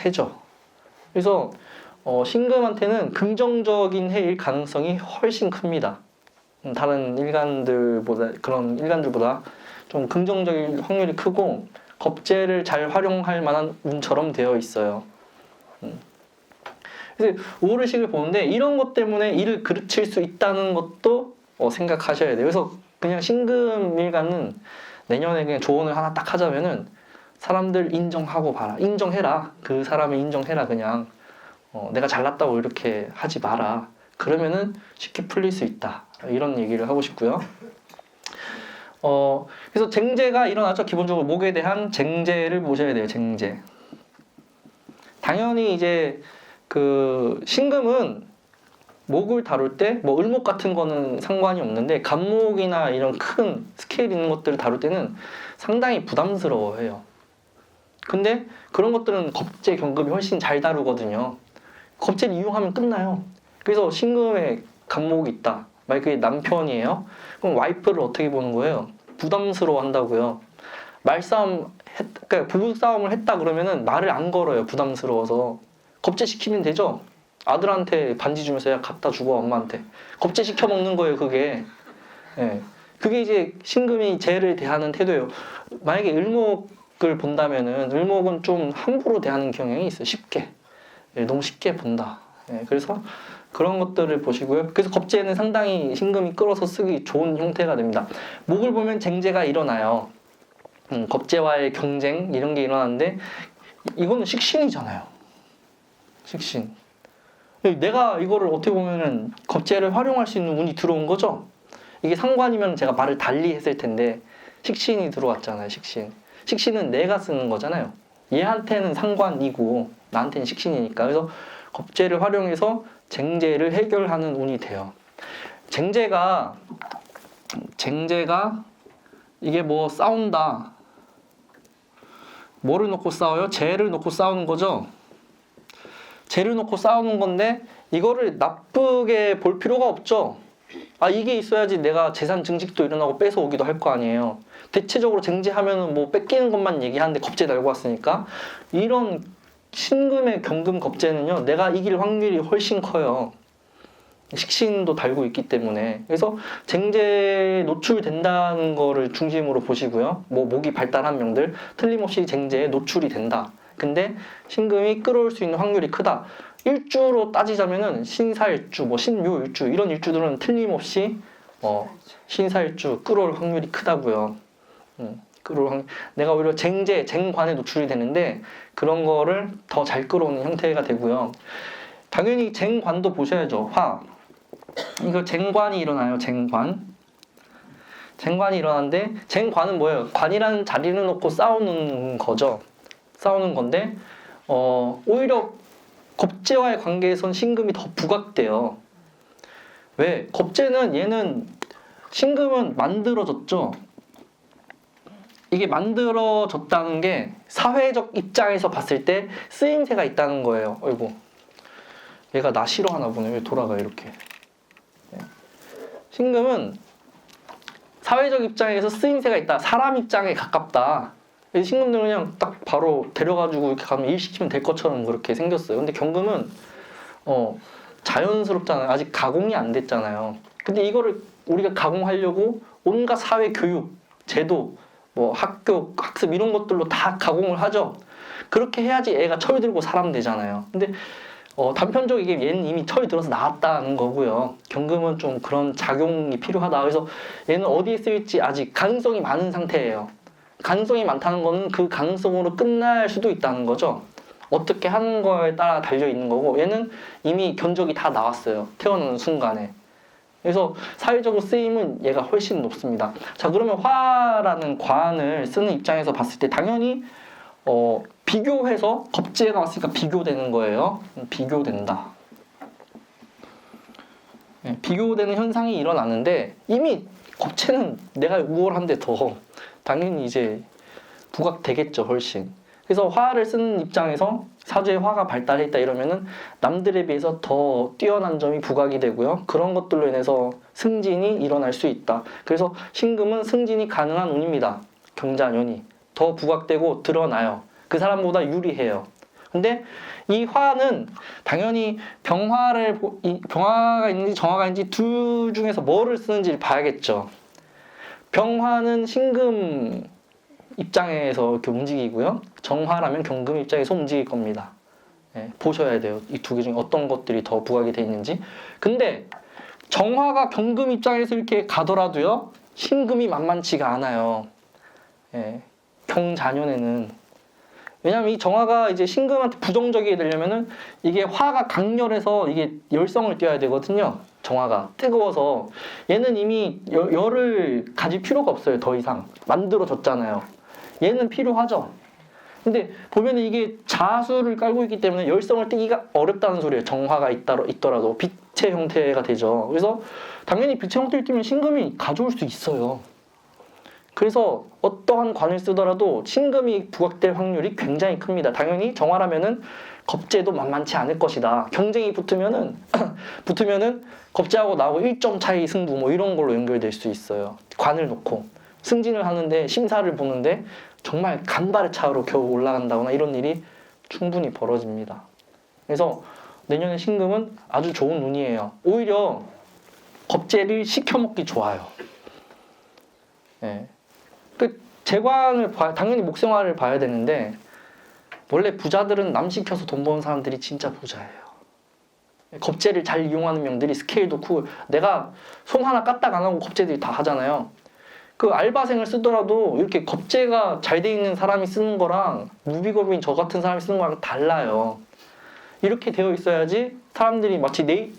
해죠. 그래서 신금한테는 긍정적인 해일 가능성이 훨씬 큽니다. 다른 그런 일간들보다 좀 긍정적인 확률이 크고 겁재를 잘 활용할 만한 운처럼 되어 있어요. 그래서 우호를식을 보는데 이런 것 때문에 일을 그르칠 수 있다는 것도 생각하셔야 돼요. 그래서 그냥 신금일간은 내년에 그냥 조언을 하나 딱 하자면은 사람들 인정하고 봐라. 인정해라. 그 사람을 인정해라. 그냥 내가 잘났다고 이렇게 하지 마라. 그러면은 쉽게 풀릴 수 있다. 이런 얘기를 하고 싶고요. 그래서 쟁제가 일어나죠. 기본적으로 목에 대한 쟁제를 보셔야 돼요. 쟁제. 당연히 이제 그 신금은 목을 다룰 때 뭐 을목 같은 거는 상관이 없는데 간목이나 이런 큰 스케일 있는 것들을 다룰 때는 상당히 부담스러워해요. 근데 그런 것들은 겁재 경금이 훨씬 잘 다루거든요. 겁재를 이용하면 끝나요. 그래서 신금에 간목이 있다. 만약 그게 남편이에요. 그럼 와이프를 어떻게 보는 거예요? 부담스러워 한다고요. 그러니까 부부싸움을 했다 그러면은 말을 안 걸어요. 부담스러워서. 겁재시키면 되죠. 아들한테 반지 주면서 야 갖다 주고 엄마한테. 겁재시켜 먹는 거예요. 그게. 예. 그게 이제 신금이 재를 대하는 태도예요. 만약에 을목을 본다면은 을목은 좀 함부로 대하는 경향이 있어요. 쉽게. 예, 너무 쉽게 본다. 예, 그래서 그런 것들을 보시고요. 그래서 겁재는 상당히 신금이 끌어서 쓰기 좋은 형태가 됩니다. 목을 보면 쟁제가 일어나요. 겁재와의 경쟁 이런 게 일어나는데 이거는 식신이잖아요. 식신. 내가 이거를 어떻게 보면은 겁재를 활용할 수 있는 운이 들어온 거죠. 이게 상관이면 제가 말을 달리 했을 텐데 식신이 들어왔잖아요. 식신. 식신은 내가 쓰는 거잖아요. 얘한테는 상관이고 나한테는 식신이니까. 그래서 겁재를 활용해서 쟁제를 해결하는 운이 돼요. 쟁제가 이게 뭐 싸운다. 뭐를 놓고 싸워요? 재를 놓고 싸우는 거죠. 재를 놓고 싸우는 건데 이거를 나쁘게 볼 필요가 없죠. 이게 있어야지 내가 재산 증식도 일어나고 뺏어오기도 할 거 아니에요. 대체적으로 쟁제하면은 뭐 뺏기는 것만 얘기하는데 겁재 달고 왔으니까 이런 신금의 경금 겁재는요, 내가 이길 확률이 훨씬 커요. 식신도 달고 있기 때문에. 그래서 쟁제에 노출된다는 거를 중심으로 보시고요. 뭐 목이 발달한 명들 틀림없이 쟁제에 노출이 된다. 근데 신금이 끌어올 수 있는 확률이 크다. 일주로 따지자면은 신사일주, 뭐 신묘일주 이런 일주들은 틀림없이 신사일주 끌어올 확률이 크다고요. 내가 오히려 쟁관에 노출이 되는데 그런 거를 더 잘 끌어오는 형태가 되고요. 당연히 쟁관도 보셔야죠. 화. 이거 쟁관이 일어나요. 쟁관이 일어나는데 쟁관은 뭐예요? 관이라는 자리를 놓고 싸우는 거죠. 싸우는 건데 오히려 겁재와의 관계에선 신금이 더 부각돼요. 왜? 겁재는 얘는 신금은 만들어졌죠. 이게 만들어졌다는 게 사회적 입장에서 봤을 때 쓰임새가 있다는 거예요. 어이구, 얘가 나 싫어하나 보네. 왜 돌아가 이렇게. 신금은 사회적 입장에서 쓰임새가 있다. 사람 입장에 가깝다. 신금들은 그냥 딱 바로 데려가지고 이렇게 가면 일 시키면 될 것처럼 그렇게 생겼어요. 근데 경금은 자연스럽잖아요. 아직 가공이 안 됐잖아요. 근데 이거를 우리가 가공하려고 온갖 사회 교육, 제도, 뭐 학교, 학습 이런 것들로 다 가공을 하죠. 그렇게 해야지 애가 철 들고 사람 되잖아요. 근데 단편적이게 얘는 이미 철이 들어서 나왔다는 거고요. 경금은 좀 그런 작용이 필요하다. 그래서 얘는 어디에 쓰일지 아직 가능성이 많은 상태예요. 가능성이 많다는 거는 그 가능성으로 끝날 수도 있다는 거죠. 어떻게 하는 거에 따라 달려 있는 거고 얘는 이미 견적이 다 나왔어요. 태어나는 순간에. 그래서 사회적으로 쓰임은 얘가 훨씬 높습니다. 자, 그러면 화라는 관을 쓰는 입장에서 봤을 때 당연히 비교해서 겁재가 왔으니까 비교되는 거예요. 비교된다. 네, 비교되는 현상이 일어나는데 이미 겁재는 내가 우월한데 더 당연히 이제 부각되겠죠, 훨씬. 그래서 화를 쓰는 입장에서 사주에 화가 발달했다 이러면은 남들에 비해서 더 뛰어난 점이 부각이 되고요. 그런 것들로 인해서 승진이 일어날 수 있다. 그래서 신금은 승진이 가능한 운입니다. 경자년이 더 부각되고 드러나요. 그 사람보다 유리해요. 근데 이 화는 당연히 병화가 있는지 정화가 있는지 둘 중에서 뭐를 쓰는지를 봐야겠죠. 병화는 신금 입장에서 이렇게 움직이고요. 정화라면 경금 입장에서 움직일 겁니다. 네, 보셔야 돼요. 이 두 개 중에 어떤 것들이 더 부각이 돼 있는지. 근데 정화가 경금 입장에서 이렇게 가더라도요. 신금이 만만치가 않아요. 예, 경자년에는. 왜냐면 이 정화가 이제 신금한테 부정적이게 되려면은 이게 화가 강렬해서 이게 열성을 띄어야 되거든요. 정화가 뜨거워서 얘는 이미 열을 가질 필요가 없어요. 더 이상 만들어졌잖아요. 얘는 필요하죠. 근데 보면은 이게 자수를 깔고 있기 때문에 열성을 띠기가 어렵다는 소리예요. 정화가 있더라도 빛의 형태가 되죠. 그래서 당연히 빛의 형태를 띠면 신금이 가져올 수 있어요. 그래서 어떠한 관을 쓰더라도 신금이 부각될 확률이 굉장히 큽니다. 당연히 정화라면은 겁재도 만만치 않을 것이다. 경쟁이 붙으면은 겁재하고 나하고 1점 차이 승부 뭐 이런 걸로 연결될 수 있어요. 관을 놓고 승진을 하는데 심사를 보는데 정말 간발의 차이로 겨우 올라간다거나 이런 일이 충분히 벌어집니다. 그래서 내년에 신금은 아주 좋은 운이에요. 오히려 겁재를 시켜먹기 좋아요. 예. 그 재관을 당연히 목생화를 봐야 되는데 원래 부자들은 남 시켜서 돈 버는 사람들이 진짜 부자예요. 겁재를 잘 이용하는 명들이 스케일도 크고 내가 손 하나 까딱 안 하고 겁재들이 다 하잖아요. 그 알바생을 쓰더라도 이렇게 겁재가 잘 돼 있는 사람이 쓰는 거랑 무비겁인 저 같은 사람이 쓰는 거랑 달라요. 이렇게 되어 있어야지 사람들이 마치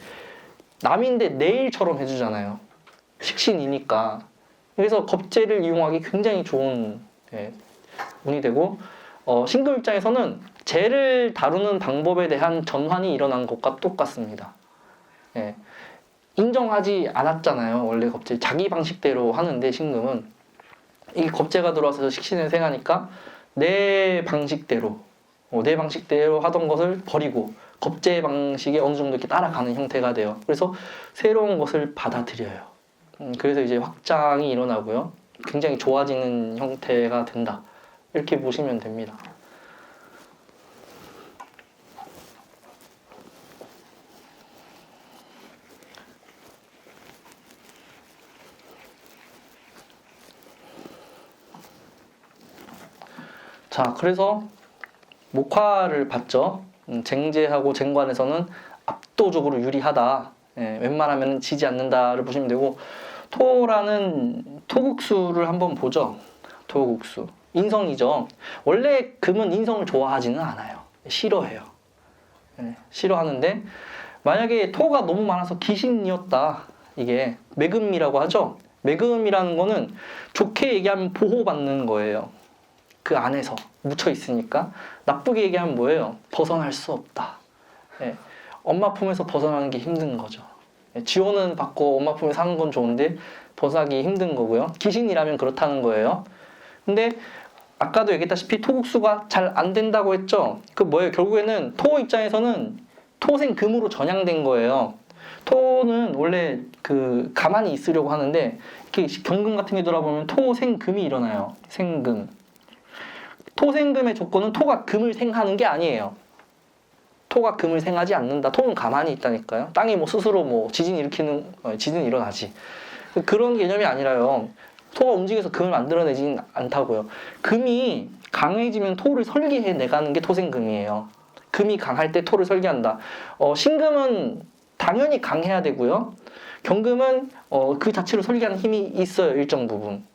남인데 내일처럼 해주잖아요. 식신이니까. 그래서 겁재를 이용하기 굉장히 좋은 운이 되고 신금 입장에서는 재를 다루는 방법에 대한 전환이 일어난 것과 똑같습니다. 예. 인정하지 않았잖아요. 원래 겁재 자기 방식대로 하는데 신금은 이 겁재가 들어와서 식신을 생하니까 내 방식대로 하던 것을 버리고 겁재 방식에 어느 정도 이렇게 따라가는 형태가 돼요. 그래서 새로운 것을 받아들여요. 그래서 이제 확장이 일어나고요. 굉장히 좋아지는 형태가 된다. 이렇게 보시면 됩니다. 자, 그래서 목화를 봤죠. 쟁재하고 쟁관에서는 압도적으로 유리하다. 예, 웬만하면 지지 않는다를 보시면 되고 토라는 토국수를 한번 보죠. 토국수. 인성이죠. 원래 금은 인성을 좋아하지는 않아요. 싫어해요. 예, 싫어하는데 만약에 토가 너무 많아서 귀신이었다. 이게 매금이라고 하죠. 매금이라는 거는 좋게 얘기하면 보호받는 거예요. 그 안에서 묻혀 있으니까. 나쁘게 얘기하면 뭐예요? 벗어날 수 없다. 예, 엄마 품에서 벗어나는 게 힘든 거죠. 예, 지원은 받고 엄마 품에 사는 건 좋은데 벗어나기 힘든 거고요. 귀신이라면 그렇다는 거예요. 근데 아까도 얘기했다시피 토국수가 잘 안 된다고 했죠. 그 뭐예요? 결국에는 토 입장에서는 토생금으로 전향된 거예요. 토는 원래 그 가만히 있으려고 하는데 이렇게 경금 같은 게 돌아보면 토생금이 일어나요. 생금. 토생금의 조건은 토가 금을 생하는 게 아니에요. 토가 금을 생하지 않는다. 토는 가만히 있다니까요. 땅이 뭐 스스로 지진 일어나지. 그런 개념이 아니라요. 토가 움직여서 금을 만들어내지는 않다고요. 금이 강해지면 토를 설계해 내가는 게 토생금이에요. 금이 강할 때 토를 설계한다. 신금은 당연히 강해야 되고요. 경금은 그 자체로 설계하는 힘이 있어요. 일정 부분.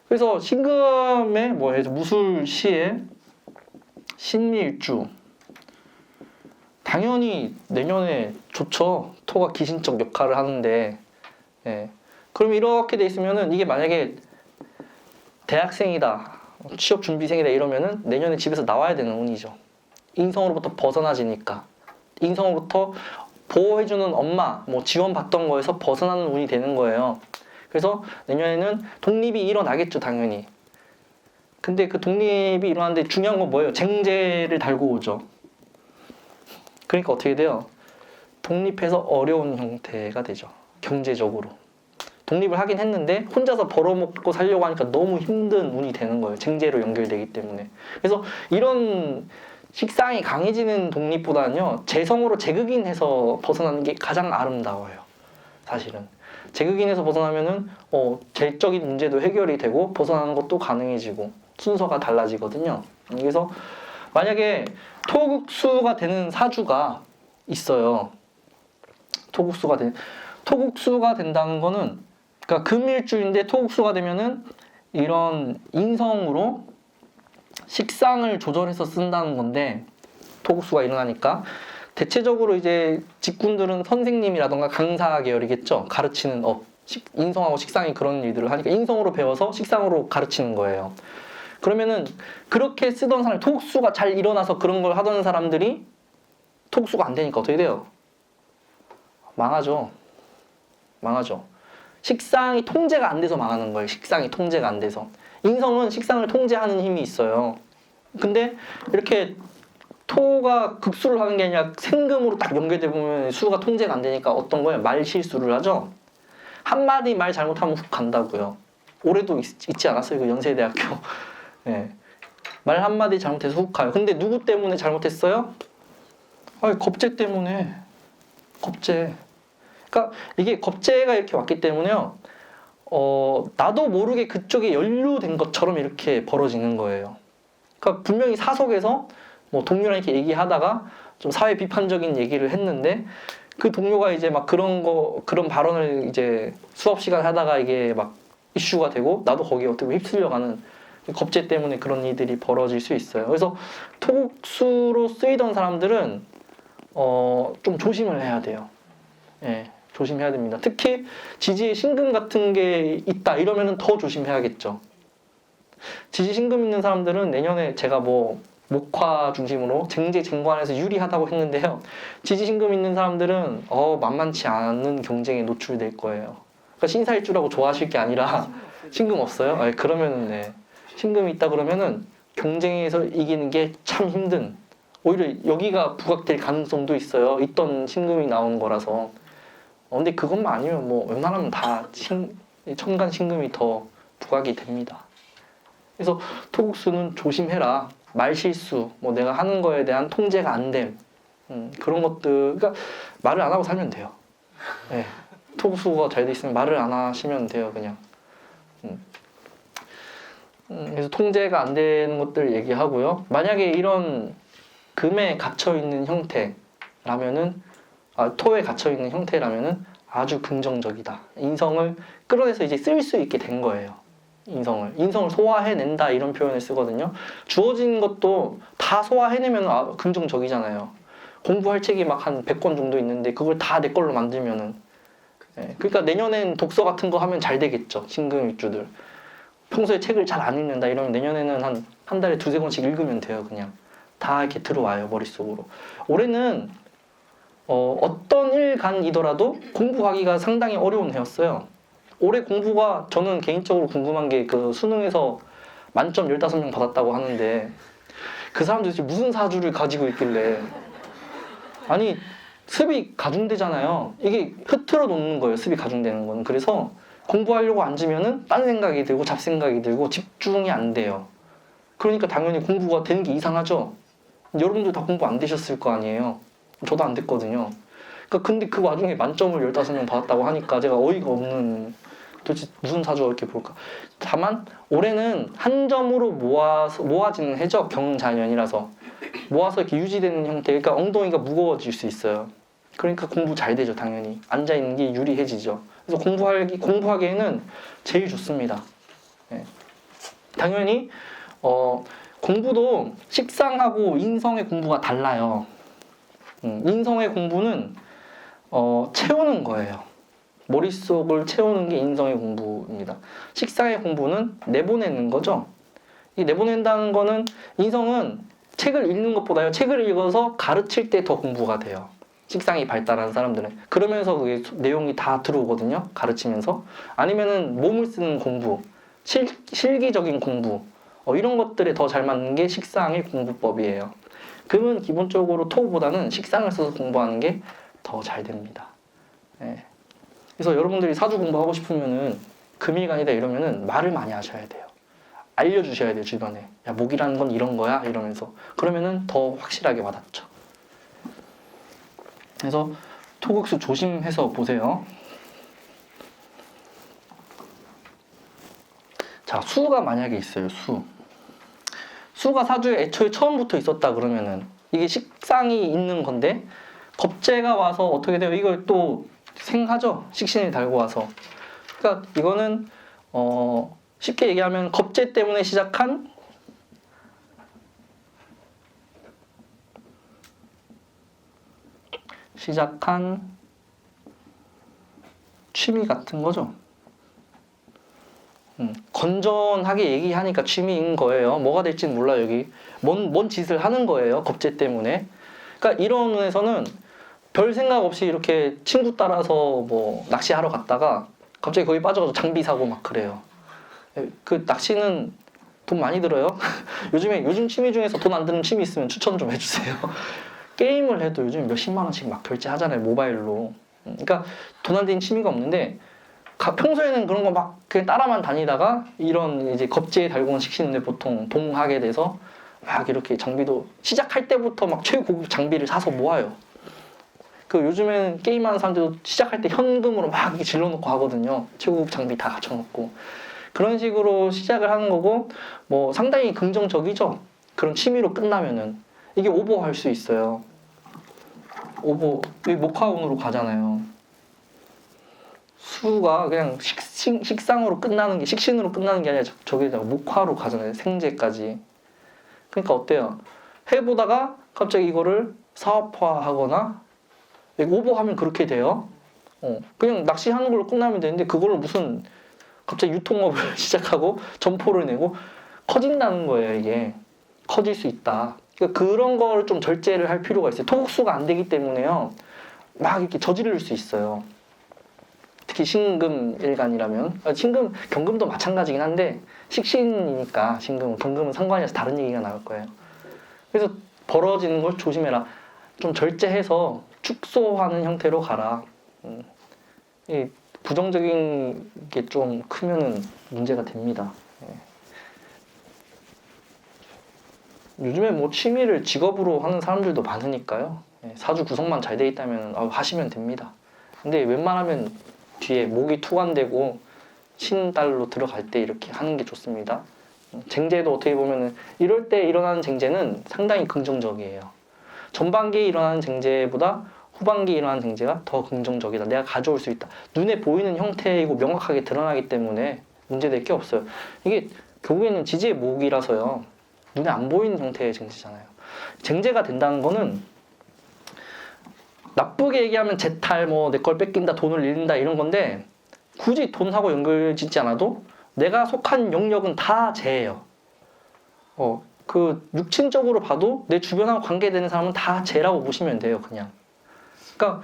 그래서 신금의 무술시에 신밀주 당연히 내년에 좋죠. 토가 귀신적 역할을 하는데 예. 그럼 이렇게 돼 있으면은 이게 만약에 대학생이다 취업 준비생이다 이러면은 내년에 집에서 나와야 되는 운이죠. 인성으로부터 벗어나지니까 인성으로부터 보호해주는 엄마 지원받던 거에서 벗어나는 운이 되는 거예요. 그래서 내년에는 독립이 일어나겠죠, 당연히. 근데 그 독립이 일어나는데 중요한 건 뭐예요? 쟁재를 달고 오죠. 그러니까 어떻게 돼요? 독립해서 어려운 형태가 되죠. 경제적으로. 독립을 하긴 했는데 혼자서 벌어먹고 살려고 하니까 너무 힘든 운이 되는 거예요. 쟁재로 연결되기 때문에. 그래서 이런 식상이 강해지는 독립보다는요. 재성으로 재극인해서 벗어나는 게 가장 아름다워요. 사실은. 재극인에서 벗어나면은 재적인 문제도 해결이 되고 벗어나는 것도 가능해지고 순서가 달라지거든요. 그래서 만약에 토국수가 되는 사주가 있어요. 토국수가 된다는 거는 그러니까 금일주인데 토국수가 되면은 이런 인성으로 식상을 조절해서 쓴다는 건데 토국수가 일어나니까 대체적으로 이제 직군들은 선생님이라던가 강사 계열이겠죠. 가르치는 업. 인성하고 식상이 그런 일들을 하니까 인성으로 배워서 식상으로 가르치는 거예요. 그러면은 그렇게 쓰던 사람, 토국수가 잘 일어나서 그런 걸 하던 사람들이 토국수가 안 되니까 어떻게 돼요? 망하죠. 망하죠. 식상이 통제가 안 돼서 망하는 거예요. 식상이 통제가 안 돼서. 인성은 식상을 통제하는 힘이 있어요. 근데 이렇게 토가 급수를 하는 게 아니라 생금으로 딱 연결돼 보면 수가 통제가 안 되니까 어떤 거예요? 말 실수를 하죠. 한마디 말 잘못하면 훅 간다고요. 올해도 있지 않았어요? 그 연세대학교. 네. 말 한마디 잘못해서 훅 가요. 근데 누구 때문에 잘못했어요? 아니, 겁재 때문에. 겁재. 그러니까 이게 겁재가 이렇게 왔기 때문에요. 나도 모르게 그쪽에 연루된 것처럼 이렇게 벌어지는 거예요. 그러니까 분명히 사석에서 뭐 동료랑 이렇게 얘기하다가 좀 사회 비판적인 얘기를 했는데 그 동료가 이제 막 그런 발언을 이제 수업 시간 하다가 이게 막 이슈가 되고 나도 거기에 어떻게 휩쓸려가는 겁재 때문에 그런 일들이 벌어질 수 있어요. 그래서 토국수로 쓰이던 사람들은 좀 조심을 해야 돼요. 예, 조심해야 됩니다. 특히 지지에 신금 같은 게 있다 이러면은 더 조심해야겠죠. 지지 신금 있는 사람들은 내년에 제가 뭐 목화 중심으로 쟁제쟁관에서 유리하다고 했는데요. 지지 신금 있는 사람들은 만만치 않은 경쟁에 노출될 거예요. 그러니까 신사일주라고 좋아하실 게 아니라 신금 없어요? 네, 그러면은 네. 신금이 있다 그러면은 경쟁에서 이기는 게 참 힘든. 오히려 여기가 부각될 가능성도 있어요. 있던 신금이 나오는 거라서. 근데 그것만 아니면 뭐 웬만하면 다 천간 신금이 더 부각이 됩니다. 그래서 토국수는 조심해라. 말실수, 뭐 내가 하는 거에 대한 통제가 안 됨. 그런 것들, 그러니까 말을 안 하고 살면 돼요. 네. 토국수가 잘 돼 있으면 말을 안 하시면 돼요, 그냥. 그래서 통제가 안 되는 것들 얘기하고요. 만약에 이런 금에 갇혀 있는 형태라면은, 토에 갇혀 있는 형태라면은 아주 긍정적이다. 인성을 끌어내서 이제 쓸 수 있게 된 거예요. 인성을 소화해낸다 이런 표현을 쓰거든요. 주어진 것도 다 소화해내면 긍정적이잖아요. 공부할 책이 막 한 100권 정도 있는데 그걸 다 내 걸로 만들면은 그러니까 내년엔 독서 같은 거 하면 잘 되겠죠. 신금일주들. 평소에 책을 잘 안 읽는다 이러면 내년에는 한 달에 2-3권씩 읽으면 돼요. 그냥 다 이렇게 들어와요. 머릿속으로. 올해는 어떤 일간이더라도 공부하기가 상당히 어려운 해였어요. 올해 공부가 저는 개인적으로 궁금한 게 그 수능에서 만점 15명 받았다고 하는데 그 사람들이 도대체 무슨 사주를 가지고 있길래 아니 습이 가중되잖아요. 이게 흐트러 놓는 거예요. 습이 가중되는 건. 그래서 공부하려고 앉으면은 딴 생각이 들고 잡생각이 들고 집중이 안 돼요. 그러니까 당연히 공부가 되는 게 이상하죠. 여러분들 다 공부 안 되셨을 거 아니에요. 저도 안 됐거든요. 그러니까 근데 그 와중에 만점을 15명 받았다고 하니까 제가 어이가 없는 도대체 무슨 사주가 이렇게 볼까. 다만 올해는 한 점으로 모아지는 해죠. 경자년이라서 모아서 이렇게 유지되는 형태. 그러니까 엉덩이가 무거워질 수 있어요. 그러니까 공부 잘 되죠. 당연히 앉아 있는 게 유리해지죠. 그래서 공부하기에는 제일 좋습니다. 네. 당연히 공부도 식상하고 인성의 공부가 달라요. 인성의 공부는 채우는 거예요. 머릿속을 채우는 게 인성의 공부입니다. 식상의 공부는 내보내는 거죠. 이 내보낸다는 거는 인성은 책을 읽는 것보다요. 책을 읽어서 가르칠 때 더 공부가 돼요. 식상이 발달한 사람들은. 그러면서 그게 내용이 다 들어오거든요. 가르치면서. 아니면은 몸을 쓰는 공부, 실기적인 공부 이런 것들에 더 잘 맞는 게 식상의 공부법이에요. 금은 기본적으로 토보다는 식상을 써서 공부하는 게 더 잘 됩니다. 네. 그래서 여러분들이 사주 공부하고 싶으면은 금일간이다 이러면은 말을 많이 하셔야 돼요. 알려주셔야 돼요, 주변에. 야, 목이라는 건 이런 거야? 이러면서. 그러면은 더 확실하게 와닿죠. 그래서 토국수 조심해서 보세요. 자, 수가 만약에 있어요, 수가 사주에 애초에 처음부터 있었다 그러면은 이게 식상이 있는 건데 겁재가 와서 어떻게 돼요? 이걸 또 생하죠? 식신을 달고 와서 그러니까 이거는 쉽게 얘기하면 겁제 때문에 시작한 취미 같은 거죠. 건전하게 얘기하니까 취미인 거예요. 뭐가 될지는 몰라요, 여기. 뭔 짓을 하는 거예요, 겁제 때문에. 그러니까 이런 눈에서는 별 생각 없이 이렇게 친구 따라서 뭐 낚시하러 갔다가 갑자기 거기 빠져가지고 장비 사고 막 그래요. 그 낚시는 돈 많이 들어요. 요즘 취미 중에서 돈 안 드는 취미 있으면 추천 좀 해주세요. 게임을 해도 요즘 몇십만 원씩 막 결제하잖아요, 모바일로. 그러니까 돈 안 드는 취미가 없는데 평소에는 그런 거 막 그냥 따라만 다니다가 이런 이제 겁제에 달고 온 식신에 보통 동하게 돼서 막 이렇게 장비도 시작할 때부터 막 최고급 장비를 사서 모아요. 그 요즘에는 게임하는 사람들도 시작할 때 현금으로 막 이렇게 질러놓고 하거든요. 최고급 장비 다 갖춰놓고. 그런 식으로 시작을 하는 거고, 뭐 상당히 긍정적이죠. 그런 취미로 끝나면은. 이게 오버할 수 있어요. 오버, 여기 목화운으로 가잖아요. 수가 그냥 식상으로 끝나는 게, 식신으로 끝나는 게 아니라 저기다가 목화로 가잖아요. 생제까지. 그러니까 어때요? 해보다가 갑자기 이거를 사업화하거나, 오버하면 그렇게 돼요. 그냥 낚시하는 걸로 끝나면 되는데 그걸로 무슨 갑자기 유통업을 시작하고 점포를 내고 커진다는 거예요. 이게 커질 수 있다. 그러니까 그런 걸 좀 절제를 할 필요가 있어요. 토국수가 안 되기 때문에요. 막 이렇게 저지를 수 있어요. 특히 신금 일간이라면, 신금 경금도 마찬가지긴 한데 식신이니까 신금은, 경금은 상관이라서 다른 얘기가 나올 거예요. 그래서 벌어지는 걸 조심해라. 좀 절제해서 축소하는 형태로 가라. 이 부정적인 게 좀 크면은 문제가 됩니다. 요즘에 뭐 취미를 직업으로 하는 사람들도 많으니까요. 사주 구성만 잘 돼 있다면 하시면 됩니다. 근데 웬만하면 뒤에 목이 투관되고 신달로 들어갈 때 이렇게 하는 게 좋습니다. 쟁제도 어떻게 보면은 이럴 때 일어나는 쟁제는 상당히 긍정적이에요. 전반기에 일어나는 쟁제보다 후반기에 일어나는 쟁제가 더 긍정적이다. 내가 가져올 수 있다. 눈에 보이는 형태이고 명확하게 드러나기 때문에 문제될 게 없어요. 이게 결국에는 지지의 목이라서요. 눈에 안 보이는 형태의 쟁제잖아요. 쟁제가 된다는 거는 나쁘게 얘기하면 재탈, 뭐 내 걸 뺏긴다, 돈을 잃는다 이런 건데 굳이 돈하고 연결 짓지 않아도 내가 속한 영역은 다 재예요. 그 육친적으로 봐도 내 주변하고 관계되는 사람은 다 쟤라고 보시면 돼요, 그냥. 그러니까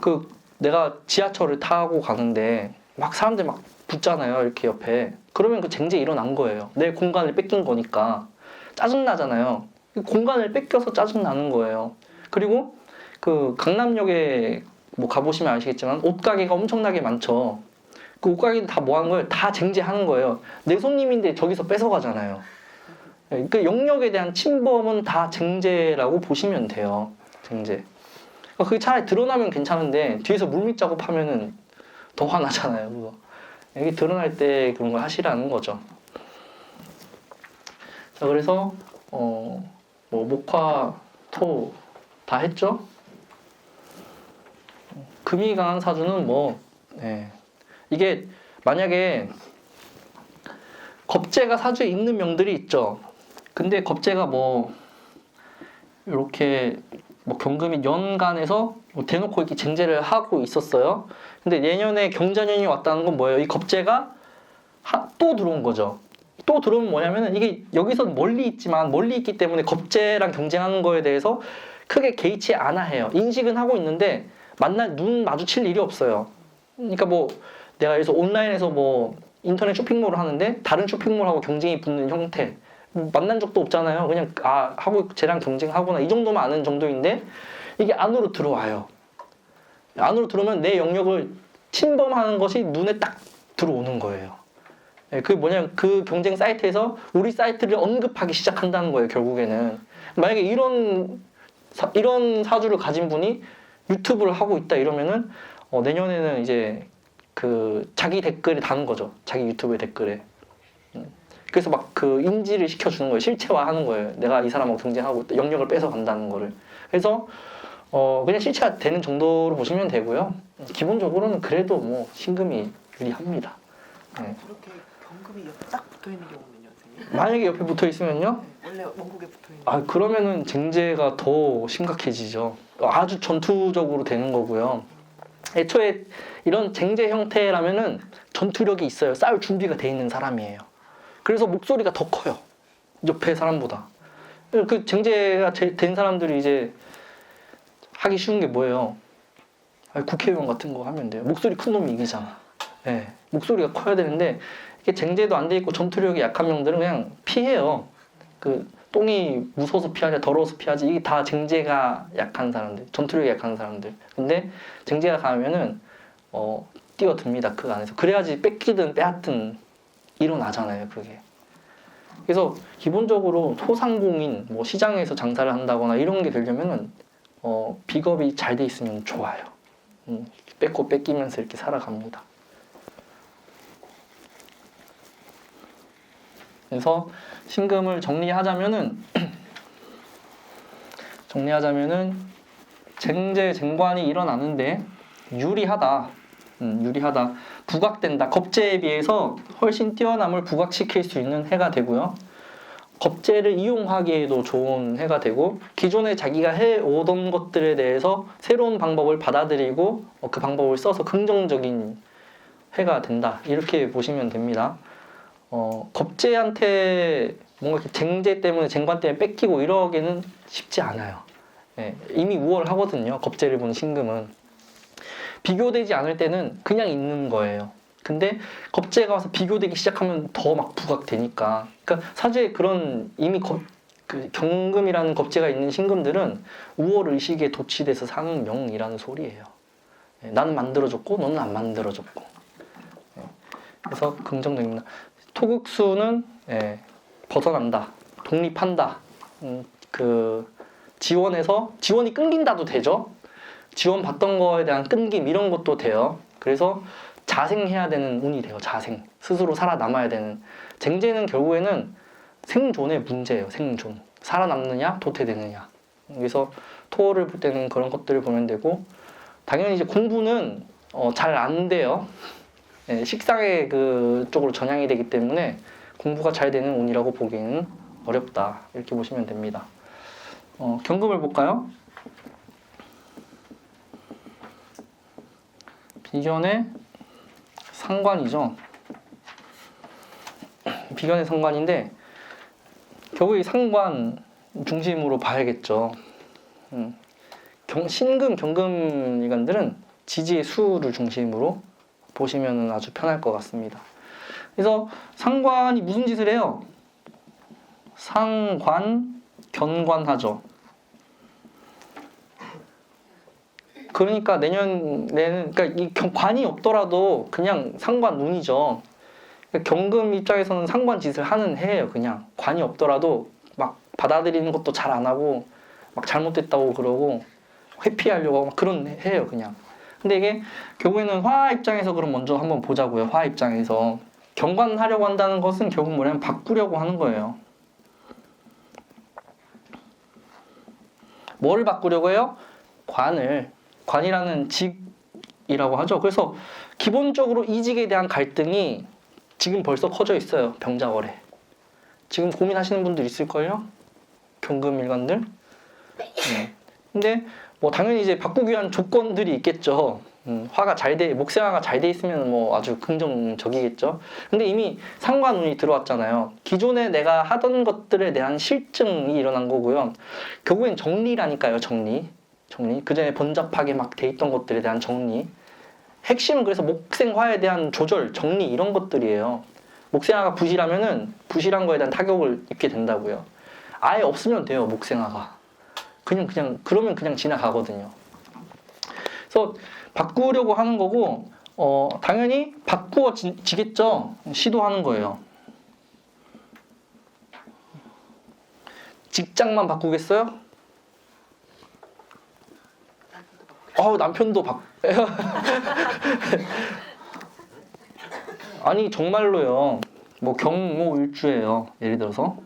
그 내가 지하철을 타고 가는데 막 사람들 막 붙잖아요, 이렇게 옆에. 그러면 그 쟁제 일어난 거예요. 내 공간을 뺏긴 거니까 짜증 나잖아요. 공간을 뺏겨서 짜증 나는 거예요. 그리고 그 강남역에 뭐 가보시면 아시겠지만 옷가게가 엄청나게 많죠. 그 옷가게는 다 뭐 하는 거예요? 다 쟁제하는 거예요. 내 손님인데 저기서 뺏어가잖아요. 그 영역에 대한 침범은 다 쟁제라고 보시면 돼요. 쟁제. 그게 차라리 드러나면 괜찮은데 뒤에서 물밑 작업하면은 더 화나잖아요. 그거. 이게 드러날 때 그런 걸 하시라는 거죠. 자, 그래서 뭐 목화, 토 다 했죠? 금이 강한 사주는 뭐 이게 만약에 겁재가 사주에 있는 명들이 있죠. 근데 겁재가 뭐 이렇게 뭐 경금이 연간에서 뭐 대놓고 이렇게 쟁제를 하고 있었어요. 근데 내년에 경자년이 왔다는 건 뭐예요? 이 겁재가 또 들어온 거죠. 또 들어오면 뭐냐면은 이게 여기서 멀리 있지만 멀리 있기 때문에 겁재랑 경쟁하는 거에 대해서 크게 개의치 않아 해요. 인식은 하고 있는데 눈 마주칠 일이 없어요. 그러니까 뭐 내가 그래서 온라인에서 뭐 인터넷 쇼핑몰을 하는데 다른 쇼핑몰하고 경쟁이 붙는 형태 만난 적도 없잖아요. 그냥 하고 쟤랑 경쟁하구나 이 정도만 아는 정도인데 이게 안으로 들어와요. 안으로 들어오면 내 영역을 침범하는 것이 눈에 딱 들어오는 거예요. 그게 뭐냐면 그 경쟁 사이트에서 우리 사이트를 언급하기 시작한다는 거예요. 결국에는 만약에 이런 사주를 가진 분이 유튜브를 하고 있다 이러면은 내년에는 이제 그 자기 댓글에 다는 거죠. 자기 유튜브의 댓글에. 그래서 막 그 인지를 시켜주는 거예요. 실체화하는 거예요. 내가 이 사람하고 경쟁하고 있다. 영역을 뺏어 간다는 거를. 그래서 그냥 실체가 되는 정도로 보시면 되고요. 기본적으로는 그래도 뭐 신금이 유리합니다. 네. 이렇게 경금이 옆에 딱 붙어 있는 경우는요, 선생님? 만약에 옆에 붙어 있으면요. 네, 원래 원국에 붙어 있는. 그러면은 쟁제가 더 심각해지죠. 아주 전투적으로 되는 거고요. 애초에 이런 쟁제 형태라면은 전투력이 있어요. 싸울 준비가 돼 있는 사람이에요. 그래서 목소리가 더 커요. 옆에 사람보다. 그 쟁제가 된 사람들이 이제 하기 쉬운 게 뭐예요? 국회의원 같은 거 하면 돼요. 목소리 큰 놈이 이기잖아. 네, 목소리가 커야 되는데 이게 쟁제도 안 돼 있고 전투력이 약한 명들은 그냥 피해요. 그 똥이 무서워서 피하냐 더러워서 피하지 이게 다 쟁제가 약한 사람들, 전투력이 약한 사람들. 근데 쟁제가 강하면은 뛰어듭니다. 그 안에서. 그래야지 뺏기든 빼앗든 일어나잖아요. 그게. 그래서 기본적으로 소상공인, 뭐 시장에서 장사를 한다거나 이런 게 되려면은 비겁이 잘 돼 있으면 좋아요. 뺏고 뺏기면서 이렇게 살아갑니다. 그래서 신금을 정리하자면은 쟁제 쟁관이 일어나는데 유리하다. 유리하다. 부각된다. 겁재에 비해서 훨씬 뛰어남을 부각시킬 수 있는 해가 되고요. 겁재를 이용하기에도 좋은 해가 되고 기존에 자기가 해오던 것들에 대해서 새로운 방법을 받아들이고 그 방법을 써서 긍정적인 해가 된다. 이렇게 보시면 됩니다. 겁재한테 뭔가 이렇게 쟁제 때문에 쟁관 때문에 뺏기고 이러기는 쉽지 않아요. 네, 이미 우월하거든요. 겁재를 본 신금은. 비교되지 않을 때는 그냥 있는 거예요. 근데 겁재가 와서 비교되기 시작하면 더 막 부각되니까. 그러니까 사주에 그런 이미 그 경금이라는 겁재가 있는 신금들은 우월 의식에 도취돼서 사는 명이라는 소리예요. 네, 나는 만들어줬고 너는 안 만들어줬고. 네, 그래서 긍정적입니다. 토극수는 벗어난다, 독립한다. 지원이 끊긴다도 되죠. 지원 받던 거에 대한 끊김 이런 것도 돼요. 그래서 자생해야 되는 운이 돼요. 자생. 스스로 살아남아야 되는. 쟁제는 결국에는 생존의 문제예요. 생존. 살아남느냐, 도태되느냐. 그래서 토를 볼 때는 그런 것들을 보면 되고 당연히 이제 공부는 잘 안 돼요. 식상의 그 쪽으로 전향이 되기 때문에 공부가 잘 되는 운이라고 보기는 어렵다. 이렇게 보시면 됩니다. 경금을 볼까요? 비견의 상관이죠. 비견의 상관인데 결국 이 상관 중심으로 봐야겠죠. 신금, 경금 일간들은 지지의 수를 중심으로 보시면 아주 편할 것 같습니다. 그래서 상관이 무슨 짓을 해요? 상관, 견관하죠. 그러니까 내년에는 그러니까 이 관이 없더라도 그냥 상관 운이죠. 그러니까 경금 입장에서는 상관 짓을 하는 해예요. 그냥 관이 없더라도 막 받아들이는 것도 잘 안 하고 막 잘못됐다고 그러고 회피하려고 막 그런 해예요. 그냥. 근데 이게 결국에는 화 입장에서 그럼 먼저 한번 보자고요. 화 입장에서 경관하려고 한다는 것은 결국 뭐냐면 바꾸려고 하는 거예요. 뭐를 바꾸려고 해요? 관이라는 직이라고 하죠. 그래서 기본적으로 이 직에 대한 갈등이 지금 벌써 커져 있어요. 병자월에. 지금 고민하시는 분들 있을걸요? 경금일관들. 네. 근데 뭐 당연히 이제 바꾸기 위한 조건들이 있겠죠. 목생화가 잘 돼 있으면 뭐 아주 긍정적이겠죠. 근데 이미 상관운이 들어왔잖아요. 기존에 내가 하던 것들에 대한 실증이 일어난 거고요. 결국엔 정리라니까요. 정리. 그 전에 번잡하게 막 돼 있던 것들에 대한 정리. 핵심은 그래서 목생화에 대한 조절, 정리 이런 것들이에요. 목생화가 부실하면은 부실한 거에 대한 타격을 입게 된다고요. 아예 없으면 돼요. 목생화가. 그러면 그냥 지나가거든요. 그래서 바꾸려고 하는 거고, 당연히 바꾸어지겠죠. 시도하는 거예요. 직장만 바꾸겠어요? 남편도 아니 정말로요. 뭐 경모일주예요. 예를 들어서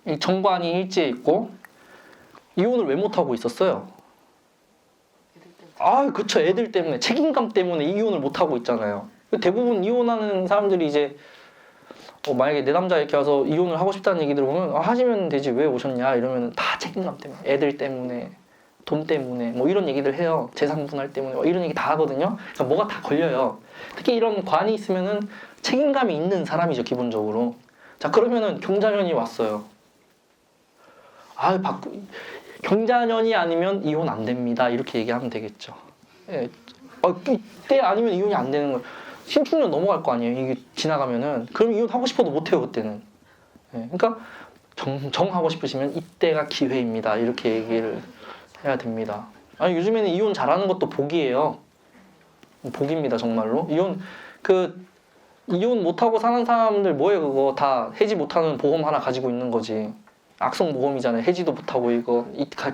이 정관이 일지에 있고 이혼을 왜 못하고 있었어요? 아, 그쵸. 애들 때문에 책임감 때문에 이혼을 못 하고 있잖아요. 대부분 이혼하는 사람들이 이제 만약에 내 남자 이렇게 와서 이혼을 하고 싶다는 얘기 들어보면 하시면 되지 왜 오셨냐 이러면 다 책임감 때문에 애들 때문에 돈 때문에 뭐 이런 얘기들 해요. 재산 분할 때문에 뭐 이런 얘기 다 하거든요. 그러니까 뭐가 다 걸려요. 특히 이런 관이 있으면은 책임감이 있는 사람이죠 기본적으로. 자 그러면은 경자년이 왔어요. 경자년이 아니면 이혼 안 됩니다. 이렇게 얘기하면 되겠죠. 예. 이때 아니면 이혼이 안 되는 거예요. 신축년 넘어갈 거 아니에요. 이게 지나가면은. 그럼 이혼하고 싶어도 못 해요, 그때는. 예. 그러니까 정하고 싶으시면 이때가 기회입니다. 이렇게 얘기를 해야 됩니다. 아니 요즘에는 이혼 잘하는 것도 복이에요. 복입니다, 정말로. 이혼 못하고 사는 사람들 뭐예요, 그거. 다 해지 못하는 보험 하나 가지고 있는 거지. 악성 보험이잖아요. 해지도 못하고 이거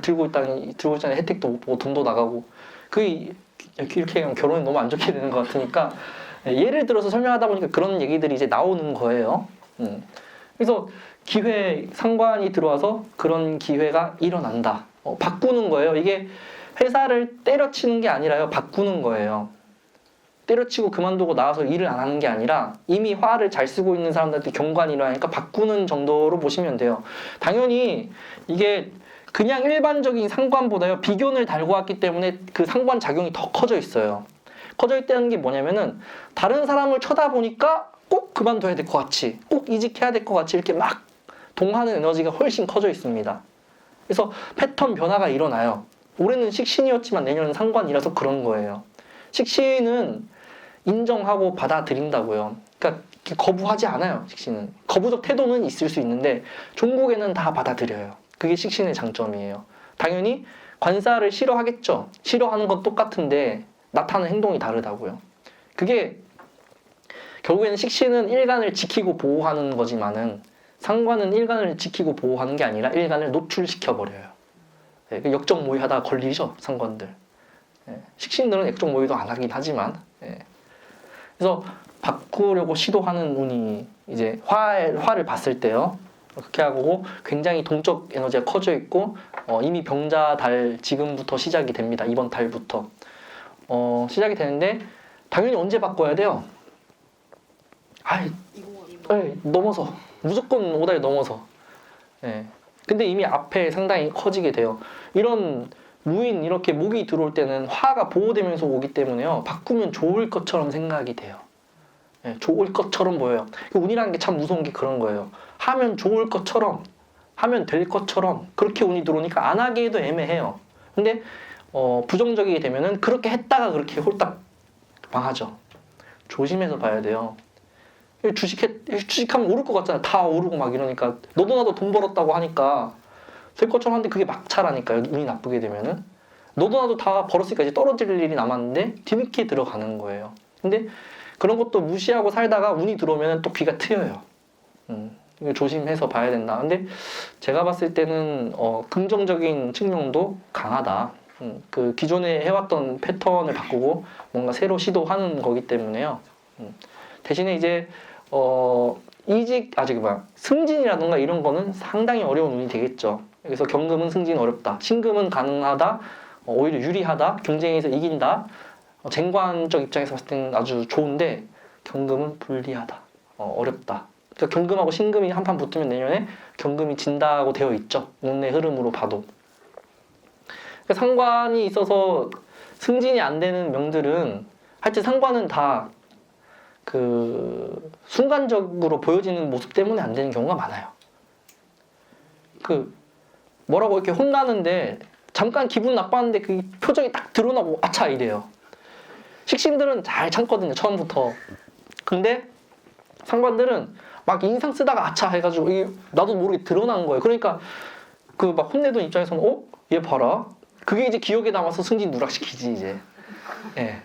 들고 있다는 혜택도 못 보고 돈도 나가고. 그게 이렇게 하면 결혼이 너무 안 좋게 되는 것 같으니까 예를 들어서 설명하다 보니까 그런 얘기들이 이제 나오는 거예요. 그래서 상관이 들어와서 그런 기회가 일어난다. 바꾸는 거예요. 이게 회사를 때려치는 게 아니라요. 바꾸는 거예요. 때려치고 그만두고 나와서 일을 안 하는 게 아니라 이미 화를 잘 쓰고 있는 사람들한테 경관이 일어나니까 바꾸는 정도로 보시면 돼요. 당연히 이게 그냥 일반적인 상관보다요. 비견을 달고 왔기 때문에 그 상관 작용이 더 커져 있어요. 커져 있다는 게 뭐냐면은 다른 사람을 쳐다보니까 꼭 그만둬야 될 것 같이 꼭 이직해야 될 것 같이 이렇게 막 동하는 에너지가 훨씬 커져 있습니다. 그래서 패턴 변화가 일어나요. 올해는 식신이었지만 내년은 상관이라서 그런 거예요. 식신은 인정하고 받아들인다고요. 그러니까 거부하지 않아요. 식신은. 거부적 태도는 있을 수 있는데 종국에는 다 받아들여요. 그게 식신의 장점이에요. 당연히 관사를 싫어하겠죠. 싫어하는 건 똑같은데 나타나는 행동이 다르다고요. 그게 결국에는 식신은 일간을 지키고 보호하는 거지만은 상관은 일간을 지키고 보호하는 게 아니라 일간을 노출시켜버려요. 네, 역적 모의하다가 걸리죠, 상관들. 네, 식신들은 역적 모의도 안 하긴 하지만. 네. 그래서 바꾸려고 시도하는 운이 이제 화를 봤을 때요. 그렇게 하고 굉장히 동적 에너지가 커져 있고 이미 병자 달 지금부터 시작이 됩니다. 이번 달부터 시작이 되는데 당연히 언제 바꿔야 돼요? 네, 넘어서 무조건 5달 넘어서. 네. 근데 이미 앞에 상당히 커지게 돼요. 이런 무인 이렇게 목이 들어올 때는 화가 보호되면서 오기 때문에요. 바꾸면 좋을 것처럼 생각이 돼요. 네, 좋을 것처럼 보여요. 운이라는 게 참 무서운 게 그런 거예요. 하면 좋을 것처럼, 하면 될 것처럼 그렇게 운이 들어오니까 안 하기에도 애매해요. 근데 부정적이게 되면은 그렇게 했다가 그렇게 홀딱 망하죠. 조심해서 봐야 돼요. 주식하면 오를 것 같잖아. 다 오르고 막 이러니까 너도 나도 돈 벌었다고 하니까 될 것처럼 하는데 그게 막차라니까요. 운이 나쁘게 되면은 너도 나도 다 벌었으니까 이제 떨어질 일이 남았는데 뒤늦게 들어가는 거예요. 근데 그런 것도 무시하고 살다가 운이 들어오면 또 귀가 트여요. 이거 조심해서 봐야 된다. 근데 제가 봤을 때는 긍정적인 측면도 강하다. 그 기존에 해왔던 패턴을 바꾸고 뭔가 새로 시도하는 거기 때문에요. 대신에 이제 승진이라든가 이런 거는 상당히 어려운 운이 되겠죠. 그래서 경금은 승진 어렵다. 신금은 가능하다. 오히려 유리하다. 경쟁에서 이긴다. 쟁관적 입장에서 봤을 때는 아주 좋은데 경금은 불리하다. 어렵다. 그러니까 경금하고 신금이 한판 붙으면 내년에 경금이 진다고 되어 있죠. 운의 흐름으로 봐도. 그러니까 상관이 있어서 승진이 안 되는 명들은 하여튼 상관은 다 그 순간적으로 보여지는 모습 때문에 안 되는 경우가 많아요. 뭐라고 이렇게 혼나는데 잠깐 기분 나빴는데 그 표정이 딱 드러나고 아차 이래요. 식신들은 잘 참거든요, 처음부터. 근데 상관들은 막 인상 쓰다가 아차 해가지고 이게 나도 모르게 드러난 거예요. 그러니까 그 막 혼내던 입장에서는 얘 봐라. 그게 이제 기억에 남아서 승진 누락시키지 이제. 예.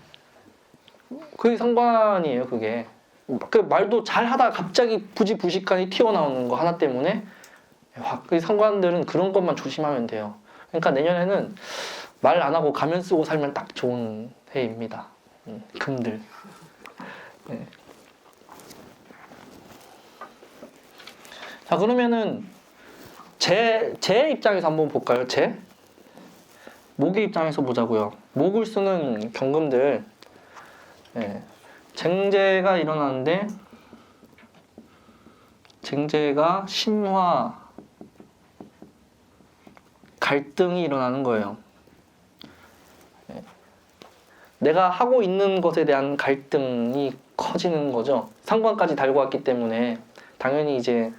그게 상관이에요, 그게. 그 말도 잘 하다가 갑자기 부지부식간이 튀어나오는 거 하나 때문에 그 상관들은 그런 것만 조심하면 돼요. 그러니까 내년에는 말 안 하고 가면 쓰고 살면 딱 좋은 해입니다. 금들. 네. 자, 그러면은 제 입장에서 한번 볼까요? 목의 입장에서 보자고요. 목을 쓰는 경금들, 예, 쟁제가 일어나는데 쟁제가 심화 갈등이 일어나는 거예요. 예, 내가 하고 있는 것에 대한 갈등이 커지는 거죠. 상관까지 달고 왔기 때문에 당연히 이제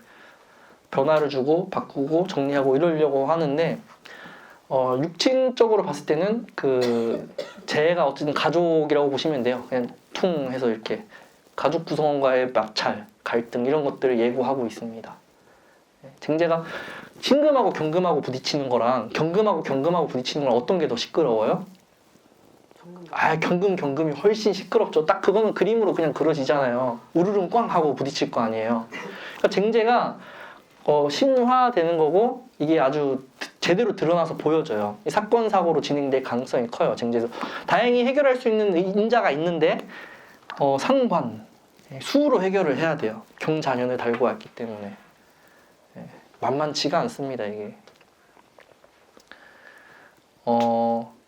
변화를 주고 바꾸고 정리하고 이러려고 하는데 육친적으로 봤을 때는 그 재가 어쨌든 가족이라고 보시면 돼요. 그냥 퉁 해서 이렇게 가족 구성원과의 마찰, 갈등 이런 것들을 예고하고 있습니다. 쟁제가 신금하고 경금하고 부딪히는 거랑 경금하고 부딪히는 거랑 어떤 게 더 시끄러워요? 경금이 훨씬 시끄럽죠. 딱 그거는 그림으로 그냥 그려지잖아요. 우르릉 꽝 하고 부딪힐 거 아니에요. 그러니까 쟁제가 심화되는 거고 이게 아주 제대로 드러나서 보여져요. 이 사건 사고로 진행될 가능성이 커요. 쟁제에서 다행히 해결할 수 있는 인자가 있는데 상관 수로 해결을 해야 돼요. 경자년을 달고 왔기 때문에 만만치가 않습니다. 이게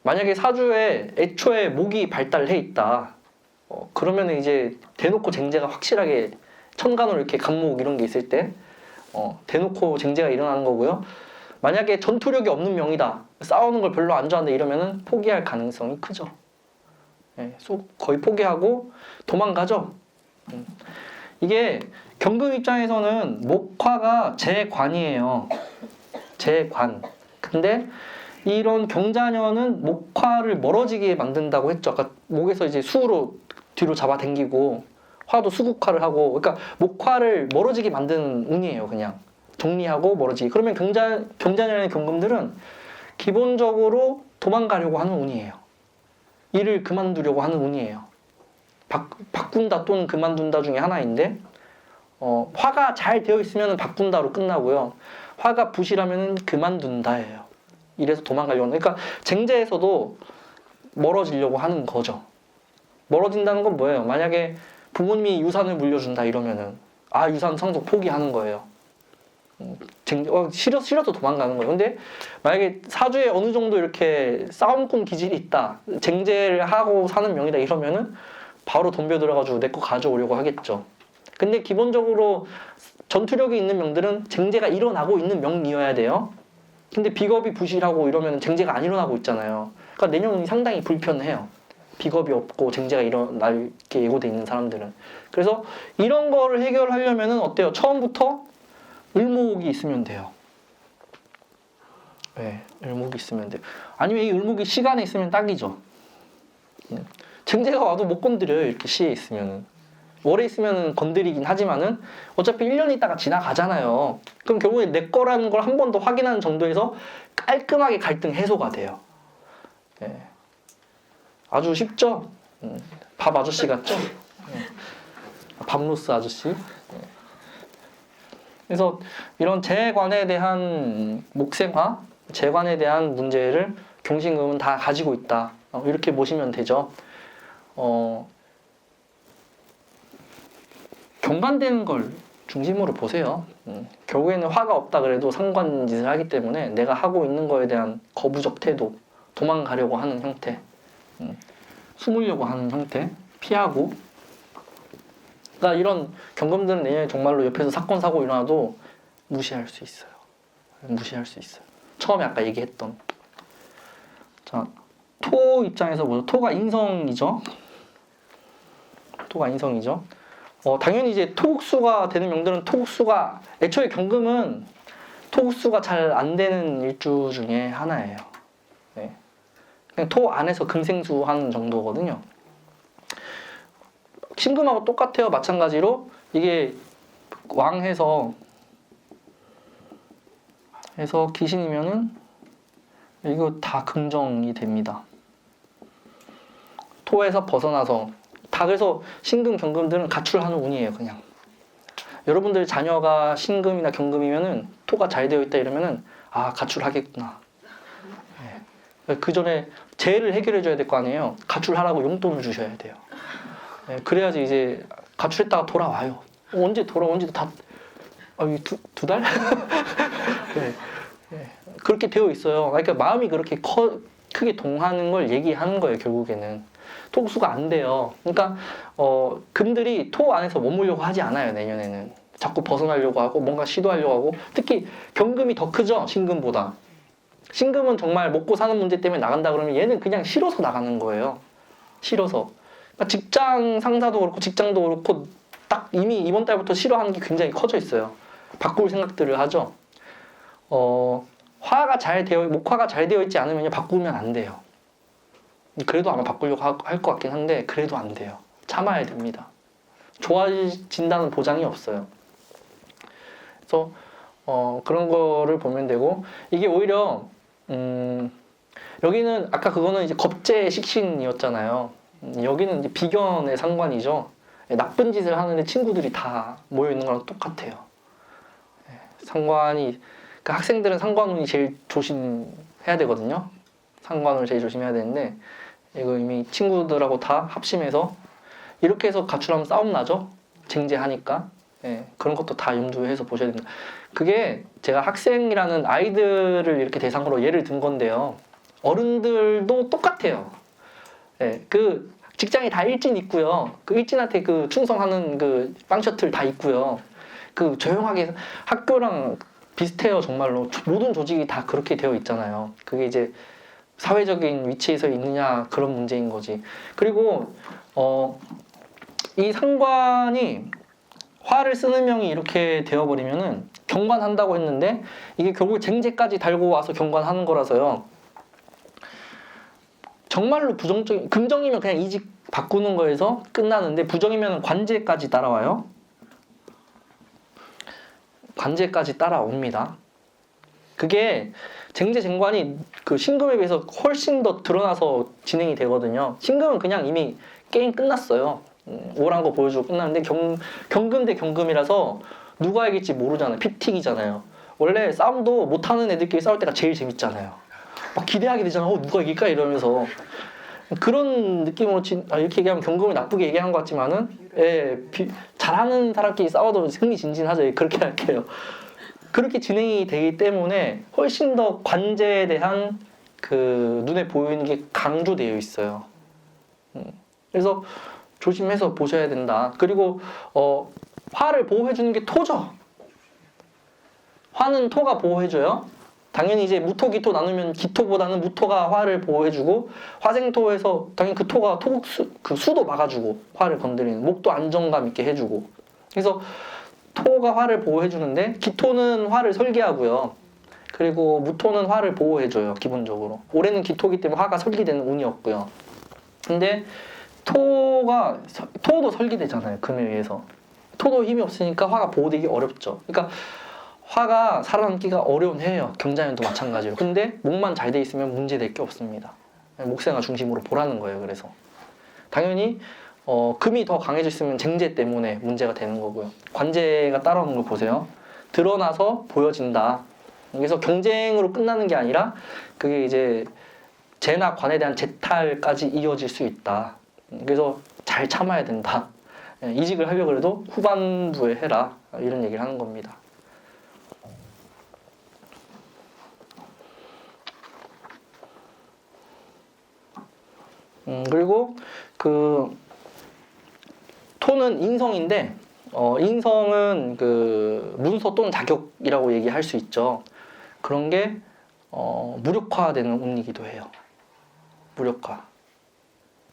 만약에 사주에 애초에 목이 발달해 있다. 그러면 이제 대놓고 쟁제가 확실하게 천간으로 이렇게 간목 이런 게 있을 때 대놓고 쟁제가 일어나는 거고요. 만약에 전투력이 없는 명이다. 싸우는 걸 별로 안 좋아한다 이러면은 포기할 가능성이 크죠. 거의 포기하고 도망가죠. 이게 경금 입장에서는 목화가 재관이에요. 재관. 근데 이런 경자년은 목화를 멀어지게 만든다고 했죠. 아까 목에서 이제 수로 뒤로 잡아당기고 화도 수국화를 하고, 그러니까 목화를 멀어지게 만드는 운이에요. 그냥 정리하고 멀어지기. 그러면 경자년의 경금들은 기본적으로 도망가려고 하는 운이에요. 일을 그만두려고 하는 운이에요. 바꾼다 또는 그만둔다 중에 하나인데 화가 잘 되어 있으면 바꾼다로 끝나고요. 화가 부실하면 그만둔다예요. 이래서 도망가려고 하는. 그러니까 쟁제에서도 멀어지려고 하는 거죠. 멀어진다는 건 뭐예요? 만약에 부모님이 유산을 물려준다 이러면은 유산 상속 포기하는 거예요. 싫어서 도망가는 거예요. 근데 만약에 사주에 어느 정도 이렇게 싸움꾼 기질이 있다, 쟁제를 하고 사는 명이다 이러면은 바로 덤벼들어가지고 내 거 가져오려고 하겠죠. 근데 기본적으로 전투력이 있는 명들은 쟁제가 일어나고 있는 명이어야 돼요. 근데 비겁이 부실하고 이러면 쟁제가 안 일어나고 있잖아요. 그러니까 내년이 상당히 불편해요. 비겁이 없고 쟁제가 일어날 게 예고돼 있는 사람들은. 그래서 이런 거를 해결하려면은 어때요? 처음부터 을목이 있으면 돼요. 네, 을목이 있으면 돼요. 아니면 이 을목이 시간에 있으면 딱이죠. 쟁제가 와도 못 건드려요. 이렇게 시에 있으면은. 월에 있으면은 건드리긴 하지만은 어차피 1년 있다가 지나가잖아요. 그럼 결국에 내 거라는 걸 한 번 더 확인하는 정도에서 깔끔하게 갈등 해소가 돼요. 네. 아주 쉽죠? 밥 아저씨 같죠? 밥로스 아저씨. 그래서 이런 재관에 대한 목생화, 재관에 대한 문제를 경신금은 다 가지고 있다. 이렇게 보시면 되죠. 경관되는 걸 중심으로 보세요. 결국에는 화가 없다 그래도 상관짓을 하기 때문에 내가 하고 있는 거에 대한 거부적 태도, 도망가려고 하는 형태, 숨으려고 하는 형태, 피하고. 그러니까 이런 경금들은 내년에 정말로 옆에서 사건 사고 일어나도 무시할 수 있어요. 무시할 수 있어요. 처음에 아까 얘기했던. 자, 토 입장에서 보죠. 토가 인성이죠. 토가 인성이죠. 당연히 이제 토국수가 되는 명들은 토국수가 애초에 경금은 토국수가 잘 안 되는 일주 중에 하나예요. 네. 그냥 토 안에서 금생수 하는 정도거든요. 신금하고 똑같아요. 마찬가지로 이게 왕해서 기신이면은 이거 다 긍정이 됩니다. 토에서 벗어나서 다. 그래서 신금 경금들은 가출하는 운이에요. 그냥 여러분들 자녀가 신금이나 경금이면은 토가 잘 되어 있다 이러면은 가출하겠구나. 네. 그 전에 재를 해결해 줘야 될 거 아니에요. 가출하라고 용돈을 주셔야 돼요. 네. 그래야지 이제 가출했다가 돌아와요. 언제 다 두 달? 네. 네. 그렇게 되어 있어요. 그러니까 마음이 그렇게 크게 동하는 걸 얘기하는 거예요. 결국에는 토수가 안 돼요. 그러니까 금들이 토 안에서 머물려고 하지 않아요. 내년에는 자꾸 벗어나려고 하고 뭔가 시도하려고 하고, 특히 경금이 더 크죠. 신금보다. 신금은 정말 먹고 사는 문제 때문에 나간다 그러면 얘는 그냥 싫어서 나가는 거예요. 싫어서. 그러니까 직장 상사도 그렇고 직장도 그렇고 딱 이미 이번 달부터 싫어하는 게 굉장히 커져 있어요. 바꿀 생각들을 하죠. 목화가 잘 되어 있지 않으면 바꾸면 안 돼요. 그래도 아마 바꾸려고 할 것 같긴 한데 그래도 안 돼요. 참아야 됩니다. 좋아진다는 보장이 없어요. 그래서 그런 거를 보면 되고, 이게 오히려 여기는 아까 그거는 이제 겁재 식신이었잖아요. 여기는 이제 비견의 상관이죠. 나쁜 짓을 하는데 친구들이 다 모여 있는 거랑 똑같아요. 상관이, 그 학생들은 상관운이 제일 조심해야 되거든요. 상관운을 제일 조심해야 되는데 이거 이미 친구들하고 다 합심해서 이렇게 해서 가출하면 싸움 나죠. 쟁제하니까. 그런 것도 다 염두해서 보셔야 됩니다. 그게 제가 학생이라는 아이들을 이렇게 대상으로 예를 든 건데요. 어른들도 똑같아요. 그 직장에 다 일진 있고요. 그 일진한테 그 충성하는 그 빵 셔틀 다 있고요. 그 조용하게 학교랑 비슷해요. 정말로 모든 조직이 다 그렇게 되어 있잖아요. 그게 이제 사회적인 위치에서 있느냐 그런 문제인 거지. 그리고 이 상관이 화를 쓰는 명이 이렇게 되어버리면은 경관한다고 했는데 이게 결국 쟁제까지 달고 와서 경관하는 거라서요. 정말로 부정적인, 긍정이면 그냥 이직 바꾸는 거에서 끝나는데 부정이면 관제까지 따라와요. 관제까지 따라옵니다. 그게 쟁제 쟁관이 그 신금에 비해서 훨씬 더 드러나서 진행이 되거든요. 신금은 그냥 이미 게임 끝났어요. 오란 거 보여주고 끝났는데 경금 대 경금이라서 누가 이길지 모르잖아요. 픽틱이잖아요. 원래 싸움도 못하는 애들끼리 싸울 때가 제일 재밌잖아요. 막 기대하게 되잖아요. 누가 이길까 이러면서. 그런 느낌으로 이렇게 얘기하면 경금을 나쁘게 얘기하는 것 같지만은 잘하는 사람끼리 싸워도 흥미진진하죠. 그렇게 할게요. 그렇게 진행이 되기 때문에 훨씬 더 관제에 대한 그 눈에 보이는 게 강조되어 있어요. 그래서 조심해서 보셔야 된다. 그리고 화를 보호해주는 게 토죠. 화는 토가 보호해줘요. 당연히 이제 무토, 기토 나누면 기토보다는 무토가 화를 보호해주고, 화생토에서 당연히 그 토가 그 수도 막아주고, 화를 건드리는 목도 안정감 있게 해주고. 그래서 토가 화를 보호해주는데 기토는 화를 설계하고요. 그리고 무토는 화를 보호해줘요. 기본적으로. 올해는 기토기 때문에 화가 설계되는 운이 없고요. 근데 토도 설계되잖아요. 금에 의해서. 토도 힘이 없으니까 화가 보호되기 어렵죠. 그러니까 화가 살아남기가 어려운 해예요. 경자년도 마찬가지로. 근데 목만 잘 돼 있으면 문제될 게 없습니다. 목생화 중심으로 보라는 거예요. 그래서 당연히 금이 더 강해졌으면 쟁제 때문에 문제가 되는 거고요. 관제가 따라오는 걸 보세요. 드러나서 보여진다. 그래서 경쟁으로 끝나는 게 아니라 그게 이제 재나 관에 대한 재탈까지 이어질 수 있다. 그래서 잘 참아야 된다. 이직을 하려고 해도 후반부에 해라. 이런 얘기를 하는 겁니다. 그리고 그 토는 인성인데 인성은 그 문서 또는 자격이라고 얘기할 수 있죠. 그런 게 무력화되는 운이기도 해요. 무력화.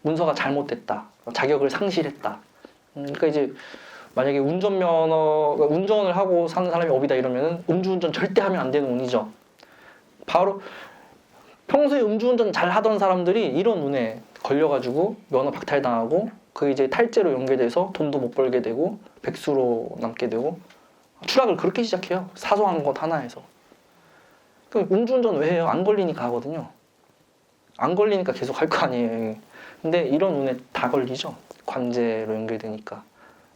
문서가 잘못됐다. 자격을 상실했다. 그러니까 이제 만약에 운전을 하고 사는 사람이 업이다 이러면은 음주운전 절대 하면 안 되는 운이죠. 바로 평소에 음주운전 잘 하던 사람들이 이런 운에 걸려가지고 면허 박탈당하고 그게 이제 탈죄로 연계돼서 돈도 못 벌게 되고 백수로 남게 되고 추락을 그렇게 시작해요. 사소한 것 하나에서. 그럼 음주운전 왜 해요? 안 걸리니까 하거든요. 안 걸리니까 계속 할 거 아니에요. 근데 이런 운에 다 걸리죠. 관제로 연결되니까.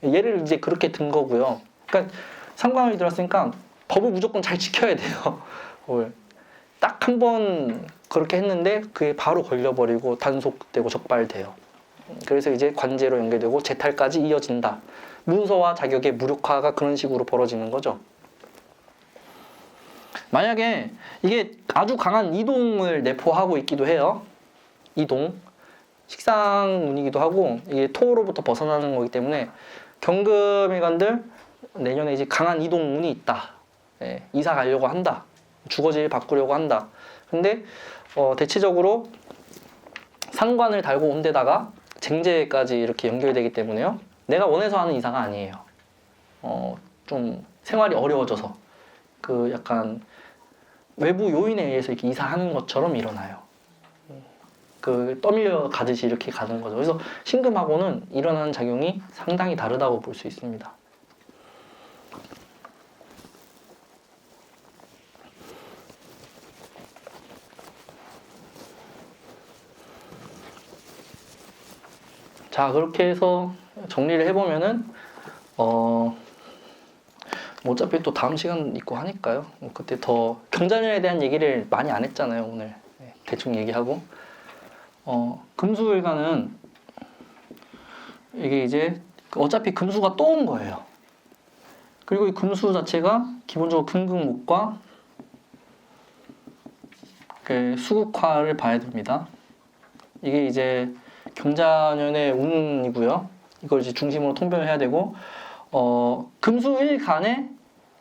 얘를 이제 그렇게 든 거고요. 그러니까 상관이 들었으니까 법을 무조건 잘 지켜야 돼요. 딱 한 번 그렇게 했는데 그게 바로 걸려버리고 단속되고 적발돼요. 그래서 이제 관제로 연결되고 재탈까지 이어진다. 문서와 자격의 무력화가 그런 식으로 벌어지는 거죠. 만약에 이게 아주 강한 이동을 내포하고 있기도 해요. 이동. 식상운이기도 하고 이게 토로부터 벗어나는 거기 때문에 경금일간들 내년에 이제 강한 이동운이 있다. 예, 이사 가려고 한다. 주거지를 바꾸려고 한다. 근데 대체적으로 상관을 달고 온 데다가 쟁제까지 이렇게 연결되기 때문에요. 내가 원해서 하는 이사가 아니에요. 좀 생활이 어려워져서 그 약간 외부 요인에 의해서 이렇게 이사하는 것처럼 일어나요. 그 떠밀려 가듯이 이렇게 가는 거죠. 그래서 신금하고는 일어나는 작용이 상당히 다르다고 볼 수 있습니다. 자, 그렇게 해서 정리를 해보면은 뭐 어차피 또 다음 시간 있고 하니까요. 그때 더 경자년에 대한 얘기를 많이 안 했잖아요, 오늘. 네, 대충 얘기하고. 금수일간은 이게 이제 어차피 금수가 또 온 거예요. 그리고 이 금수 자체가 기본적으로 금극목과 그 수국화를 봐야 됩니다. 이게 이제 경자년의 운이고요. 이걸 이제 중심으로 통변을 해야 되고, 금수일간의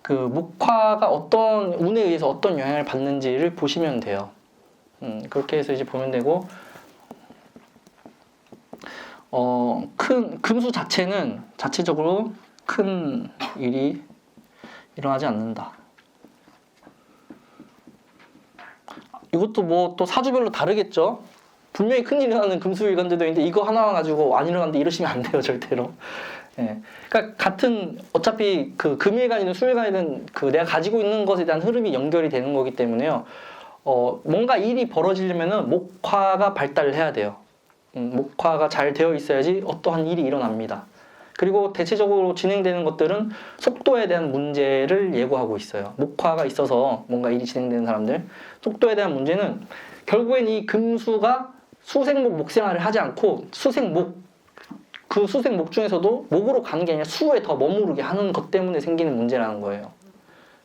그 목화가 어떤 운에 의해서 어떤 영향을 받는지를 보시면 돼요. 그렇게 해서 이제 보면 되고, 큰 금수 자체는 자체적으로 큰 일이 일어나지 않는다. 이것도 뭐 또 사주별로 다르겠죠. 분명히 큰 일이 일어나는 금수일간들도 있는데 이거 하나만 가지고 안 일어났는데 이러시면 안 돼요, 절대로. 예. 그러니까 같은 어차피 그 금일간이든 수일간이든 그 내가 가지고 있는 것에 대한 흐름이 연결이 되는 거기 때문에요. 뭔가 일이 벌어지려면은 목화가 발달을 해야 돼요. 목화가 잘 되어 있어야지 어떠한 일이 일어납니다. 그리고 대체적으로 진행되는 것들은 속도에 대한 문제를 예고하고 있어요. 목화가 있어서 뭔가 일이 진행되는 사람들, 속도에 대한 문제는 결국엔 이 금수가 수생목 목생활을 하지 않고 수생목, 그 수생목 중에서도 목으로 가는 게 아니라 수에 더 머무르게 하는 것 때문에 생기는 문제라는 거예요.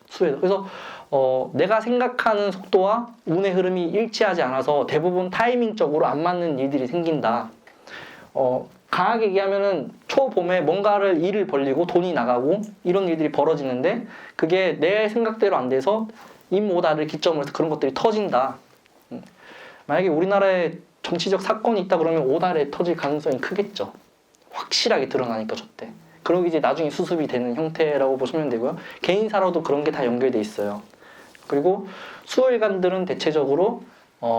수에. 그래서 내가 생각하는 속도와 운의 흐름이 일치하지 않아서 대부분 타이밍적으로 안 맞는 일들이 생긴다. 강하게 얘기하면은 초봄에 뭔가를 일을 벌리고 돈이 나가고 이런 일들이 벌어지는데 그게 내 생각대로 안 돼서 임오다를 기점으로 해서 그런 것들이 터진다. 만약에 우리나라에 정치적 사건이 있다 그러면 오달에 터질 가능성이 크겠죠. 확실하게 드러나니까 저때. 그러고 이제 나중에 수습이 되는 형태라고 보시면 되고요. 개인사로도 그런 게 다 연결돼 있어요. 그리고 수일간들은 대체적으로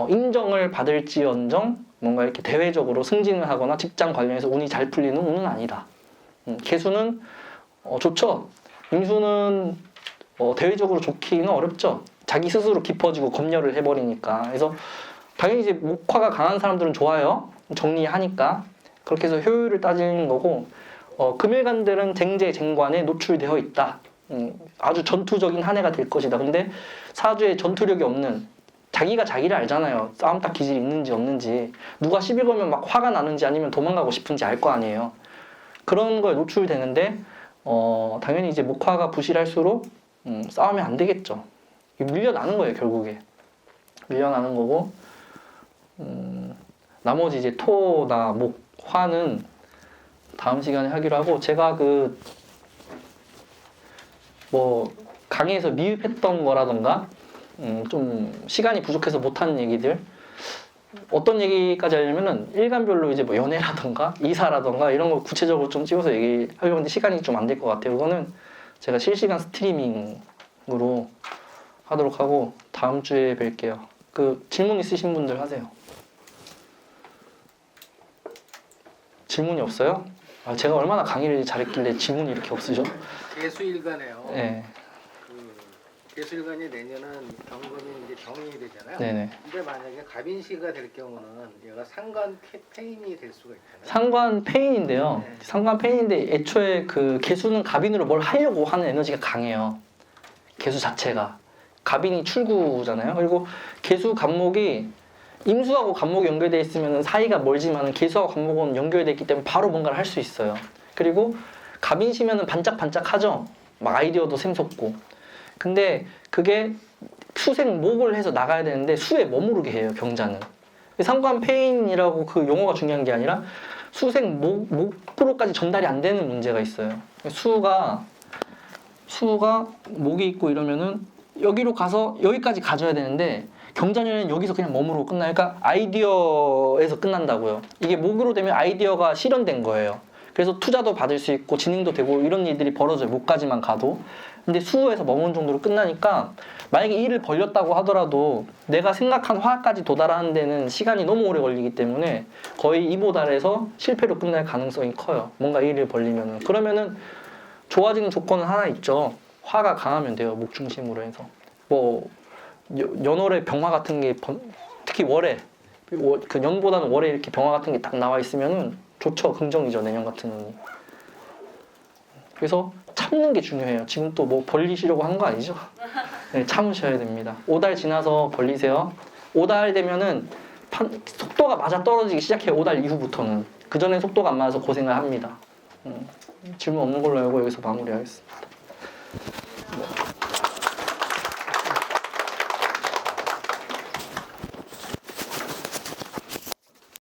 인정을 받을지언정 뭔가 이렇게 대외적으로 승진을 하거나 직장 관련해서 운이 잘 풀리는 운은 아니다. 개수는 좋죠. 임수는 대외적으로 좋기는 어렵죠. 자기 스스로 깊어지고 검열을 해버리니까. 그래서 당연히 이제 목화가 강한 사람들은 좋아요. 정리하니까. 그렇게 해서 효율을 따지는 거고, 금일간들은 쟁제, 쟁관에 노출되어 있다. 아주 전투적인 한 해가 될 것이다. 근데 사주에 전투력이 없는, 자기가 자기를 알잖아요. 싸움 딱 기질이 있는지 없는지. 누가 시비 걸면 막 화가 나는지 아니면 도망가고 싶은지 알 거 아니에요. 그런 거에 노출되는데, 당연히 이제 목화가 부실할수록 싸우면 안 되겠죠. 밀려나는 거예요, 결국에. 밀려나는 거고, 나머지 이제 토나 목, 화는 다음 시간에 하기로 하고, 제가 강의에서 미흡했던 거라던가, 좀 시간이 부족해서 못하는 얘기들, 어떤 얘기까지 하려면은 일간별로 이제 뭐 연애라던가 이사라던가 이런 거 구체적으로 좀 찍어서 얘기하려고 하는데 시간이 좀 안 될 것 같아요. 그거는 제가 실시간 스트리밍으로 하도록 하고 다음 주에 뵐게요. 질문 있으신 분들 하세요. 질문이 없어요? 제가 얼마나 강의를 잘했길래 질문이 이렇게 없으죠? 개수일간에요. 네. 개수일간이 내년은 경금이 이제 병인이 되잖아요. 네네. 근데 만약에 갑인시가 될 경우는 얘가 상관 페인이 될 수가 있잖아요. 상관 페인인데요. 네. 상관 페인인데 애초에 개수는 갑인으로 뭘 하려고 하는 에너지가 강해요. 개수 자체가. 갑인이 출구잖아요. 그리고 개수 갑목이 임수하고 갑목이 연결되어 있으면 사이가 멀지만 개수하고 갑목은 연결되어 있기 때문에 바로 뭔가를 할 수 있어요. 그리고 갑인시면은 반짝반짝하죠. 막 아이디어도 샘솟고. 근데 그게 수생목을 해서 나가야 되는데 수에 머무르게 해요, 경자는. 상관 폐인이라고 그 용어가 중요한 게 아니라 목으로까지 전달이 안 되는 문제가 있어요. 수가 목이 있고 이러면은 여기로 가서 여기까지 가져야 되는데 경자년은 여기서 그냥 머무르고 끝나요. 그러니까 아이디어에서 끝난다고요. 이게 목으로 되면 아이디어가 실현된 거예요. 그래서 투자도 받을 수 있고 진행도 되고 이런 일들이 벌어져요. 목까지만 가도. 근데 수에서 머무는 정도로 끝나니까 만약에 일을 벌렸다고 하더라도 내가 생각한 화까지 도달하는 데는 시간이 너무 오래 걸리기 때문에 거의 이보달해서 실패로 끝날 가능성이 커요. 뭔가 일을 벌리면은. 그러면은 좋아지는 조건은 하나 있죠. 화가 강하면 돼요. 목 중심으로 해서. 뭐 연월에 병화 같은 게 특히 월에 그 년보다는 월에 이렇게 병화 같은 게 딱 나와 있으면은 좋죠. 긍정이죠. 내년 같은 운이. 그래서 참는 게 중요해요. 지금 또 뭐 벌리시려고 한 거 아니죠? 네, 참으셔야 됩니다. 5달 지나서 벌리세요. 5달 되면은 속도가 맞아 떨어지기 시작해요. 5달 이후부터는. 그 전에 속도가 안 맞아서 고생을 합니다. 질문 없는 걸로 알고 여기서 마무리하겠습니다.